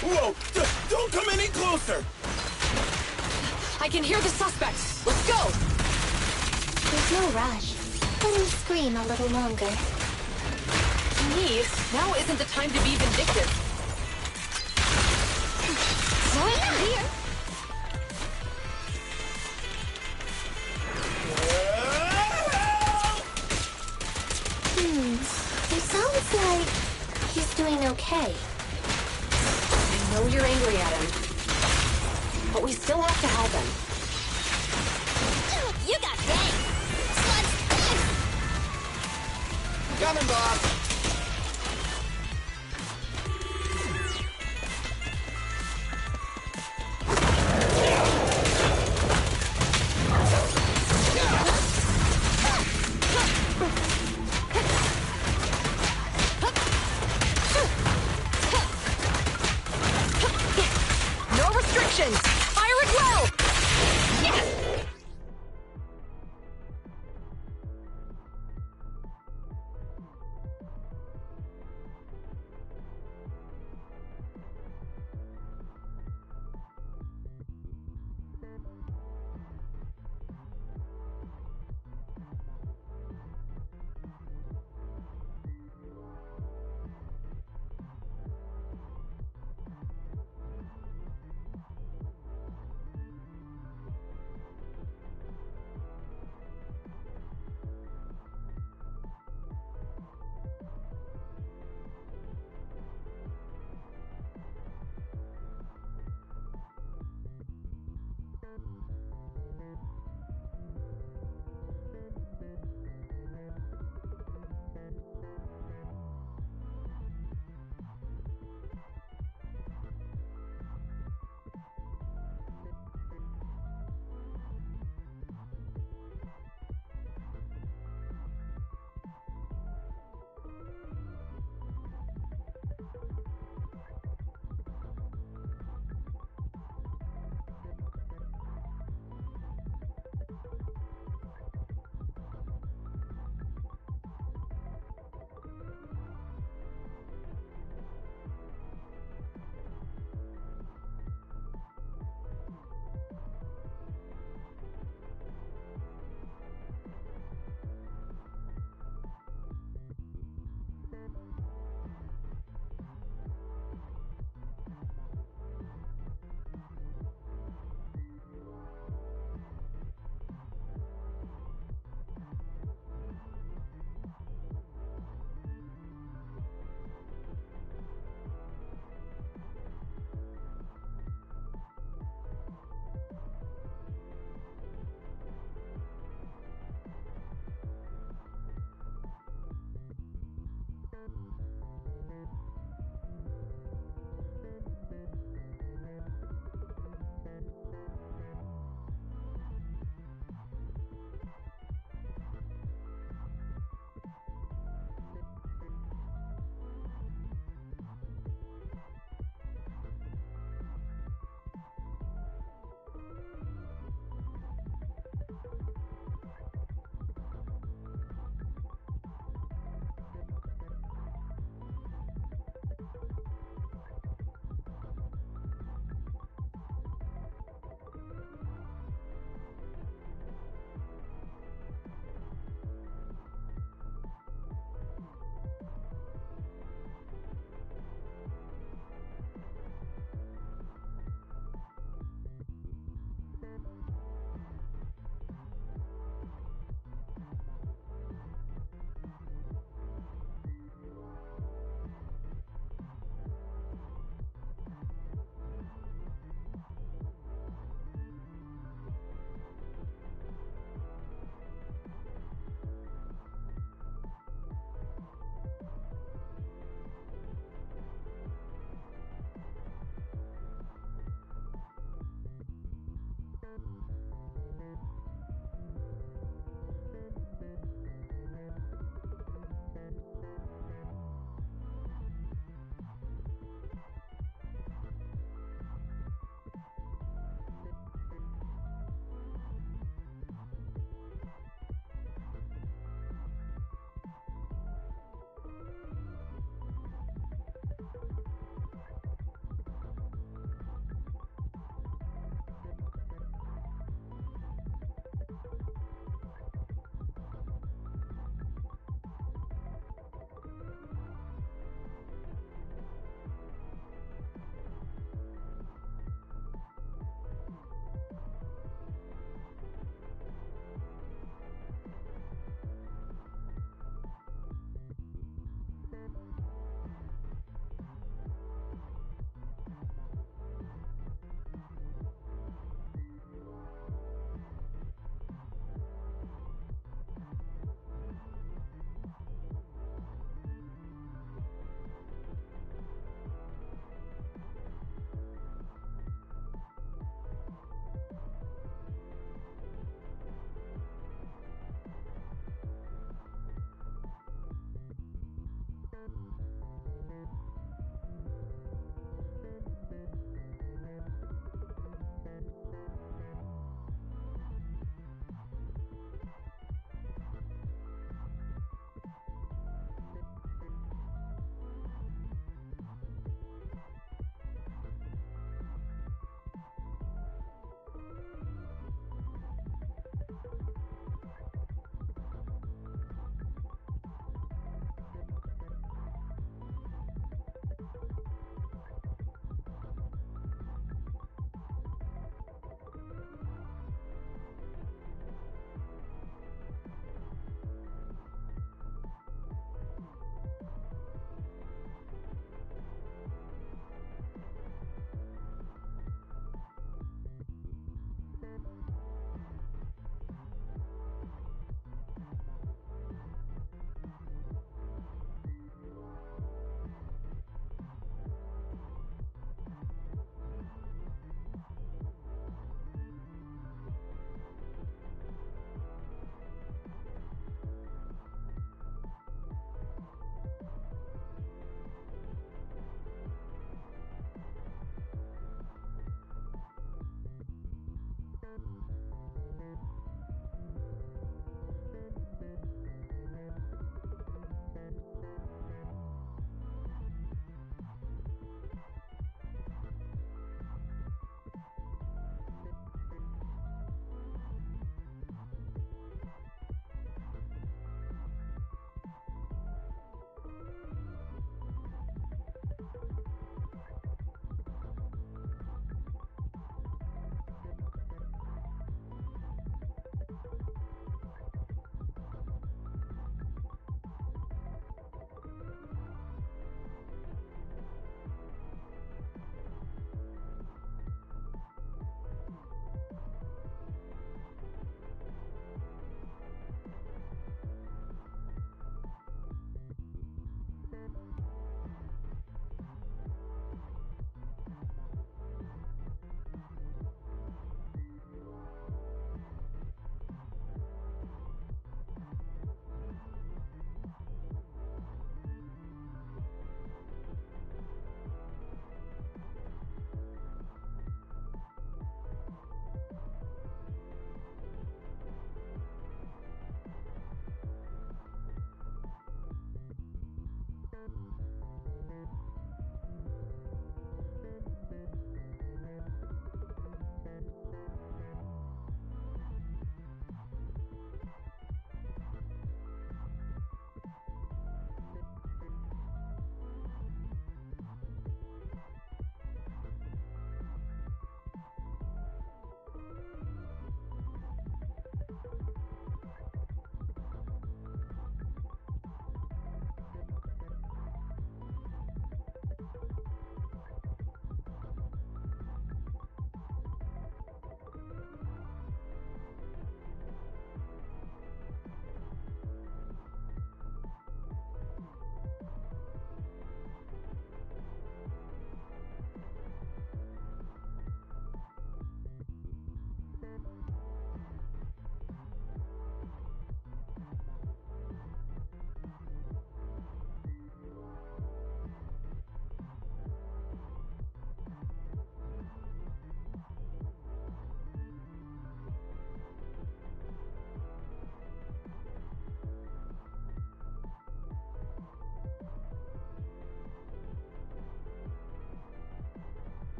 Whoa! Don't come any closer! I can hear the suspects! Let's go! There's no rush. Let him scream a little longer. Qingyi, now isn't the time to be vindictive. Here. He sounds like he's doing okay. I know you're angry at him, but we still have to help him. You got banged! Coming, boss! No restrictions! Fire at will! Yes!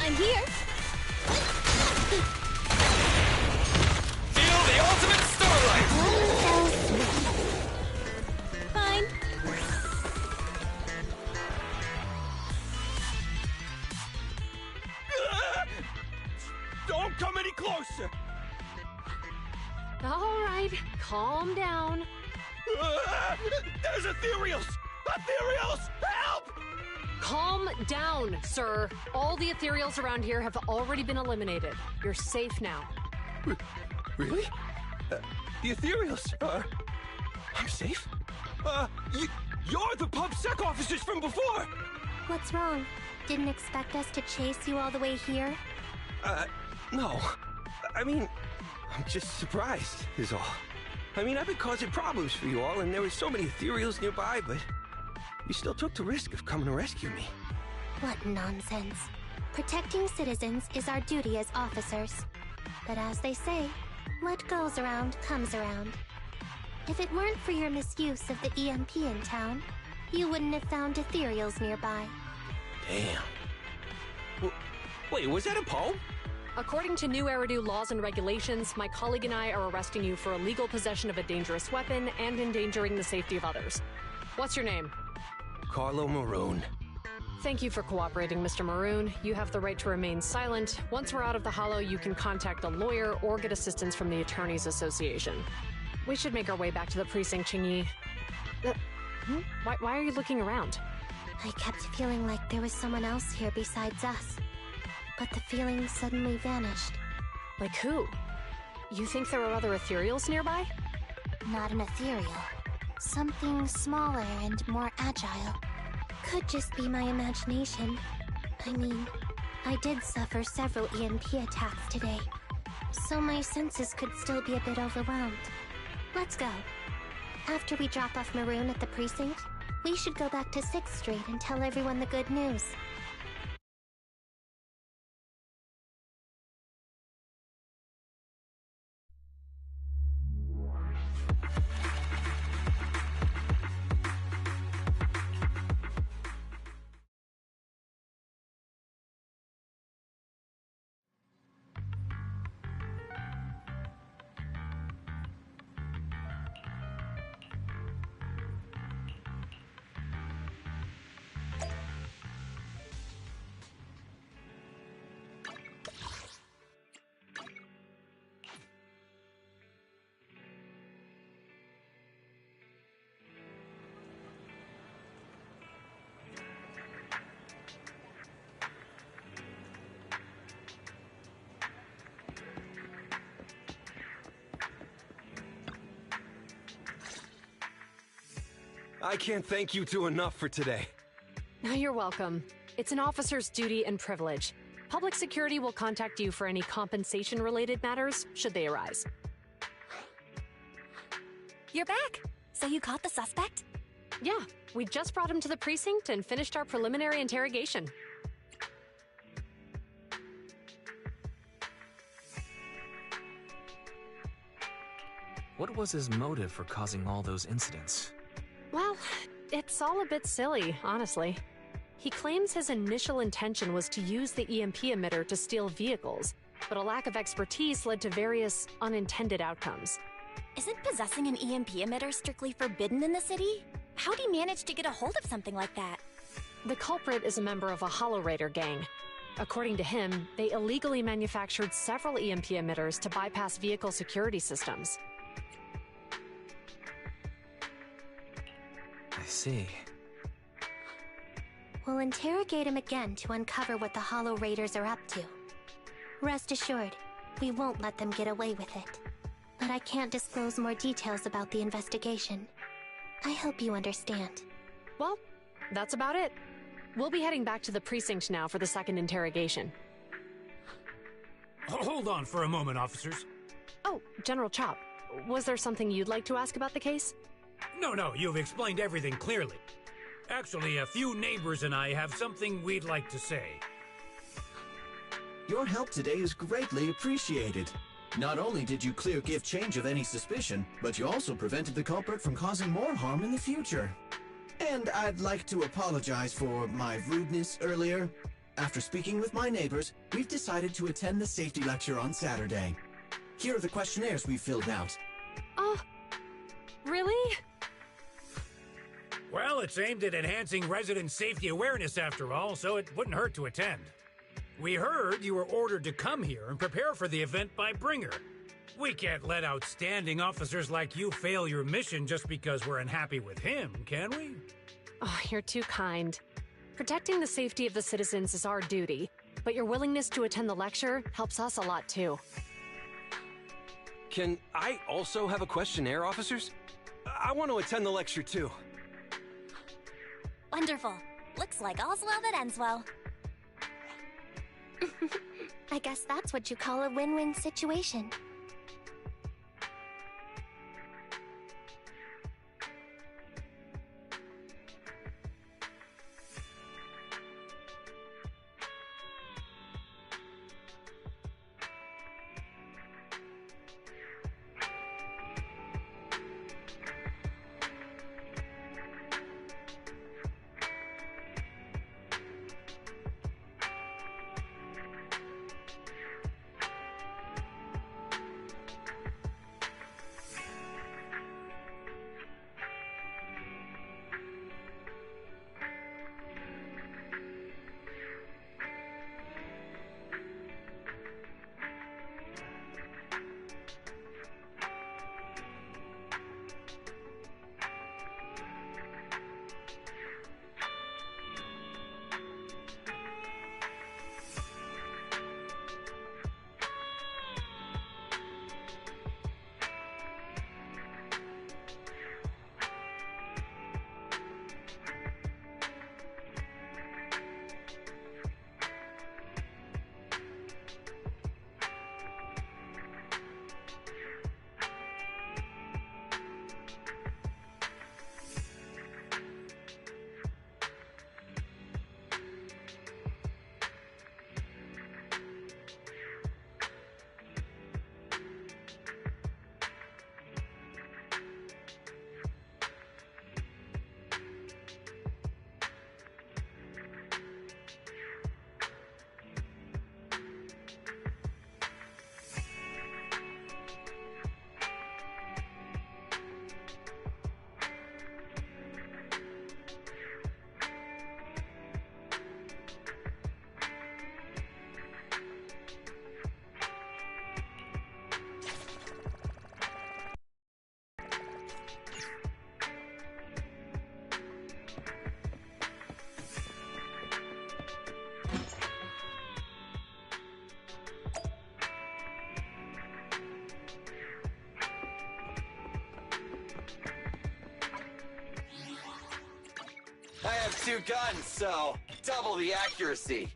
I'm here. Feel the ultimate starlight! Fine. Don't come any closer! All right, calm down. There's ethereals! Ethereals! Help! Calm down, sir. All the ethereals around here have already been eliminated. You're safe now. Really? The ethereals are... I'm safe? You're the PubSec officers from before! What's wrong? Didn't expect us to chase you all the way here? No. I mean, I'm just surprised, is all. I mean, I've been causing problems for you all, and there were so many ethereals nearby, but you still took the risk of coming to rescue me. What nonsense. Protecting citizens is our duty as officers. But as they say, what goes around comes around. If it weren't for your misuse of the EMP in town, you wouldn't have found ethereals nearby. Damn. Wait, was that a poem? According to new Eridu laws and regulations, my colleague and I are arresting you for illegal possession of a dangerous weapon and endangering the safety of others. What's your name? Carlo Maroon. Thank you for cooperating, Mr. Maroon. You have the right to remain silent. Once we're out of the Hollow, you can contact a lawyer or get assistance from the Attorneys Association. We should make our way back to the precinct, Qingyi. Why are you looking around? I kept feeling like there was someone else here besides us. But the feeling suddenly vanished. Like who? You think there are other ethereals nearby? Not an ethereal. Something smaller and more agile. Could just be my imagination. I mean, I did suffer several EMP attacks today, so my senses could still be a bit overwhelmed. Let's go. After we drop off Maroon at the precinct, we should go back to 6th Street and tell everyone the good news. I can't thank you two enough for today. No, you're welcome. It's an officer's duty and privilege. Public security will contact you for any compensation-related matters, should they arise. You're back! So you caught the suspect? Yeah, we just brought him to the precinct and finished our preliminary interrogation. What was his motive for causing all those incidents? Well, it's all a bit silly, honestly. He claims his initial intention was to use the EMP emitter to steal vehicles, but a lack of expertise led to various unintended outcomes. Isn't possessing an EMP emitter strictly forbidden in the city? How'd he manage to get a hold of something like that? The culprit is a member of a Hollow Raider gang. According to him, they illegally manufactured several EMP emitters to bypass vehicle security systems. I see. We'll interrogate him again to uncover what the Hollow Raiders are up to. Rest assured, we won't let them get away with it. But I can't disclose more details about the investigation. I hope you understand. Well, that's about it. We'll be heading back to the precinct now for the second interrogation. Hold on for a moment, officers. Oh, General Chop, was there something you'd like to ask about the case? No, you've explained everything clearly. Actually, a few neighbors and I have something we'd like to say. Your help today is greatly appreciated. Not only did you clear Give Change of any suspicion, but you also prevented the culprit from causing more harm in the future. And I'd like to apologize for my rudeness earlier. After speaking with my neighbors, we've decided to attend the safety lecture on Saturday. Here are the questionnaires we filled out. Oh, really? Well, it's aimed at enhancing resident safety awareness after all, so it wouldn't hurt to attend. We heard you were ordered to come here and prepare for the event by Bringer. We can't let outstanding officers like you fail your mission just because we're unhappy with him, can we? Oh, you're too kind. Protecting the safety of the citizens is our duty, but your willingness to attend the lecture helps us a lot too. Can I also have a questionnaire, officers? I want to attend the lecture too. Wonderful. Looks like all's well that ends well. I guess that's what you call a win-win situation. I have two guns, so double the accuracy.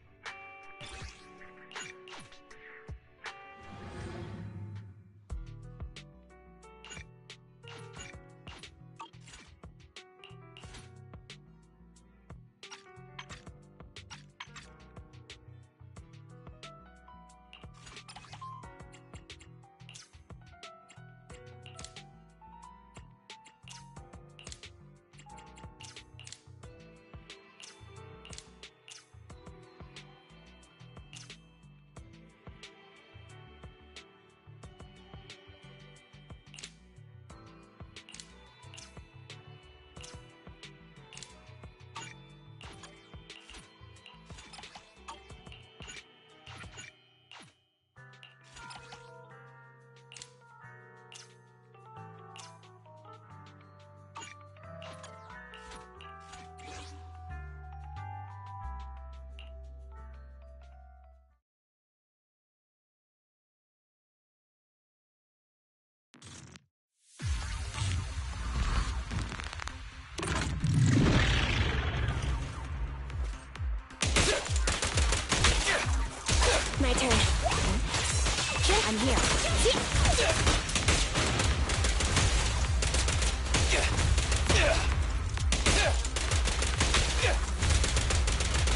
My turn. I'm here.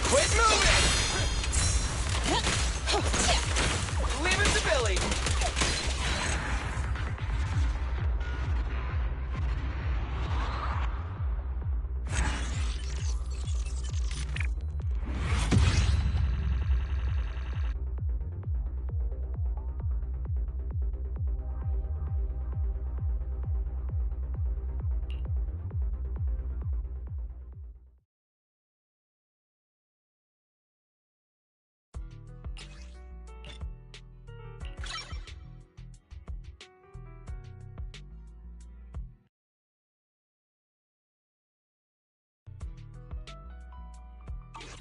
Quit moving! Leave it to Billy!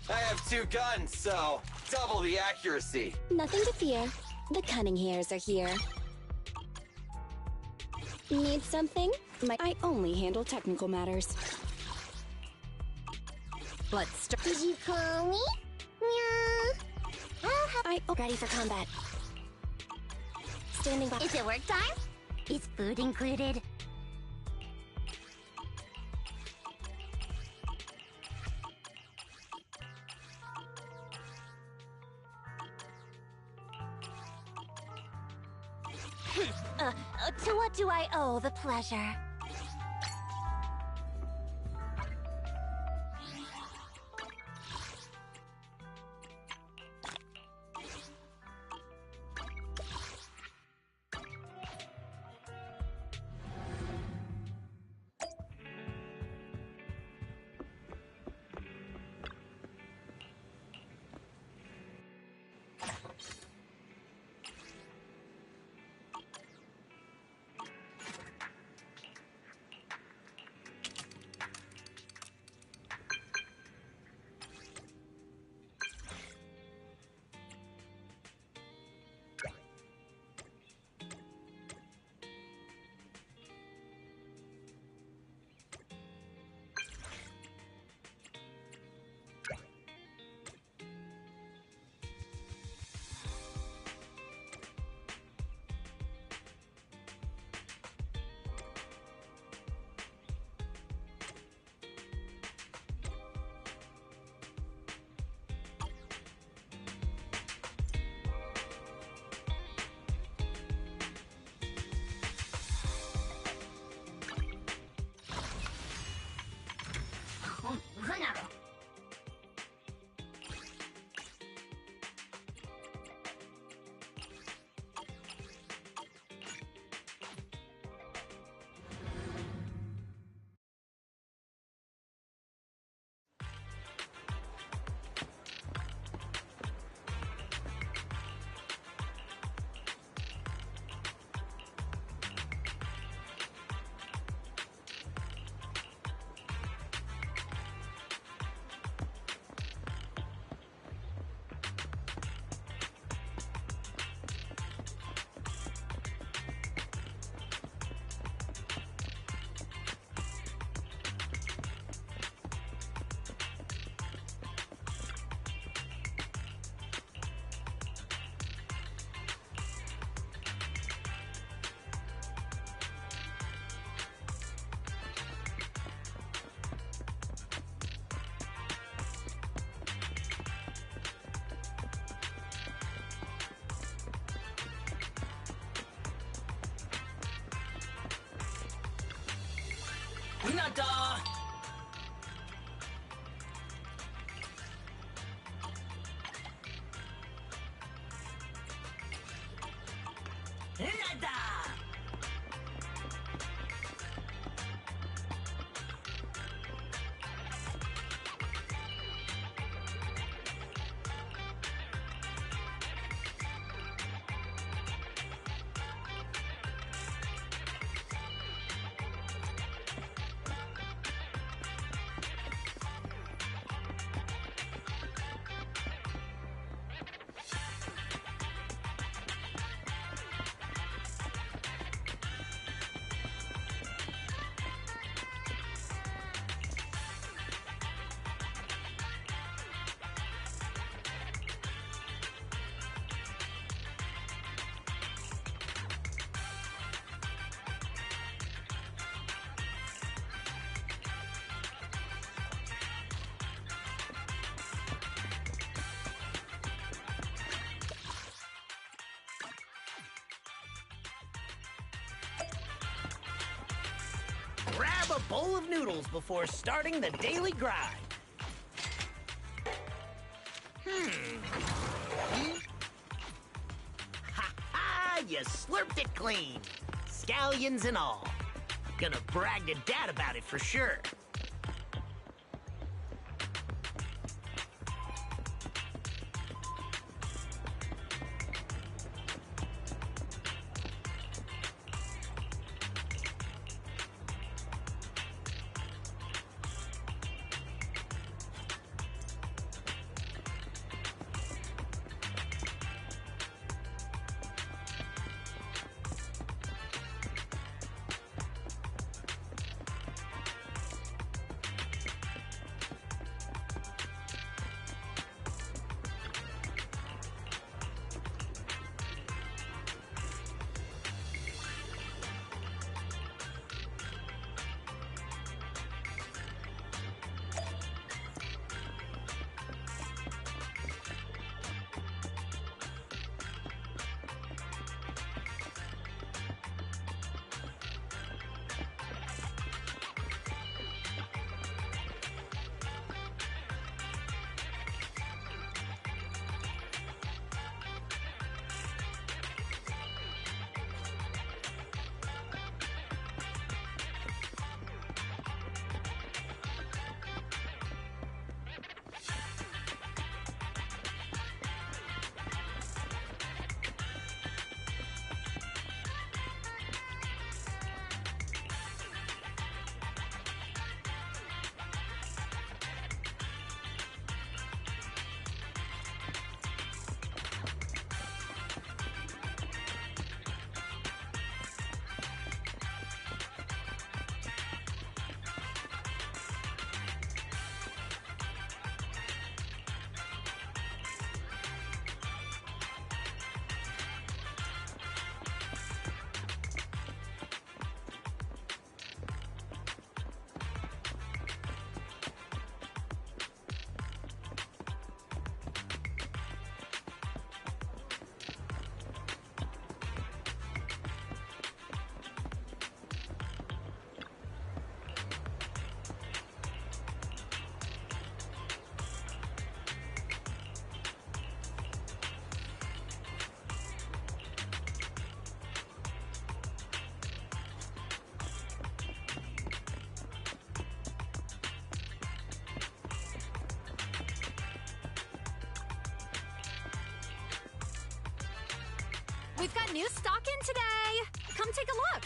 I have two guns, so double the accuracy. Nothing to fear. The cunning hairs are here. Need something? I only handle technical matters. Let's start. Did you call me? Meow. Ready for combat. Standing by. Is it work time? Is food included? To what do I owe the pleasure? Hinata! Hinata! Grab a bowl of noodles before starting the daily grind. Ha-ha! You slurped it clean. Scallions and all. Gonna brag to Dad about it for sure. We've got new stock in today! Come take a look!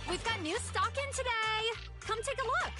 We've got new stock in today! Come take a look!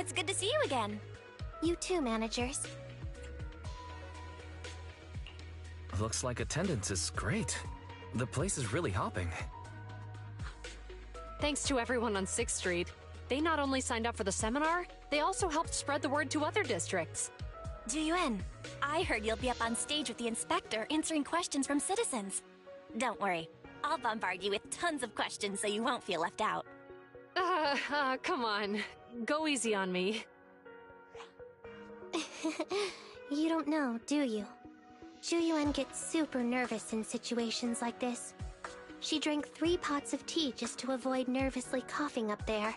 It's good to see you again. You too, managers. Looks like attendance is great. The place is really hopping. Thanks to everyone on 6th Street. They not only signed up for the seminar, they also helped spread the word to other districts. Juyuan, I heard you'll be up on stage with the inspector answering questions from citizens. Don't worry, I'll bombard you with tons of questions so you won't feel left out. Come on. Go easy on me. You don't know, do you? Juyuan gets super nervous in situations like this. She drank 3 pots of tea just to avoid nervously coughing up there.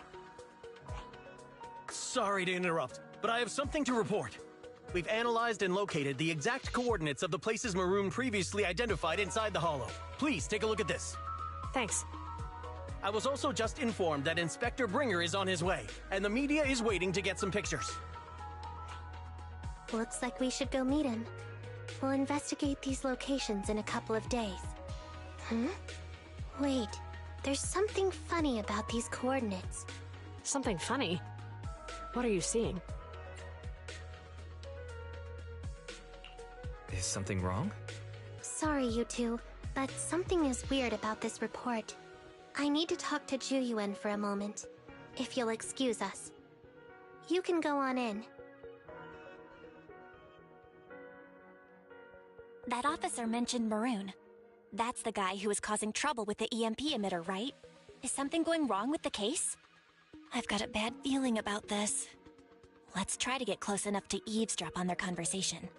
Sorry to interrupt, but I have something to report. We've analyzed and located the exact coordinates of the places Maroon previously identified inside the hollow. Please take a look at this. Thanks. I was also just informed that Inspector Bringer is on his way, and the media is waiting to get some pictures. Looks like we should go meet him. We'll investigate these locations in a couple of days. Wait, there's something funny about these coordinates. Something funny? What are you seeing? Is something wrong? Sorry, you two, but something is weird about this report. I need to talk to Juyuan for a moment, if you'll excuse us. You can go on in. That officer mentioned Maroon. That's the guy who was causing trouble with the EMP emitter, right? Is something going wrong with the case? I've got a bad feeling about this. Let's try to get close enough to eavesdrop on their conversation.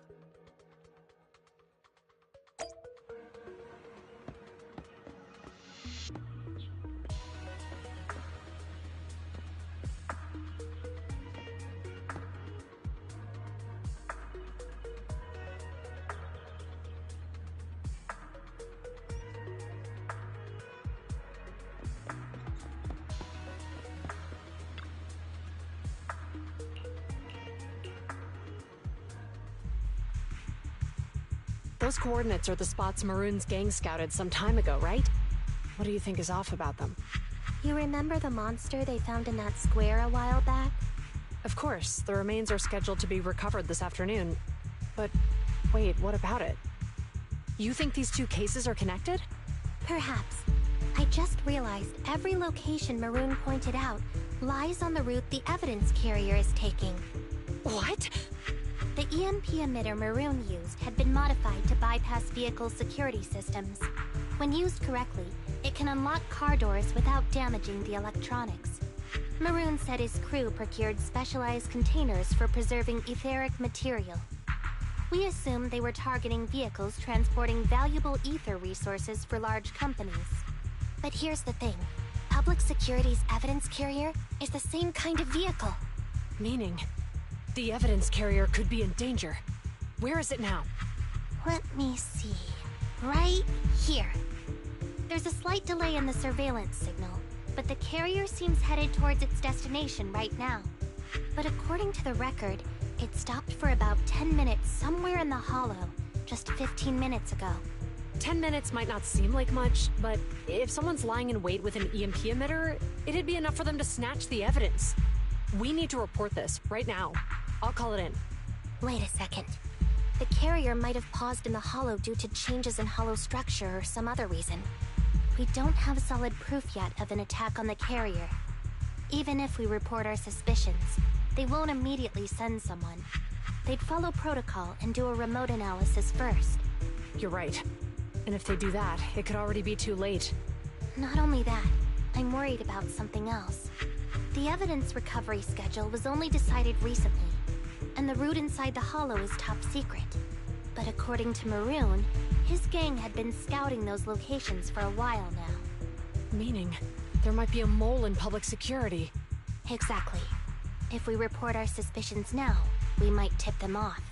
Those coordinates are the spots Maroon's gang scouted some time ago, right? What do you think is off about them? You remember the monster they found in that square a while back? Of course, the remains are scheduled to be recovered this afternoon. But wait, what about it? You think these two cases are connected? Perhaps. I just realized every location Maroon pointed out lies on the route the evidence carrier is taking. What? The EMP emitter Maroon used had been modified to bypass vehicle security systems. When used correctly, it can unlock car doors without damaging the electronics. Maroon said his crew procured specialized containers for preserving etheric material. We assumed they were targeting vehicles transporting valuable ether resources for large companies. But here's the thing. Public Security's evidence carrier is the same kind of vehicle. Meaning, the evidence carrier could be in danger. Where is it now? Let me see. Right here. There's a slight delay in the surveillance signal, but the carrier seems headed towards its destination right now. But according to the record, it stopped for about 10 minutes somewhere in the hollow, just 15 minutes ago. 10 minutes might not seem like much, but if someone's lying in wait with an EMP emitter, it'd be enough for them to snatch the evidence. We need to report this, right now. I'll call it in. Wait a second. The carrier might have paused in the hollow due to changes in hollow structure or some other reason. We don't have solid proof yet of an attack on the carrier. Even if we report our suspicions, they won't immediately send someone. They'd follow protocol and do a remote analysis first. You're right. And if they do that, it could already be too late. Not only that, I'm worried about something else. The evidence recovery schedule was only decided recently, and the route inside the hollow is top secret. But according to Maroon, his gang had been scouting those locations for a while now. Meaning, there might be a mole in public security. Exactly. If we report our suspicions now, we might tip them off.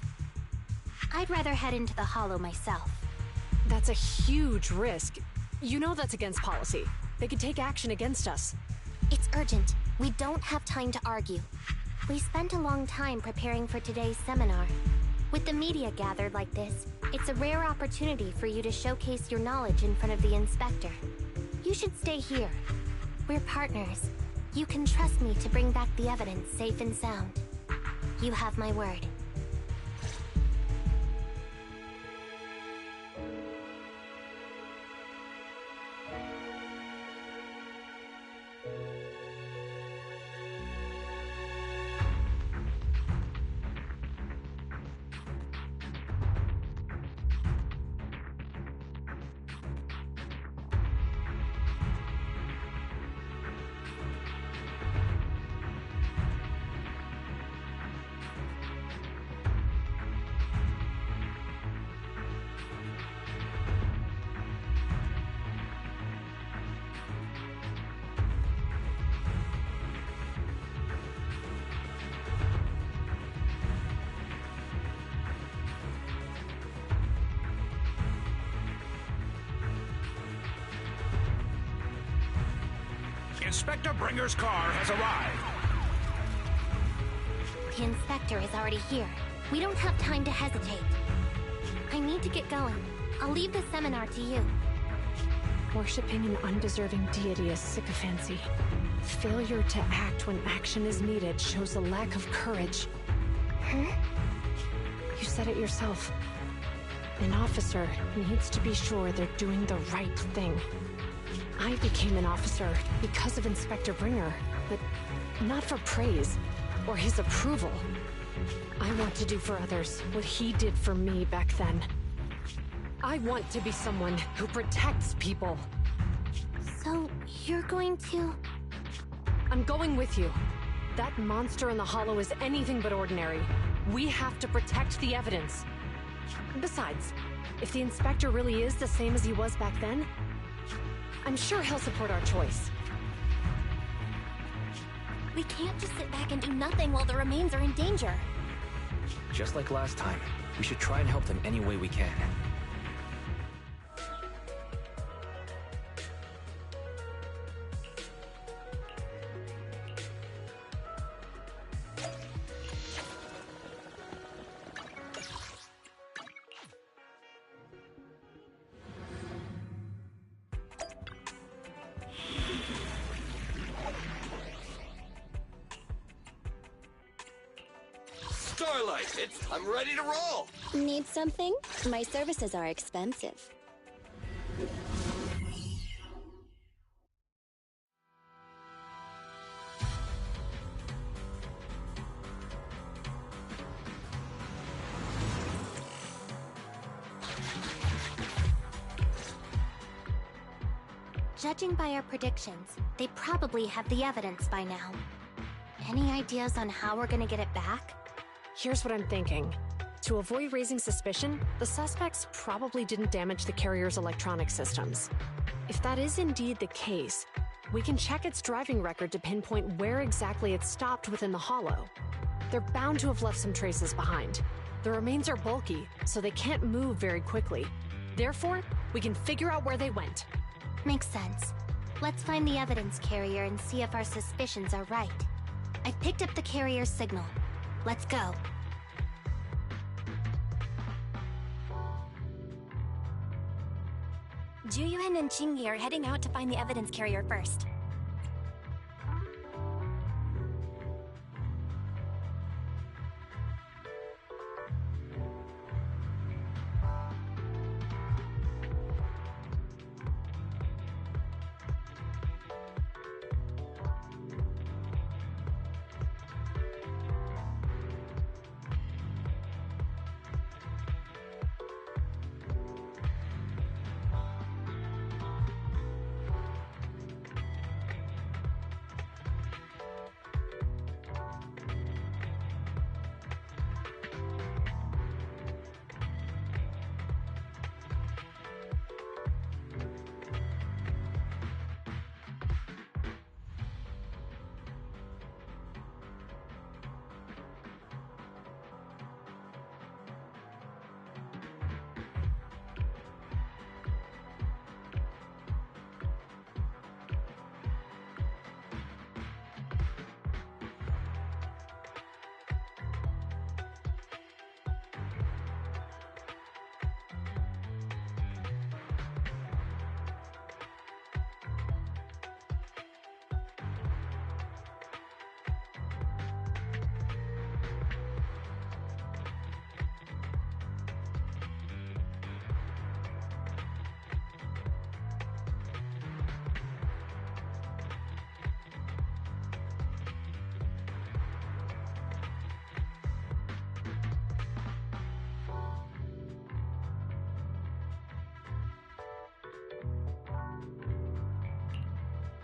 I'd rather head into the hollow myself. That's a huge risk. You know that's against policy. They could take action against us. It's urgent. We don't have time to argue. We spent a long time preparing for today's seminar. With the media gathered like this, it's a rare opportunity for you to showcase your knowledge in front of the inspector. You should stay here. We're partners. You can trust me to bring back the evidence safe and sound. You have my word. Inspector Bringer's car has arrived. The inspector is already here. We don't have time to hesitate. I need to get going. I'll leave the seminar to you. Worshipping an undeserving deity is sycophancy. Failure to act when action is needed shows a lack of courage. Huh? You said it yourself. An officer needs to be sure they're doing the right thing. I became an officer because of Inspector Bringer, but not for praise or his approval. I want to do for others what he did for me back then. I want to be someone who protects people. So, you're going to... I'm going with you. That monster in the hollow is anything but ordinary. We have to protect the evidence. Besides, if the inspector really is the same as he was back then, I'm sure he'll support our choice. We can't just sit back and do nothing while the remains are in danger. Just like last time, we should try and help them any way we can. I'm ready to roll! Need something? My services are expensive. Judging by our predictions, they probably have the evidence by now. Any ideas on how we're gonna get it back? Here's what I'm thinking. To avoid raising suspicion, the suspects probably didn't damage the carrier's electronic systems. If that is indeed the case, we can check its driving record to pinpoint where exactly it stopped within the hollow. They're bound to have left some traces behind. The remains are bulky, so they can't move very quickly. Therefore, we can figure out where they went. Makes sense. Let's find the evidence carrier and see if our suspicions are right. I picked up the carrier's signal. Let's go. Juyuan and Qingyi are heading out to find the evidence carrier first.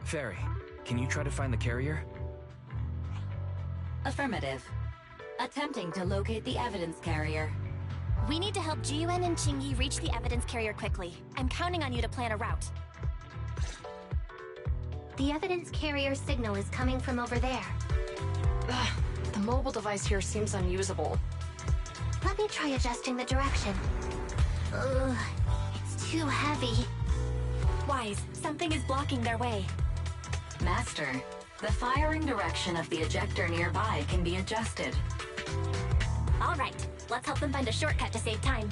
Fairy, can you try to find the carrier? Affirmative. Attempting to locate the evidence carrier. We need to help Jiyuan and Qingyi reach the evidence carrier quickly. I'm counting on you to plan a route. The evidence carrier signal is coming from over there. Ugh, the mobile device here seems unusable. Let me try adjusting the direction. Ugh, it's too heavy. Wise, something is blocking their way. Master, the firing direction of the ejector nearby can be adjusted. All right, let's help them find a shortcut to save time.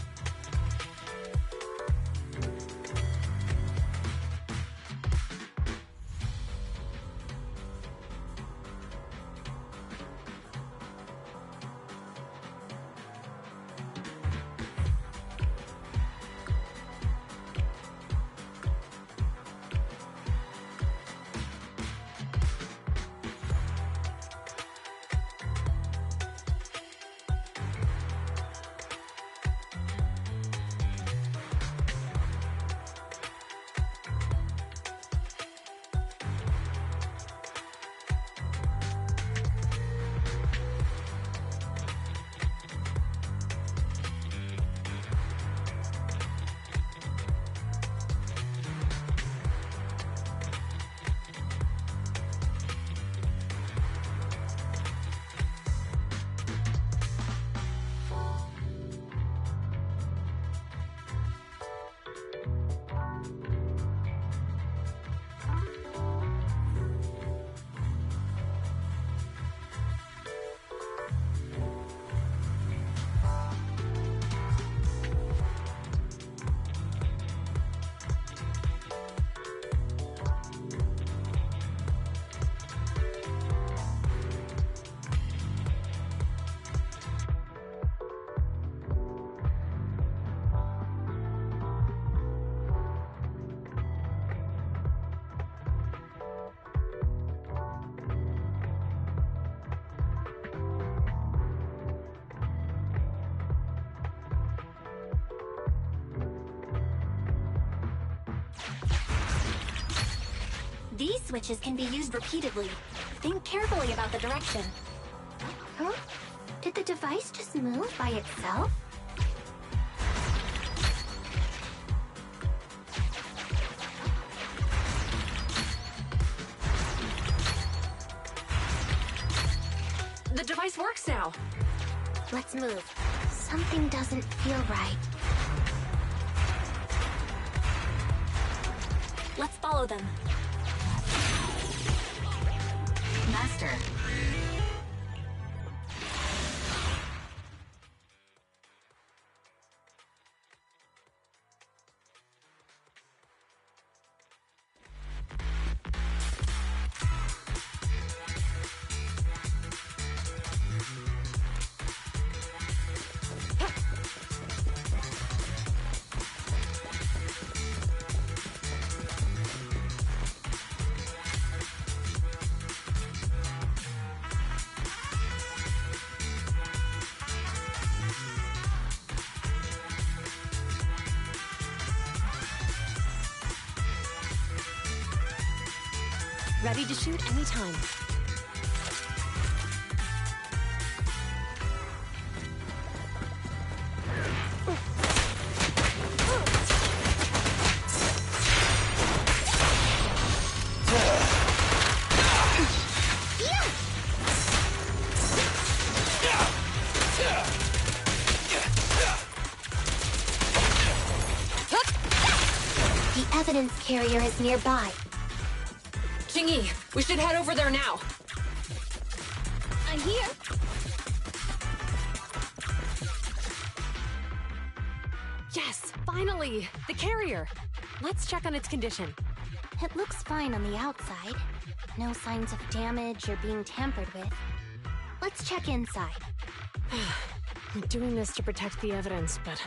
These switches can be used repeatedly. Think carefully about the direction. Huh? Did the device just move by itself? The device works now. Let's move. Something doesn't feel right. Let's follow them. Master. Ready to shoot anytime. The evidence carrier is nearby. Qingyi, we should head over there now. I'm here. Yes, finally! The carrier! Let's check on its condition. It looks fine on the outside. No signs of damage or being tampered with. Let's check inside. We're doing this to protect the evidence, but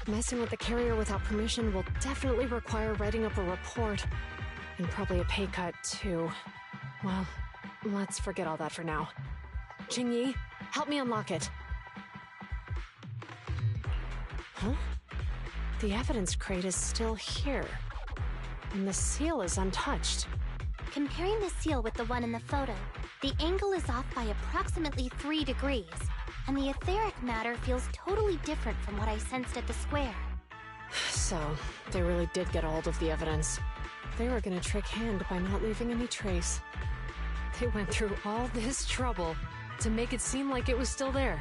messing with the carrier without permission will definitely require writing up a report. And probably a pay cut, too. Well, let's forget all that for now. Qingyi, help me unlock it. Huh? The evidence crate is still here. And the seal is untouched. Comparing the seal with the one in the photo, the angle is off by approximately 3 degrees, and the etheric matter feels totally different from what I sensed at the square. So, they really did get a hold of the evidence. They were gonna trick Hand by not leaving any trace. They went through all this trouble to make it seem like it was still there.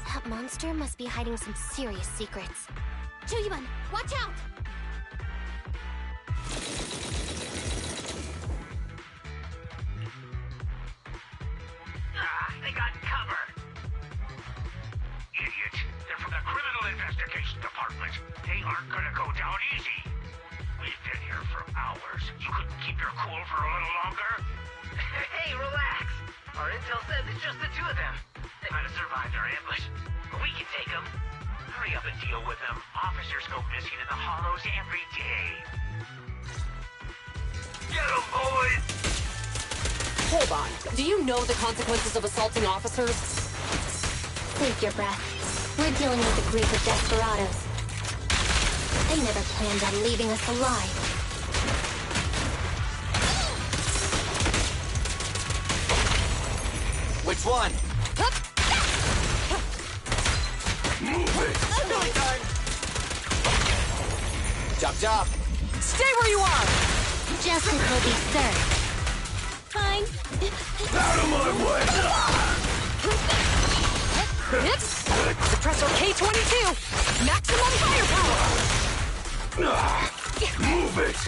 That monster must be hiding some serious secrets. Chuyuan, watch out! They got cover. Idiots. They're from the Criminal Investigation Department. They aren't gonna go down easy. We've been here for hours. You couldn't keep your cool for a little longer? Hey, relax. Our intel says it's just the two of them. They might have survived our ambush, but we can take them. Hurry up and deal with them. Officers go missing in the hollows every day. Get them, boys! Hold on. Do you know the consequences of assaulting officers? Save your breath. We're dealing with a group of desperados. They never planned on leaving us alive. Which one? Move it! Chop chop! Stay where you are! Justice will be served. Fine. Out of my way! Hits! Suppressor K-22! Maximum firepower! Move it!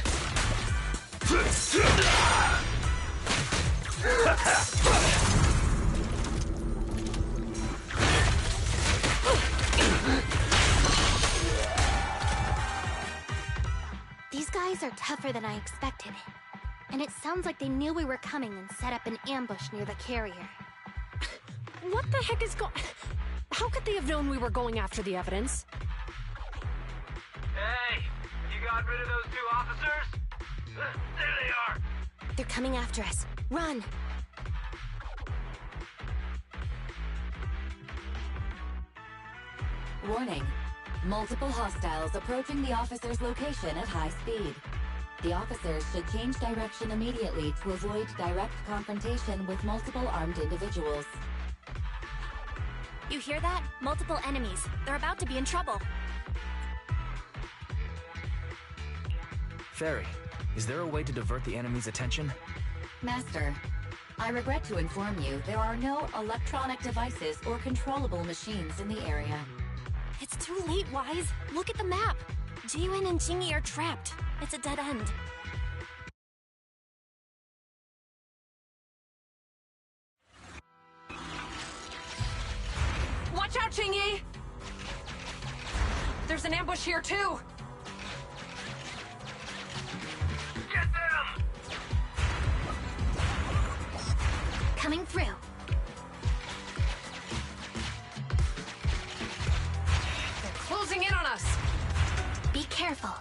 These guys are tougher than I expected. And it sounds like they knew we were coming and set up an ambush near the carrier. What the heck is How could they have known we were going after the evidence? Hey, you got rid of those two officers? There they are! They're coming after us. Run! Warning. Multiple hostiles approaching the officer's location at high speed. The officers should change direction immediately to avoid direct confrontation with multiple armed individuals. You hear that? Multiple enemies. They're about to be in trouble. Fairy, is there a way to divert the enemy's attention? Master, I regret to inform you there are no electronic devices or controllable machines in the area. It's too late, Wise. Look at the map. Jiwen and Jingy are trapped. It's a dead end. Watch out, Jingy! There's an ambush here, too! Get them! Coming through. They're closing in on us! Be careful.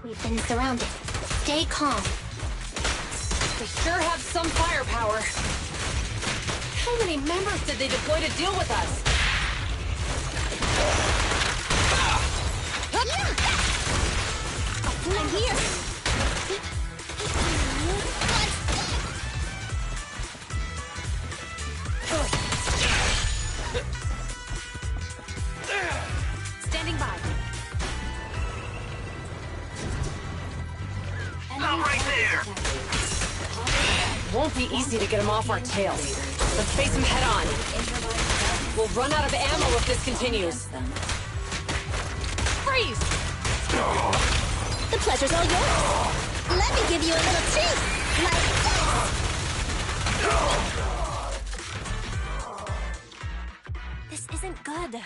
We've been surrounded. Stay calm. They sure have some firepower. How many members did they deploy to deal with us? I'm here. Standing by. I'm right there! Won't be easy to get them off our tails. Let's face them head on. We'll run out of ammo if this continues. Freeze! The pleasure's all yours. Let me give you a little treat. Like This isn't good.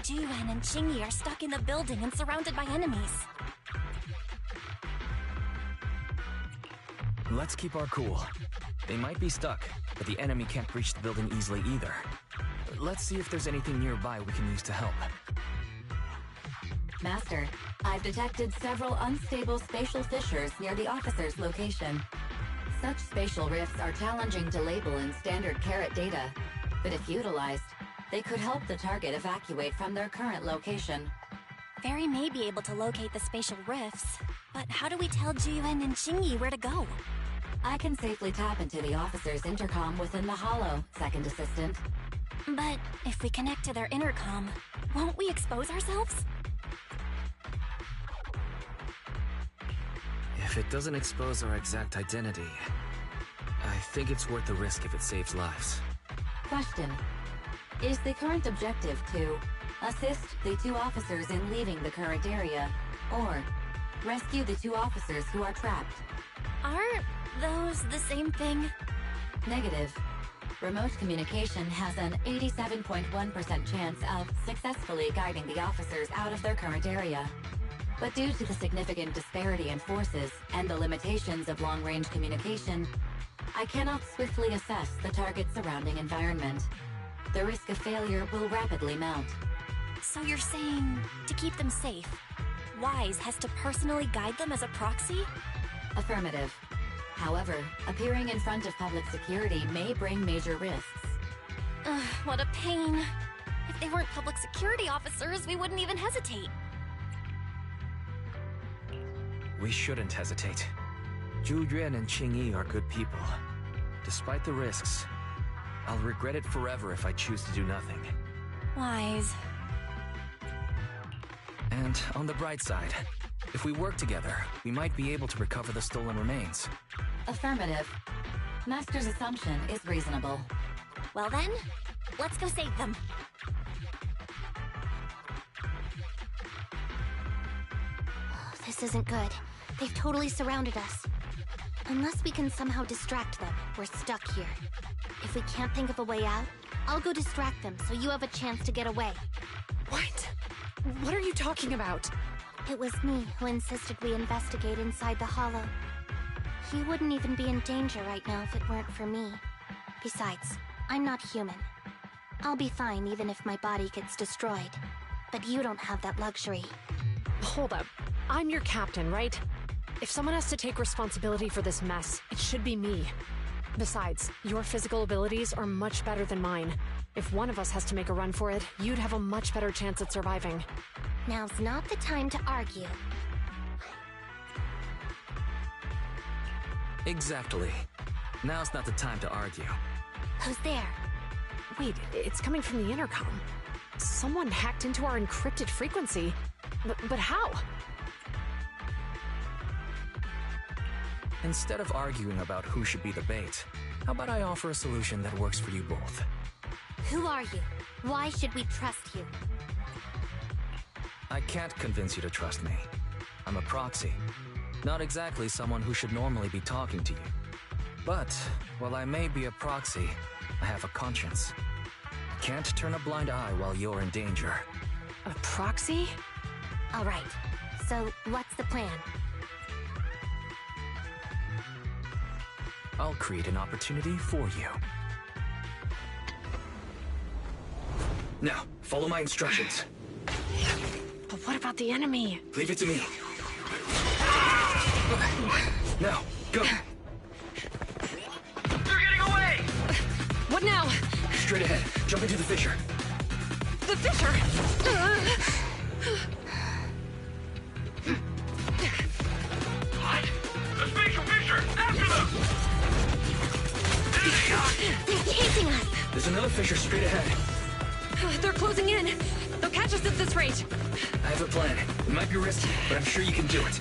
Juyuan and Qingyi are stuck in the building and surrounded by enemies. Let's keep our cool. They might be stuck, but the enemy can't breach the building easily either. Let's see if there's anything nearby we can use to help. Master, I've detected several unstable spatial fissures near the officer's location. Such spatial rifts are challenging to label in standard carat data, but if utilized, they could help the target evacuate from their current location. Fairy may be able to locate the spatial rifts, but how do we tell Juyuan and Qingyi where to go? I can safely tap into the officer's intercom within the hollow, second assistant. But if we connect to their intercom, won't we expose ourselves? If it doesn't expose our exact identity, I think it's worth the risk if it saves lives. Question. Is the current objective to assist the 2 officers in leaving the current area, or rescue the 2 officers who are trapped? Are those the same thing? Negative. Remote communication has an 87.1% chance of successfully guiding the officers out of their current area. But due to the significant disparity in forces and the limitations of long-range communication, I cannot swiftly assess the target's surrounding environment. The risk of failure will rapidly mount. So you're saying, to keep them safe, Wise has to personally guide them as a proxy? Affirmative. However, appearing in front of public security may bring major risks. Ugh, what a pain. If they weren't public security officers, we wouldn't even hesitate. We shouldn't hesitate. Zhu and Qingyi are good people. Despite the risks, I'll regret it forever if I choose to do nothing. Wise. And on the bright side, if we work together, we might be able to recover the stolen remains. Affirmative. Master's assumption is reasonable. Well then, let's go save them. This isn't good. They've totally surrounded us. Unless we can somehow distract them, we're stuck here. If we can't think of a way out, I'll go distract them so you have a chance to get away. What? What are you talking about? It was me who insisted we investigate inside the hollow. He wouldn't even be in danger right now if it weren't for me. Besides, I'm not human. I'll be fine even if my body gets destroyed. But you don't have that luxury. Hold up. I'm your captain, right? If someone has to take responsibility for this mess, it should be me. Besides, your physical abilities are much better than mine. If one of us has to make a run for it, you'd have a much better chance at surviving. Now's not the time to argue. Exactly. Now's not the time to argue. Who's there? Wait, it's coming from the intercom. Someone hacked into our encrypted frequency. But how? Instead of arguing about who should be the bait, how about I offer a solution that works for you both? Who are you? Why should we trust you? I can't convince you to trust me. I'm a proxy. Not exactly someone who should normally be talking to you. But, while I may be a proxy, I have a conscience. I can't turn a blind eye while you're in danger. A proxy? All right. So, what's the plan? I'll create an opportunity for you. Now, follow my instructions. But what about the enemy? Leave it to me. Now, go! They're getting away! What now? Straight ahead. Jump into the fissure. The fissure! What? A spatial fissure! After them! There they are! They're chasing us! There's another fissure straight ahead. They're closing in. They'll catch us at this rate. I have a plan. It might be risky, but I'm sure you can do it.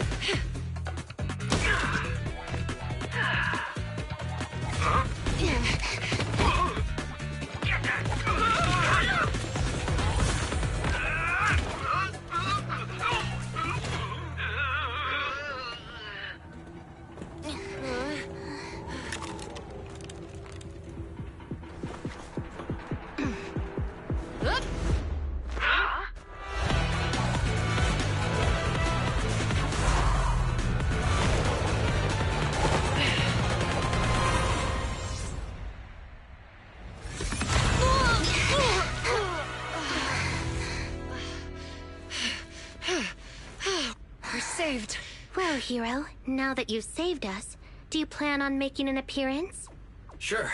saved. Well, hero, now that you've saved us, do you plan on making an appearance? Sure.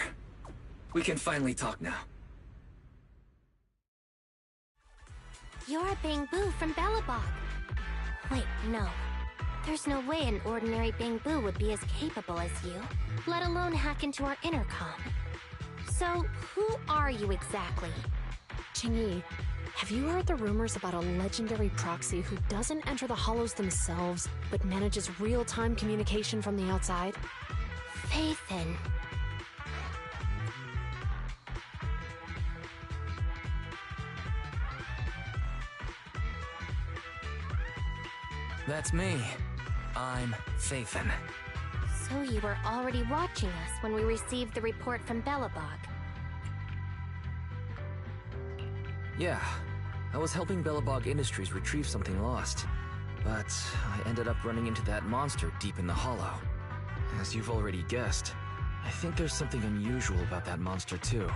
We can finally talk now. You're Bang-Boo from Bellabog. Wait, no. There's no way an ordinary Bang-Boo would be as capable as you, let alone hack into our intercom. So, who are you exactly? Qingyi, have you heard the rumors about a legendary proxy who doesn't enter the hollows themselves, but manages real-time communication from the outside? Phaethon. That's me. I'm Phaethon. So you were already watching us when we received the report from Bellabog. Yeah, I was helping Bellabog Industries retrieve something lost. But I ended up running into that monster deep in the hollow. As you've already guessed, I think there's something unusual about that monster too.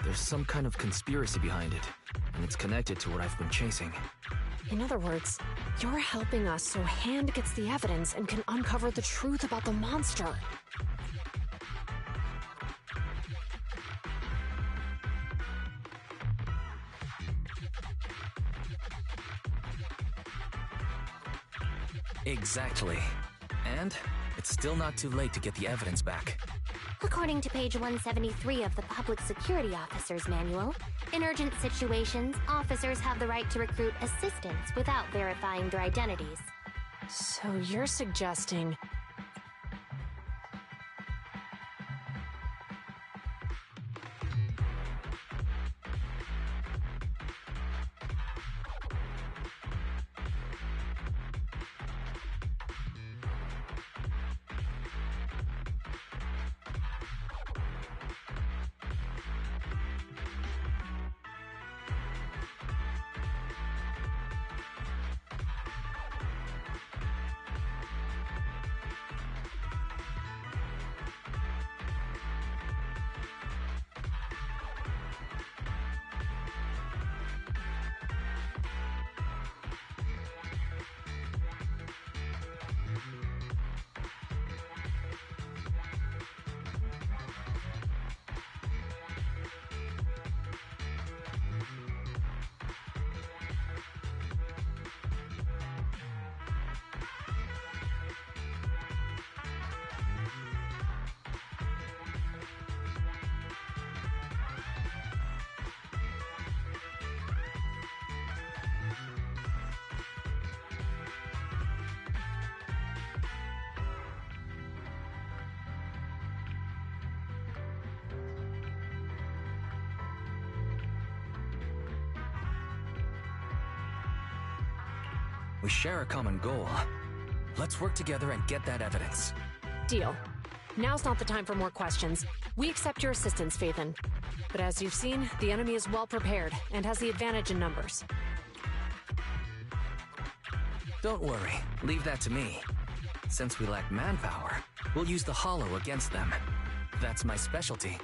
There's some kind of conspiracy behind it, and it's connected to what I've been chasing. In other words, you're helping us so Hand gets the evidence and can uncover the truth about the monster. Exactly. And it's still not too late to get the evidence back. According to page 173 of the Public Security Officer's Manual, in urgent situations, officers have the right to recruit assistants without verifying their identities. So you're suggesting... We share a common goal. Let's work together and get that evidence. Deal. Now's not the time for more questions. We accept your assistance, Phaethon. But as you've seen, the enemy is well prepared and has the advantage in numbers. Don't worry, leave that to me. Since we lack manpower, we'll use the hollow against them. That's my specialty.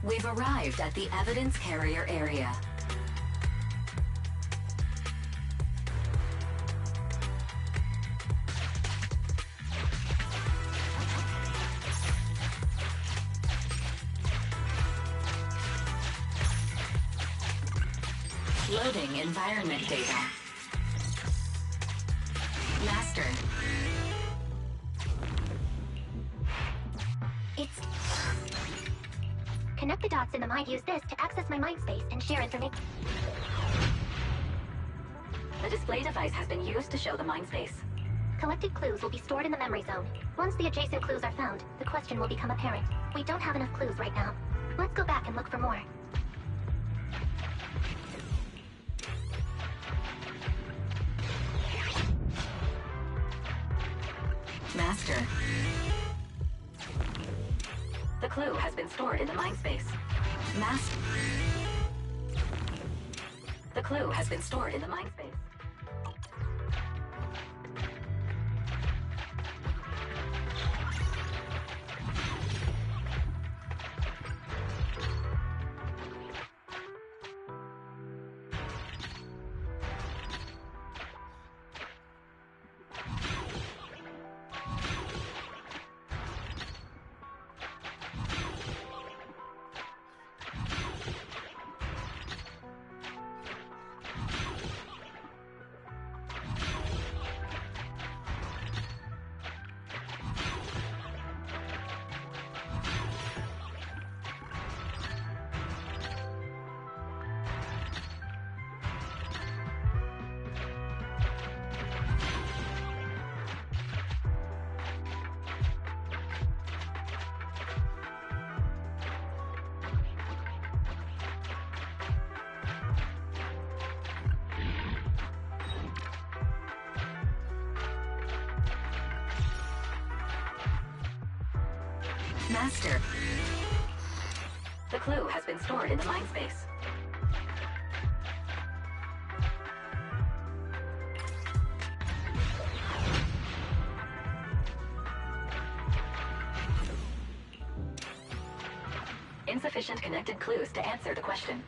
We've arrived at the evidence carrier area. Loading environment data. Master. Connect the dots in the mind. Use this to access my mind space and share information. The display device has been used to show the mind space. Collected clues will be stored in the memory zone. Once the adjacent clues are found, the question will become apparent. We don't have enough clues right now. Let's go back and look for more. Master. The clue has been stored in the mind space. Master. The clue has been stored in the mind space. Master. The clue has been stored in the mind space. Insufficient connected clues to answer the question.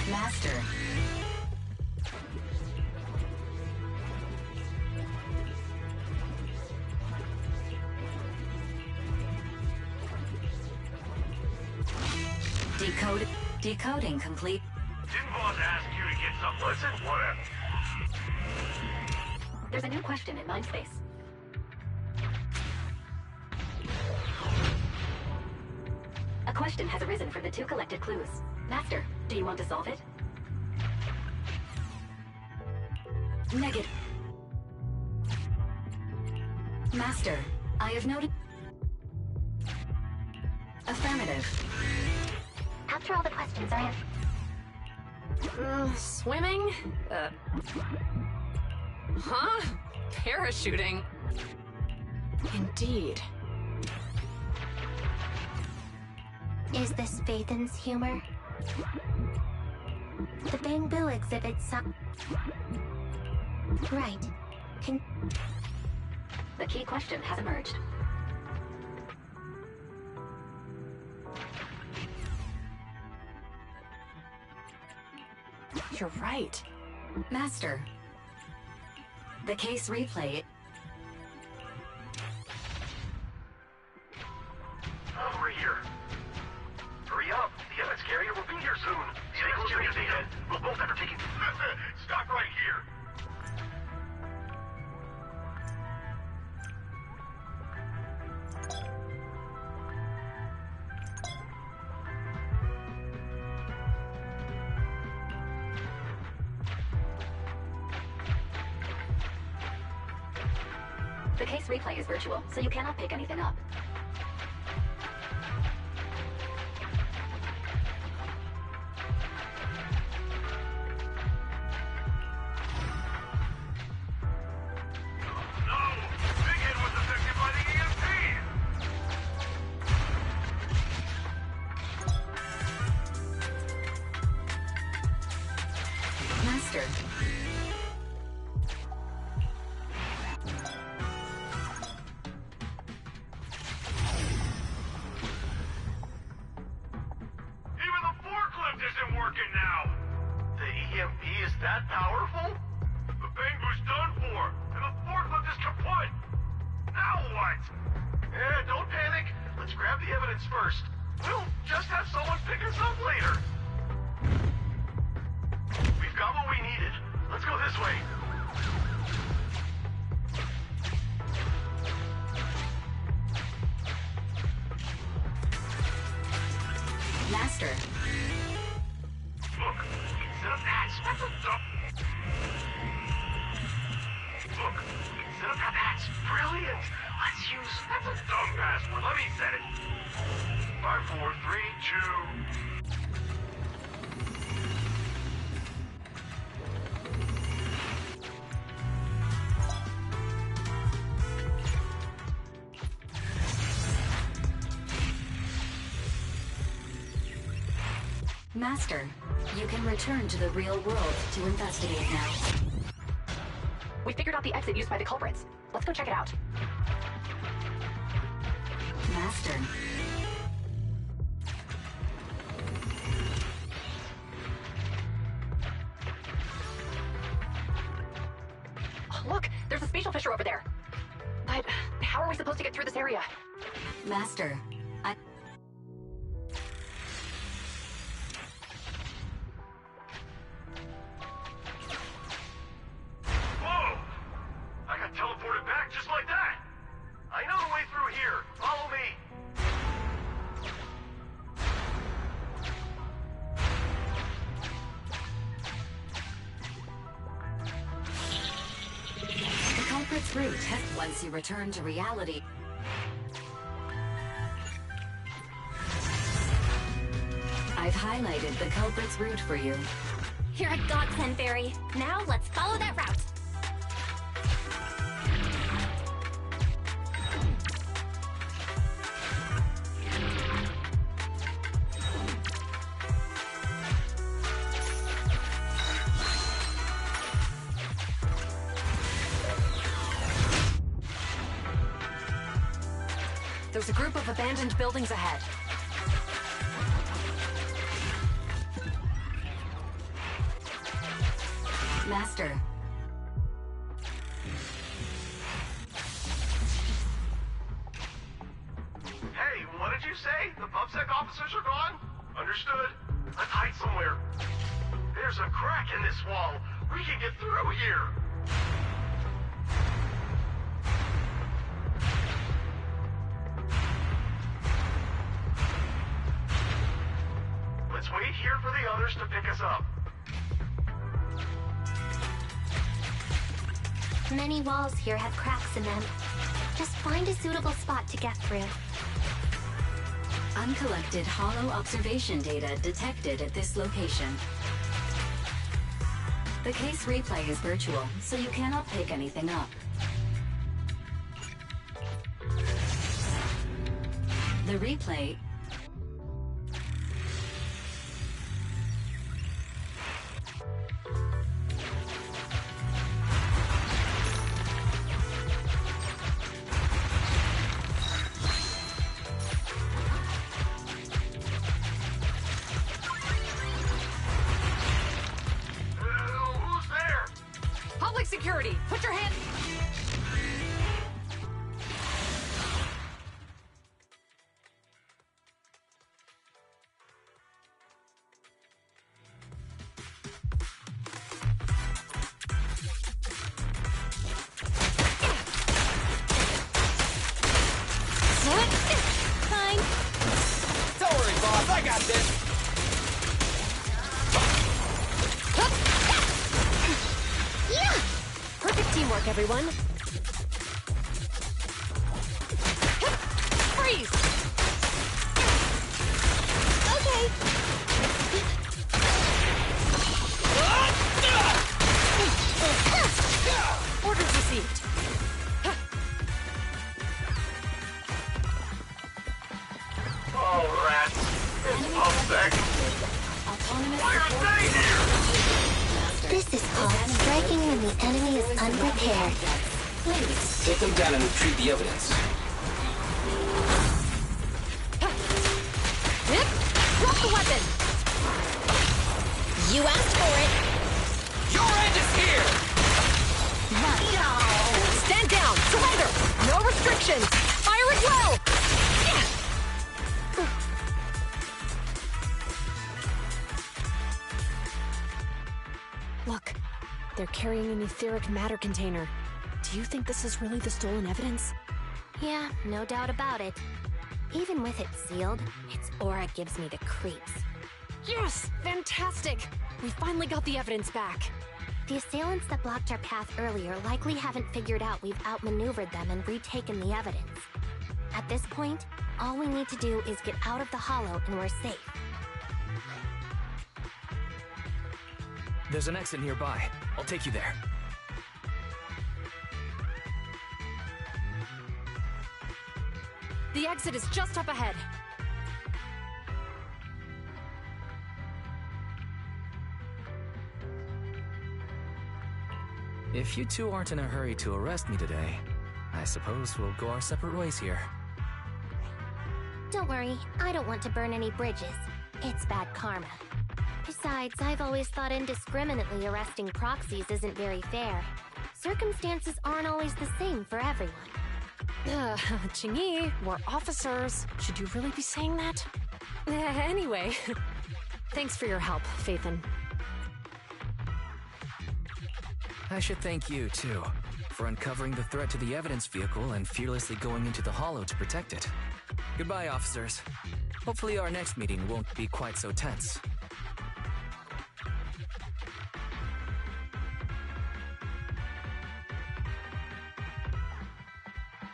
Master. Decoding complete. Didn't boss ask you to get some listen? Whatever. There's a new question in Mindspace. A question has arisen from the 2 collected clues. Master, do you want to solve it? Negative. Master, I have noted... Affirmative. After all the questions are Swimming? Huh? Parachuting? Indeed. Is this Phaethon's humor? The Bamboo exhibits some... Right. The key question has emerged. You're right. Master. The case replay... Over here. Hurry up. The MS carrier will be here soon. Stay close to your data. We'll both have her taken. Stop right here. The case replay is virtual, so you cannot pick anything up. Master. Even the forklift isn't working now. The EMP is that powerful? The Bamboo's done for, and the forklift is kaput. Now what? Don't panic. Let's grab the evidence first. We'll just have someone pick us up later. We've got what we needed. Let's go this way. Master. Look, instead of that, that's a dump. Look, instead of that's brilliant. Let's use, that's a dumb password. Let me set it. 5, 4, 3, 2... Master, you can return to the real world to investigate now. We figured out the exit used by the culprits. Let's go check it out. Master. Look, there's a spatial fissure over there. But how are we supposed to get through this area? Master, I... Whoa! I got teleported back just like that. I know the way through here. Follow me. The culprits This route, once you return to reality... I've highlighted the culprit's route for you. You're a godsend, Barry. Now let's follow that route. There's a group of abandoned buildings ahead. Master. Hey, what did you say? The PubSec officers are gone? Understood. Let's hide somewhere. There's a crack in this wall. We can get through here. Let's wait here for the others to pick us up. Many walls here have cracks in them. Just find a suitable spot to get through. Uncollected hollow observation data detected at this location. The case replay is virtual, so you cannot pick anything up. The replay... Security, put your hand... Fine. Don't worry, boss. I got this. Yeah! Perfect teamwork, everyone. Freeze! Okay. Orders received. Oh, rats. It's PubSec. Why are they here? This is called striking when the enemy is unprepared. Take them down and retrieve the evidence. Drop the weapon! You asked for it. Your end is here! Stand down! Surrender! No restrictions! Fire at will! Look, they're carrying an etheric matter container. Do you think this is really the stolen evidence? Yeah, no doubt about it. Even with it sealed, its aura gives me the creeps. Yes! Fantastic! We finally got the evidence back. The assailants that blocked our path earlier likely haven't figured out we've outmaneuvered them and retaken the evidence. At this point, all we need to do is get out of the hollow and we're safe. There's an exit nearby. I'll take you there. The exit is just up ahead. If you two aren't in a hurry to arrest me today, I suppose we'll go our separate ways here. Don't worry, I don't want to burn any bridges. It's bad karma. Besides, I've always thought indiscriminately arresting proxies isn't very fair. Circumstances aren't always the same for everyone. Qingyi, we're officers. Should you really be saying that? Anyway, thanks for your help, Phaethon. I should thank you, too, for uncovering the threat to the evidence vehicle and fearlessly going into the hollow to protect it. Goodbye, officers. Hopefully our next meeting won't be quite so tense.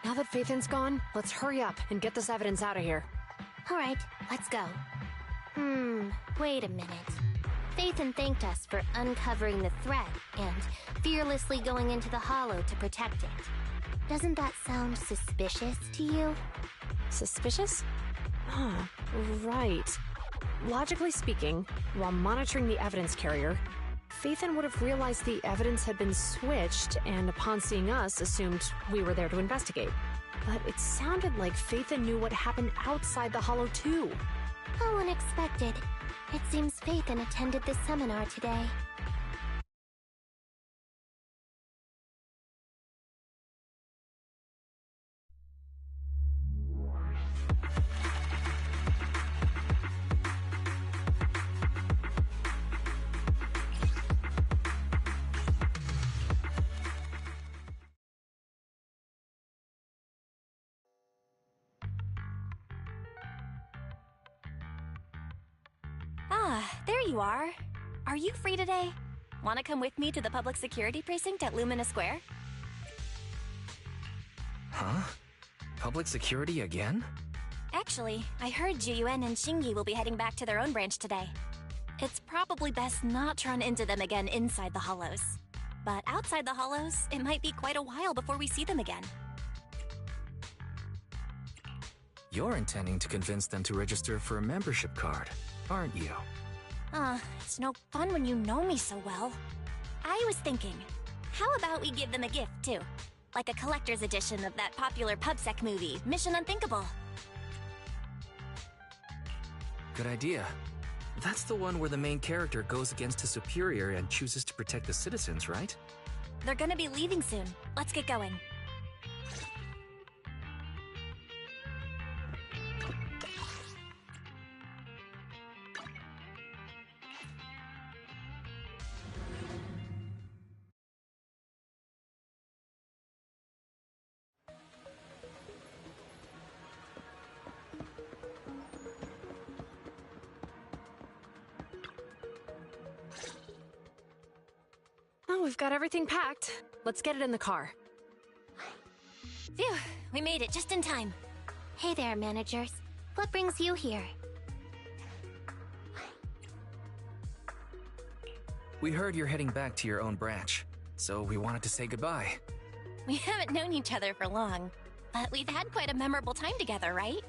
Now that Faithin's gone, let's hurry up and get this evidence out of here. Alright, let's go. Wait a minute. Faithin thanked us for uncovering the threat and fearlessly going into the Hollow to protect it. Doesn't that sound suspicious to you? Suspicious? Right. Logically speaking, while monitoring the evidence carrier, Faithin would have realized the evidence had been switched and upon seeing us assumed we were there to investigate. But it sounded like Faithin knew what happened outside the Hollow too. How unexpected. It seems Faithin attended this seminar today. There you are. Are you free today? Want to come with me to the public security precinct at Lumina Square? Huh? Public security again? Actually, I heard Juyuan and Shingi will be heading back to their own branch today. It's probably best not to run into them again inside the Hollows. But outside the Hollows, it might be quite a while before we see them again. You're intending to convince them to register for a membership card, aren't you? It's no fun when you know me so well. I was thinking, how about we give them a gift, too? Like a collector's edition of that popular PubSec movie, Mission Unthinkable. Good idea. That's the one where the main character goes against his superior and chooses to protect the citizens, right? They're gonna be leaving soon. Let's get going. Oh, we've got everything packed. Let's get it in the car. Phew, we made it just in time. Hey there, managers. What brings you here? We heard you're heading back to your own branch, so we wanted to say goodbye. We haven't known each other for long, but we've had quite a memorable time together, right?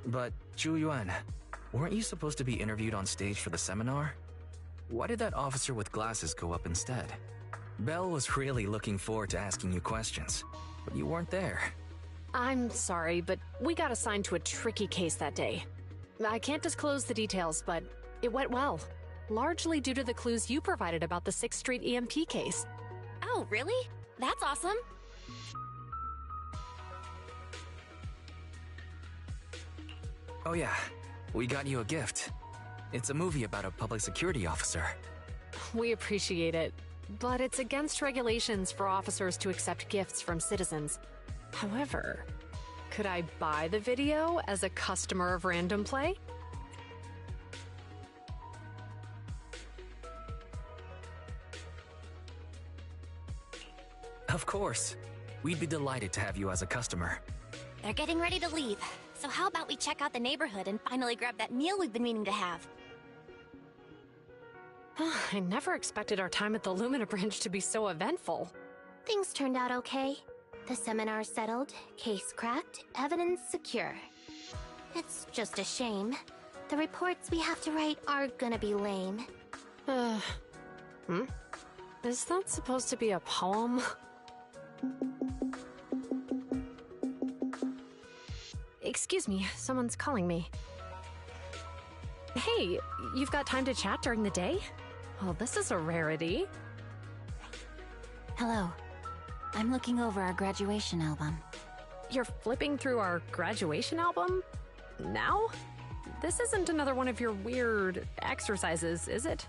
But, Juyuan, weren't you supposed to be interviewed on stage for the seminar? Why did that officer with glasses go up instead? Belle was really looking forward to asking you questions, but you weren't there. I'm sorry, but we got assigned to a tricky case that day. I can't disclose the details, but it went well. Largely due to the clues you provided about the 6th Street EMP case. Oh, really? That's awesome. Oh yeah, we got you a gift. It's a movie about a public security officer. We appreciate it, but it's against regulations for officers to accept gifts from citizens. However, could I buy the video as a customer of Random Play? Of course. We'd be delighted to have you as a customer. They're getting ready to leave, so how about we check out the neighborhood and finally grab that meal we've been meaning to have? I never expected our time at the Lumina branch to be so eventful. Things turned out okay. The seminar settled, case cracked, evidence secure. It's just a shame. The reports we have to write are gonna be lame. Is that supposed to be a poem? Excuse me, someone's calling me. Hey, you've got time to chat during the day? Well, this is a rarity. Hello. I'm looking over our graduation album. You're flipping through our graduation album? Now? This isn't another one of your weird exercises, is it?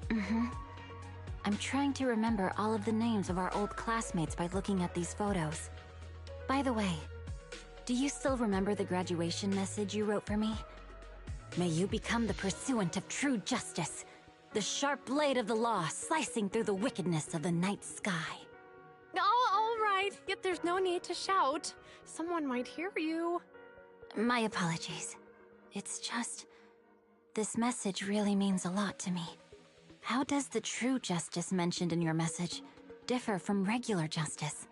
I'm trying to remember all of the names of our old classmates by looking at these photos. By the way, do you still remember the graduation message you wrote for me? May you become the pursuant of true justice. The sharp blade of the law slicing through the wickedness of the night sky. Oh, all right. Yet there's no need to shout. Someone might hear you. My apologies. It's just... this message really means a lot to me. How does the true justice mentioned in your message differ from regular justice?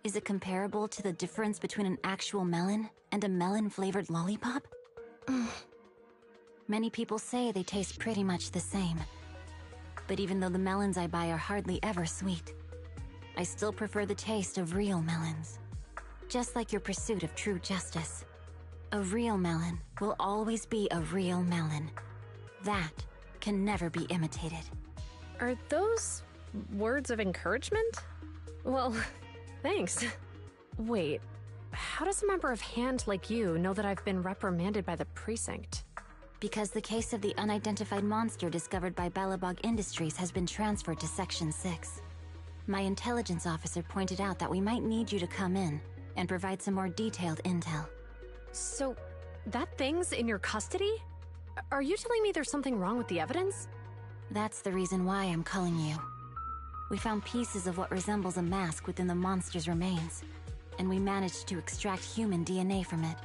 Is it comparable to the difference between an actual melon and a melon-flavored lollipop? Many people say they taste pretty much the same. But even though the melons I buy are hardly ever sweet, I still prefer the taste of real melons. Just like your pursuit of true justice. A real melon will always be a real melon. That can never be imitated. Are those words of encouragement? Well, thanks. Wait, how does a member of Hand like you know that I've been reprimanded by the precinct? Because the case of the unidentified monster discovered by Belobog Industries has been transferred to Section 6. My intelligence officer pointed out that we might need you to come in and provide some more detailed intel. So, that thing's in your custody? Are you telling me there's something wrong with the evidence? That's the reason why I'm calling you. We found pieces of what resembles a mask within the monster's remains, and we managed to extract human DNA from it.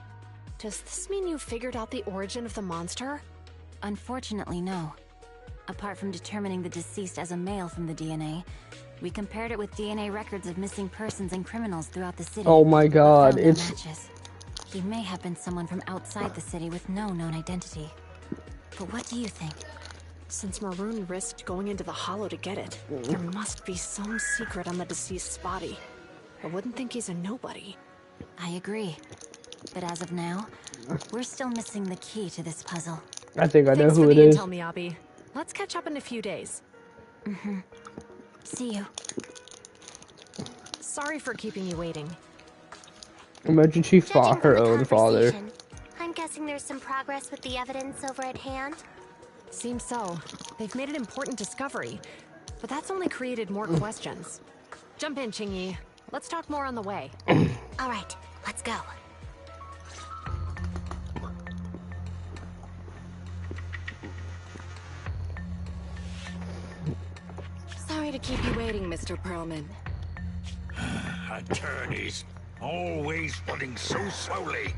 Does this mean you figured out the origin of the monster? Unfortunately, no. Apart from determining the deceased as a male from the DNA, we compared it with DNA records of missing persons and criminals throughout the city. Oh my god, found no it's... matches. He may have been someone from outside the city with no known identity. But what do you think? Since Maroon risked going into the Hollow to get it, there must be some secret on the deceased's body. I wouldn't think he's a nobody. I agree. But as of now, we're still missing the key to this puzzle. I think I know Thanks who for it the is. intel, Miyabi. Let's catch up in a few days. See you. Sorry for keeping you waiting. Imagine she fought her own father. I'm guessing there's some progress with the evidence over at Hand? Seems so. They've made an important discovery, but that's only created more questions. Jump in, Qingyi. Let's talk more on the way. All right, let's go. Sorry to keep you waiting, Mr. Perlman. Attorneys, always running so slowly.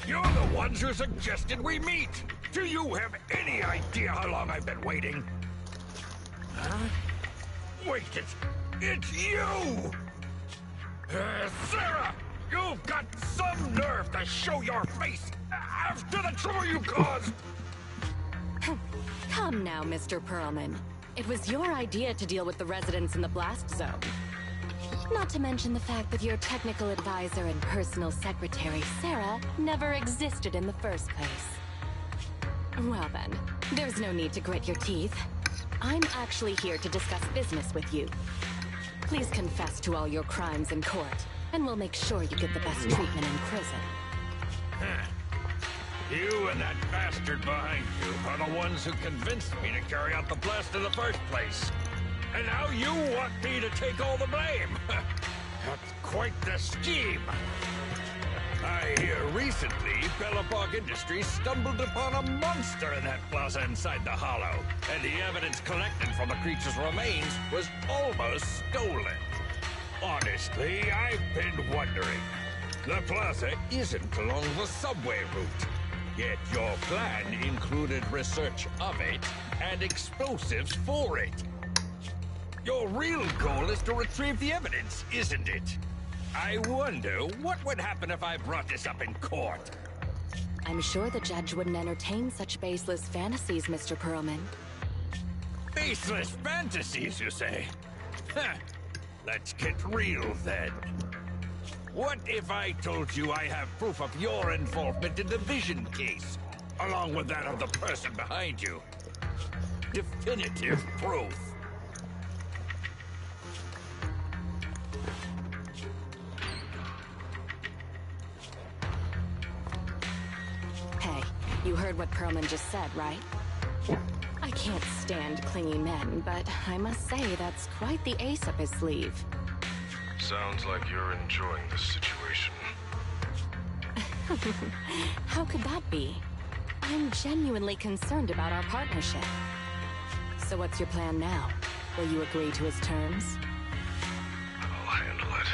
You're the ones who suggested we meet. Do you have any idea how long I've been waiting? Huh? Wait, it's you! Sarah! You've got some nerve to show your face after the trouble you caused! Come now, Mr. Perlman. It was your idea to deal with the residents in the blast zone. Not to mention the fact that your technical advisor and personal secretary, Sarah, never existed in the first place. Well then, there's no need to grit your teeth. I'm actually here to discuss business with you. Please confess to all your crimes in court, and we'll make sure you get the best treatment in prison. You and that bastard behind you are the ones who convinced me to carry out the blast in the first place. And now you want me to take all the blame. That's quite the scheme. I hear recently Belobog Industries stumbled upon a monster in that plaza inside the Hollow, and the evidence collected from the creature's remains was almost stolen. Honestly, I've been wondering. The plaza isn't along the subway route, yet your plan included research of it and explosives for it. Your real goal is to retrieve the evidence, isn't it? I wonder what would happen if I brought this up in court. I'm sure the judge wouldn't entertain such baseless fantasies, Mr. Perlman. Baseless fantasies, you say? Let's get real then. What if I told you I have proof of your involvement in the Vision case, along with that of the person behind you? Definitive proof. Hey, you heard what Perlman just said, right? I can't stand clingy men, but I must say that's quite the ace up his sleeve. Sounds like you're enjoying this situation. How could that be? I'm genuinely concerned about our partnership. So what's your plan now? Will you agree to his terms? I'll handle it.